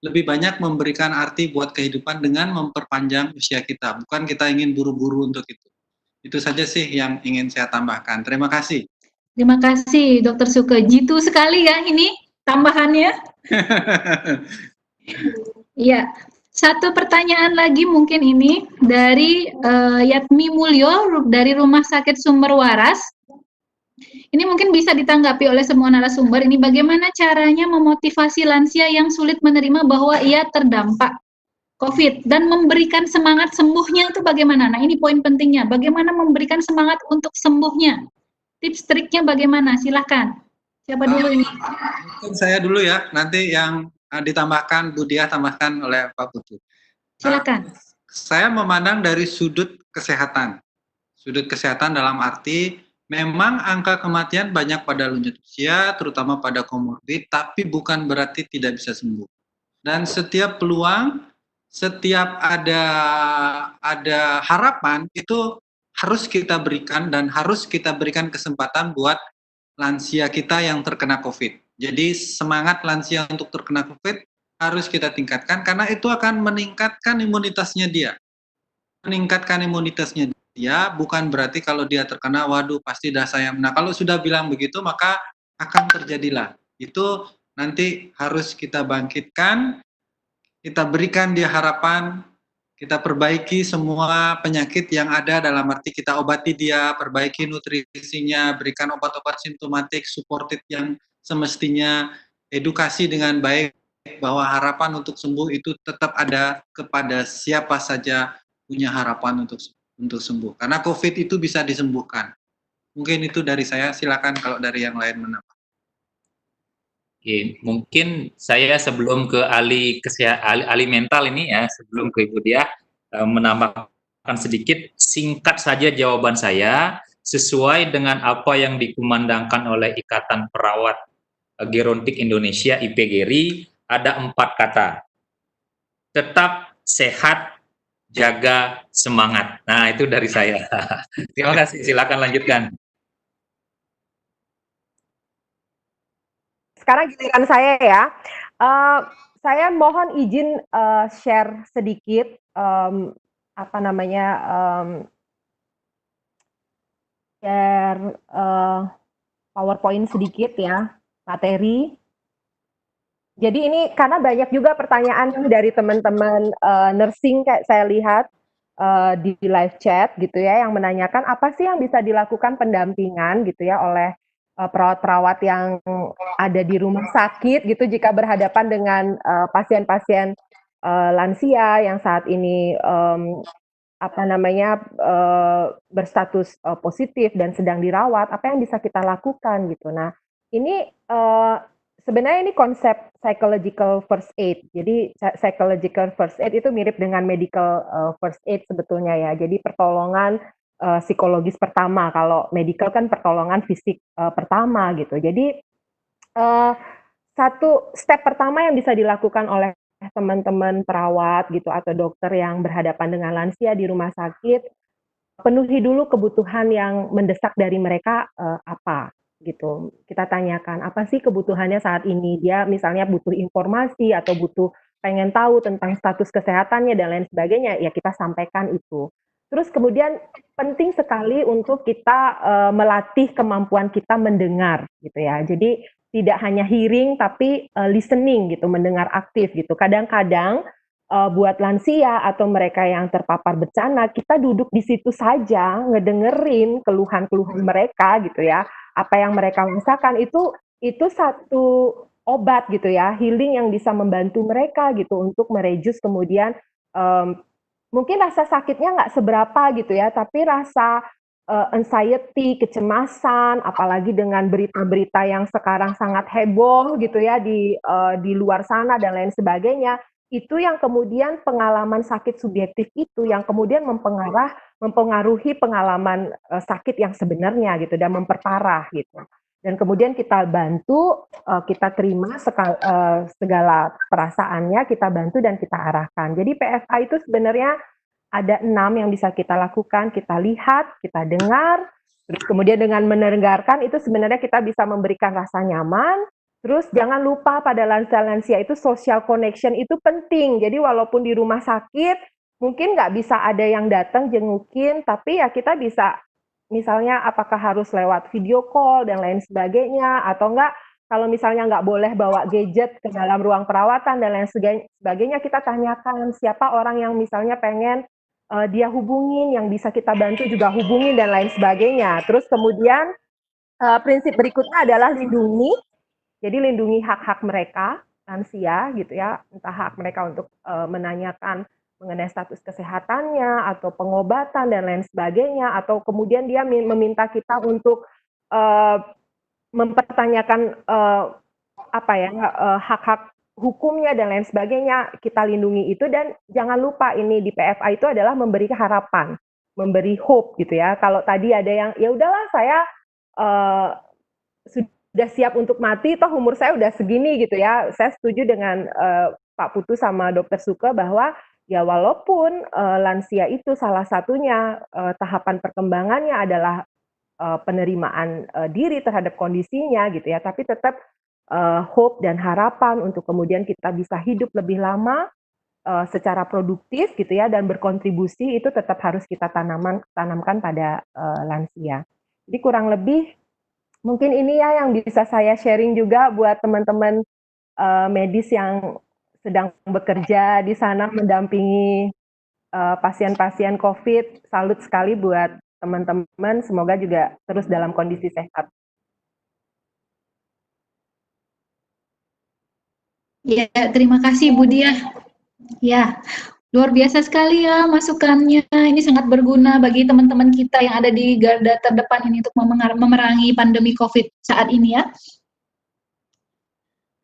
lebih banyak memberikan arti buat kehidupan dengan memperpanjang usia kita. Bukan kita ingin buru-buru untuk itu. Itu saja sih yang ingin saya tambahkan. Terima kasih. Terima kasih Dokter Suke. Jitu sekali ya ini tambahannya. Iya. Satu pertanyaan lagi mungkin ini dari Yatmi Mulyo dari Rumah Sakit Sumber Waras. Ini mungkin bisa ditanggapi oleh semua narasumber. Ini bagaimana caranya memotivasi lansia yang sulit menerima bahwa ia terdampak COVID dan memberikan semangat sembuhnya itu bagaimana? Nah, ini poin pentingnya. Bagaimana memberikan semangat untuk sembuhnya? Tips triknya bagaimana? Silakan. Siapa dulu ini? Mungkin saya dulu ya. Nanti yang ditambahkan Bu Diah tambahkan oleh Pak Putu. Silakan. Saya memandang dari sudut kesehatan. Sudut kesehatan dalam arti memang angka kematian banyak pada lanjut usia, terutama pada komorbid, tapi bukan berarti tidak bisa sembuh. Dan setiap peluang, setiap ada harapan itu harus kita berikan dan harus kita berikan kesempatan buat lansia kita yang terkena COVID. Jadi semangat lansia untuk terkena COVID harus kita tingkatkan karena itu akan meningkatkan imunitasnya dia. Meningkatkan imunitasnya dia bukan berarti kalau dia terkena, waduh pasti dah saya. Nah kalau sudah bilang begitu maka akan terjadilah. Itu nanti harus kita bangkitkan, kita berikan dia harapan, kita perbaiki semua penyakit yang ada dalam arti kita obati dia, perbaiki nutrisinya, berikan obat-obat simptomatik, supported yang semestinya, edukasi dengan baik bahwa harapan untuk sembuh itu tetap ada kepada siapa saja punya harapan untuk sembuh. Karena COVID itu bisa disembuhkan. Mungkin itu dari saya, silakan kalau dari yang lain menambah. Oke, mungkin saya sebelum ke ahli mental ini ya, sebelum ke Ibu Diah menambahkan sedikit, singkat saja jawaban saya sesuai dengan apa yang dikumandangkan oleh Ikatan Perawat Gerontik Indonesia IPGERI, ada 4 kata. Tetap sehat, jaga semangat. Nah, itu dari saya. Terima kasih, silakan lanjutkan. Sekarang giliran saya ya. Saya mohon izin share sedikit share PowerPoint sedikit ya, materi. Jadi ini karena banyak juga pertanyaan dari teman-teman nursing kayak saya lihat di live chat gitu ya, yang menanyakan apa sih yang bisa dilakukan pendampingan gitu ya oleh perawat-perawat yang ada di rumah sakit gitu jika berhadapan dengan pasien-pasien lansia yang saat ini berstatus positif dan sedang dirawat, apa yang bisa kita lakukan gitu. Nah, ini sebenarnya ini konsep psychological first aid. Jadi psychological first aid itu mirip dengan medical first aid sebetulnya ya. Jadi pertolongan psikologis pertama, kalau medical kan pertolongan fisik pertama gitu. Jadi satu step pertama yang bisa dilakukan oleh teman-teman perawat gitu atau dokter yang berhadapan dengan lansia di rumah sakit, penuhi dulu kebutuhan yang mendesak dari mereka apa gitu. Kita tanyakan apa sih kebutuhannya saat ini. Dia misalnya butuh informasi atau butuh pengen tahu tentang status kesehatannya dan lain sebagainya, ya kita sampaikan itu. Terus kemudian penting sekali untuk kita melatih kemampuan kita mendengar gitu ya. Jadi tidak hanya hearing tapi listening gitu, mendengar aktif gitu. Kadang-kadang buat lansia atau mereka yang terpapar bencana, kita duduk di situ saja ngedengerin keluhan-keluhan mereka gitu ya, apa yang mereka rasakan itu satu obat gitu ya, healing yang bisa membantu mereka gitu untuk mereduce kemudian mungkin rasa sakitnya nggak seberapa gitu ya, tapi rasa anxiety, kecemasan, apalagi dengan berita-berita yang sekarang sangat heboh gitu ya di luar sana dan lain sebagainya, itu yang kemudian pengalaman sakit subjektif itu yang kemudian mempengaruhi pengalaman sakit yang sebenarnya gitu dan memperparah gitu. Dan kemudian kita bantu, kita terima segala perasaannya, kita bantu dan kita arahkan. Jadi PFA itu sebenarnya ada 6 yang bisa kita lakukan, kita lihat, kita dengar, terus kemudian dengan mendengarkan itu sebenarnya kita bisa memberikan rasa nyaman, terus jangan lupa pada lansia-lansia itu social connection itu penting. Jadi walaupun di rumah sakit, mungkin nggak bisa ada yang datang jengukin, tapi ya kita bisa misalnya apakah harus lewat video call dan lain sebagainya, atau enggak kalau misalnya nggak boleh bawa gadget ke dalam ruang perawatan dan lain sebagainya, kita tanyakan siapa orang yang misalnya pengen dia hubungin, yang bisa kita bantu juga hubungin dan lain sebagainya. Terus kemudian prinsip berikutnya adalah lindungi, jadi lindungi hak-hak mereka, lansia gitu ya, entah hak mereka untuk menanyakan mengenai status kesehatannya atau pengobatan dan lain sebagainya, atau kemudian dia meminta kita untuk mempertanyakan hak-hak hukumnya dan lain sebagainya, kita lindungi itu. Dan jangan lupa ini di PFA itu adalah memberi harapan, memberi hope gitu ya. Kalau tadi ada yang ya udahlah saya sudah siap untuk mati, toh umur saya udah segini gitu ya. Saya setuju dengan Pak Putu sama Dr. Suke bahwa ya walaupun lansia itu salah satunya tahapan perkembangannya adalah penerimaan diri terhadap kondisinya gitu ya, tapi tetap hope dan harapan untuk kemudian kita bisa hidup lebih lama secara produktif gitu ya, dan berkontribusi itu tetap harus kita tanamkan pada lansia. Jadi kurang lebih mungkin ini ya yang bisa saya sharing juga buat teman-teman medis yang sedang bekerja di sana mendampingi pasien-pasien COVID. Salut sekali buat teman-teman, semoga juga terus dalam kondisi sehat. Ya, terima kasih Bu Diah. Ya, luar biasa sekali ya masukannya. Ini sangat berguna bagi teman-teman kita yang ada di garda terdepan ini untuk memerangi pandemi COVID saat ini ya.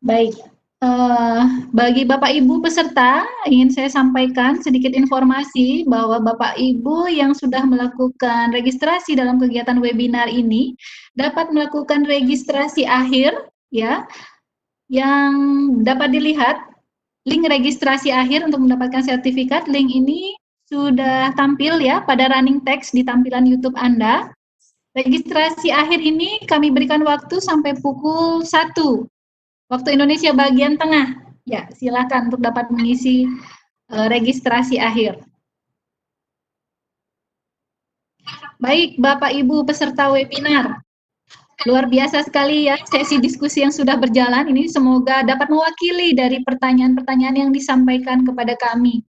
Baik, bagi Bapak Ibu peserta, ingin saya sampaikan sedikit informasi bahwa Bapak Ibu yang sudah melakukan registrasi dalam kegiatan webinar ini dapat melakukan registrasi akhir ya, yang dapat dilihat link registrasi akhir untuk mendapatkan sertifikat. Link ini sudah tampil ya pada running text di tampilan YouTube Anda. Registrasi akhir ini kami berikan waktu sampai pukul 1 waktu Indonesia bagian tengah. Ya, silakan untuk dapat mengisi registrasi akhir. Baik, Bapak Ibu peserta webinar. Luar biasa sekali ya sesi diskusi yang sudah berjalan ini, semoga dapat mewakili dari pertanyaan-pertanyaan yang disampaikan kepada kami.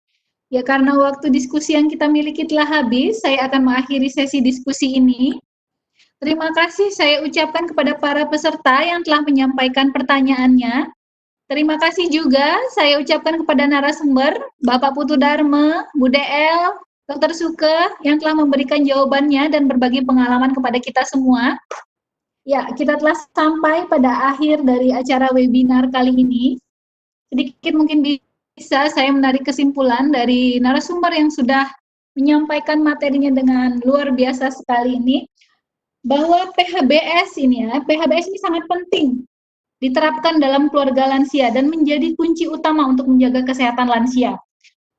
Ya, karena waktu diskusi yang kita miliki telah habis, saya akan mengakhiri sesi diskusi ini. Terima kasih saya ucapkan kepada para peserta yang telah menyampaikan pertanyaannya. Terima kasih juga saya ucapkan kepada narasumber, Bapak Putu Dharma, Bu DL, Dr. Suke, yang telah memberikan jawabannya dan berbagi pengalaman kepada kita semua. Ya, kita telah sampai pada akhir dari acara webinar kali ini. Sedikit mungkin bisa saya menarik kesimpulan dari narasumber yang sudah menyampaikan materinya dengan luar biasa sekali ini, bahwa PHBS ini PHBS ini sangat penting diterapkan dalam keluarga lansia dan menjadi kunci utama untuk menjaga kesehatan lansia.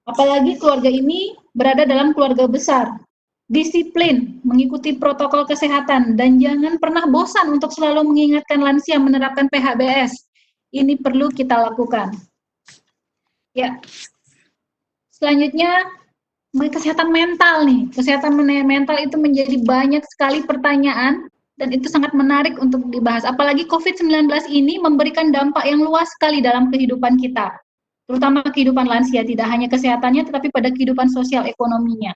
Apalagi keluarga ini berada dalam keluarga besar. Disiplin, mengikuti protokol kesehatan, dan jangan pernah bosan untuk selalu mengingatkan lansia menerapkan PHBS. Ini perlu kita lakukan. Ya, selanjutnya kesehatan mental nih. Kesehatan mental itu menjadi banyak sekali pertanyaan dan itu sangat menarik untuk dibahas. Apalagi COVID-19 ini memberikan dampak yang luas sekali dalam kehidupan kita. Terutama kehidupan lansia, tidak hanya kesehatannya tetapi pada kehidupan sosial ekonominya.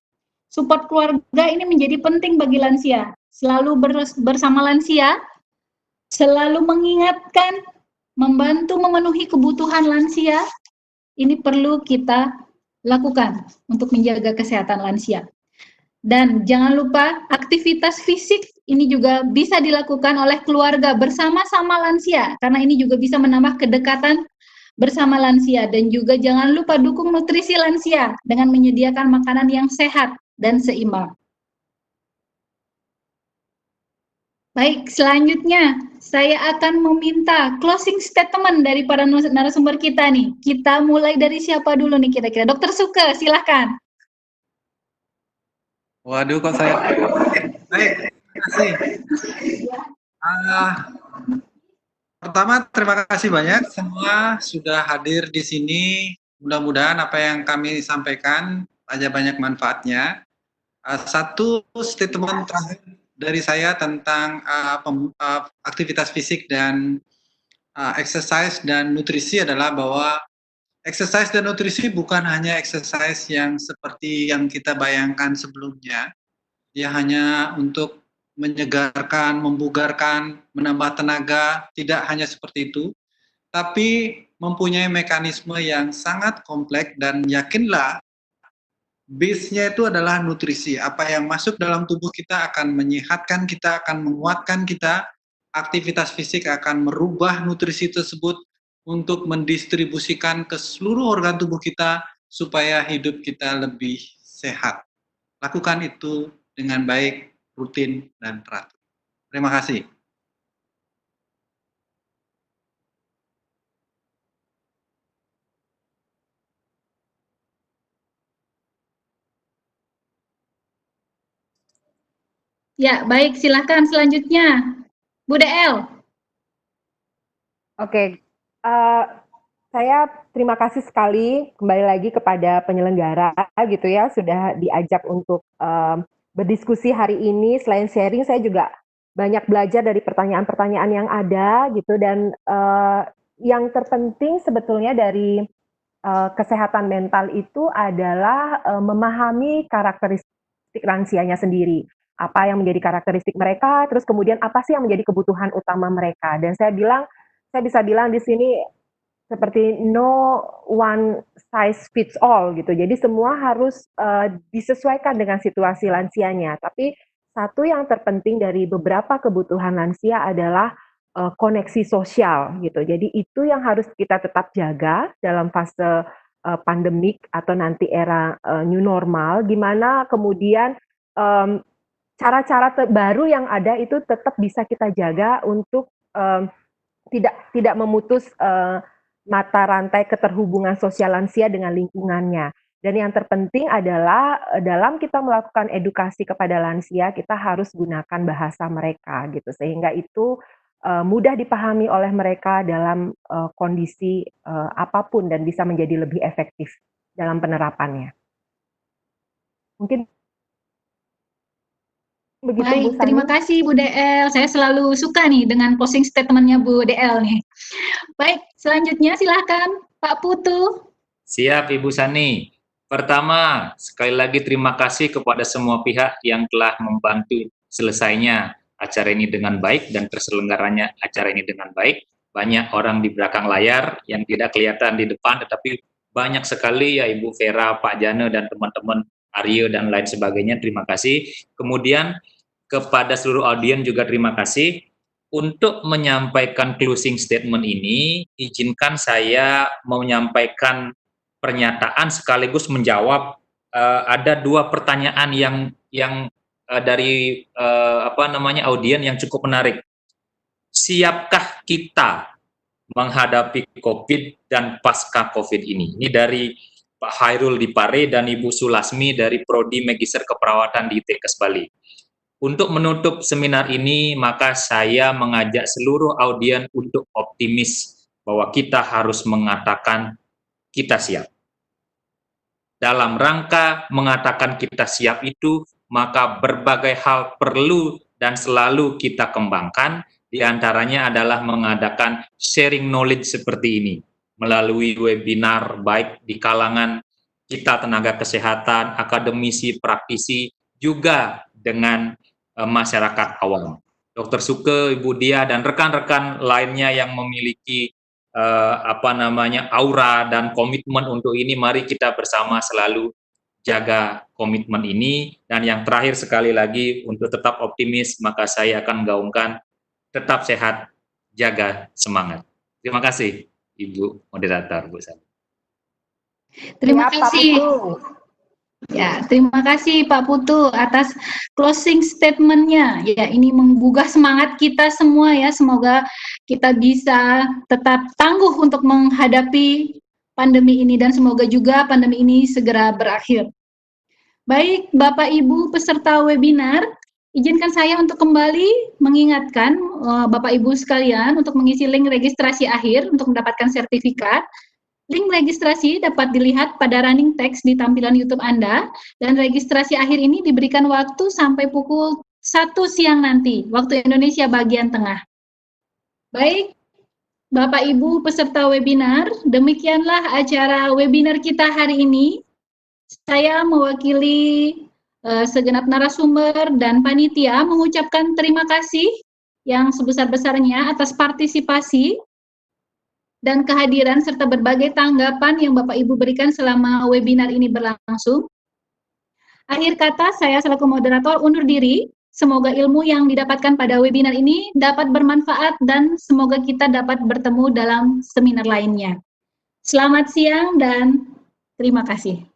Support keluarga ini menjadi penting bagi lansia. Selalu bersama lansia, selalu mengingatkan, membantu memenuhi kebutuhan lansia, ini perlu kita lakukan untuk menjaga kesehatan lansia. Dan jangan lupa aktivitas fisik ini juga bisa dilakukan oleh keluarga bersama-sama lansia, karena ini juga bisa menambah kedekatan bersama lansia. Dan juga jangan lupa dukung nutrisi lansia dengan menyediakan makanan yang sehat dan seimbang. Baik, selanjutnya saya akan meminta closing statement dari para narasumber kita nih. Kita mulai dari siapa dulu nih kira-kira? Dr. Suke, silahkan. Waduh, kok saya... Baik, terima kasih. Pertama, terima kasih banyak semua sudah hadir di sini. Mudah-mudahan apa yang kami sampaikan ada banyak manfaatnya. Satu statement terakhir dari saya tentang aktivitas fisik dan exercise dan nutrisi adalah bahwa exercise dan nutrisi bukan hanya exercise yang seperti yang kita bayangkan sebelumnya. Dia hanya untuk menyegarkan, membugarkan, menambah tenaga, tidak hanya seperti itu, tapi mempunyai mekanisme yang sangat kompleks dan yakinlah base-nya itu adalah nutrisi. Apa yang masuk dalam tubuh kita akan menyehatkan kita, akan menguatkan kita. Aktivitas fisik akan merubah nutrisi tersebut untuk mendistribusikan ke seluruh organ tubuh kita supaya hidup kita lebih sehat. Lakukan itu dengan baik, rutin, dan teratur. Terima kasih. Ya, baik, silakan selanjutnya. Bu DL. Oke, saya terima kasih sekali kembali lagi kepada penyelenggara gitu ya, sudah diajak untuk berdiskusi hari ini. Selain sharing, saya juga banyak belajar dari pertanyaan-pertanyaan yang ada gitu, dan yang terpenting sebetulnya dari kesehatan mental itu adalah memahami karakteristik lansianya sendiri. Apa yang menjadi karakteristik mereka, terus kemudian apa sih yang menjadi kebutuhan utama mereka. Dan saya bisa bilang di sini seperti no one size fits all gitu. Jadi semua harus disesuaikan dengan situasi lansianya. Tapi satu yang terpenting dari beberapa kebutuhan lansia adalah koneksi sosial gitu. Jadi itu yang harus kita tetap jaga dalam fase pandemik atau nanti era new normal. Gimana kemudian cara-cara baru yang ada itu tetap bisa kita jaga untuk tidak memutus mata rantai keterhubungan sosial lansia dengan lingkungannya. Dan yang terpenting adalah dalam kita melakukan edukasi kepada lansia, kita harus gunakan bahasa mereka gitu, sehingga itu mudah dipahami oleh mereka dalam kondisi apapun dan bisa menjadi lebih efektif dalam penerapannya. Mungkin begitu, Baik, Bu Sani. terima kasih Bu DL. Saya selalu suka nih dengan closing statement-nya Bu DL nih. Baik, selanjutnya silahkan Pak Putu. Siap Ibu Sani. Pertama, sekali lagi terima kasih kepada semua pihak yang telah membantu selesainya acara ini dengan baik dan terselenggaranya acara ini dengan baik. Banyak orang di belakang layar yang tidak kelihatan di depan, tetapi banyak sekali ya Ibu Vera, Pak Jana, dan teman-teman Aryo dan lain sebagainya. Terima kasih. Kemudian kepada seluruh audiens juga terima kasih. Untuk menyampaikan closing statement ini, izinkan saya menyampaikan pernyataan sekaligus menjawab ada dua pertanyaan yang dari audiens yang cukup menarik. Siapkah kita menghadapi COVID dan pasca COVID ini? Ini dari Pak Hairul Dipare dan Ibu Sulasmi dari Prodi Magister Keperawatan di ITKes Bali. Untuk menutup seminar ini, maka saya mengajak seluruh audiens untuk optimis bahwa kita harus mengatakan kita siap. Dalam rangka mengatakan kita siap itu, maka berbagai hal perlu dan selalu kita kembangkan, diantaranya adalah mengadakan sharing knowledge seperti ini, melalui webinar baik di kalangan kita tenaga kesehatan, akademisi, praktisi, juga dengan masyarakat awam. Dr. Suke, Ibu Dia, dan rekan-rekan lainnya yang memiliki aura dan komitmen untuk ini, mari kita bersama selalu jaga komitmen ini. Dan yang terakhir sekali lagi, untuk tetap optimis, maka saya akan menggaungkan tetap sehat, jaga semangat. Terima kasih, Ibu Moderator, Bu Sani. Terima kasih. Ya, terima kasih Pak Putu atas closing statement-nya. Ya, ini menggugah semangat kita semua ya. Semoga kita bisa tetap tangguh untuk menghadapi pandemi ini dan semoga juga pandemi ini segera berakhir. Baik, Bapak Ibu peserta webinar, izinkan saya untuk kembali mengingatkan Bapak Ibu sekalian untuk mengisi link registrasi akhir untuk mendapatkan sertifikat. Link registrasi dapat dilihat pada running text di tampilan YouTube Anda, dan registrasi akhir ini diberikan waktu sampai pukul 1 siang nanti, waktu Indonesia bagian tengah. Baik, Bapak Ibu peserta webinar, demikianlah acara webinar kita hari ini. Saya mewakili segenap narasumber dan panitia mengucapkan terima kasih yang sebesar-besarnya atas partisipasi dan kehadiran serta berbagai tanggapan yang Bapak Ibu berikan selama webinar ini berlangsung. Akhir kata, saya selaku moderator undur diri. Semoga ilmu yang didapatkan pada webinar ini dapat bermanfaat dan semoga kita dapat bertemu dalam seminar lainnya. Selamat siang dan terima kasih.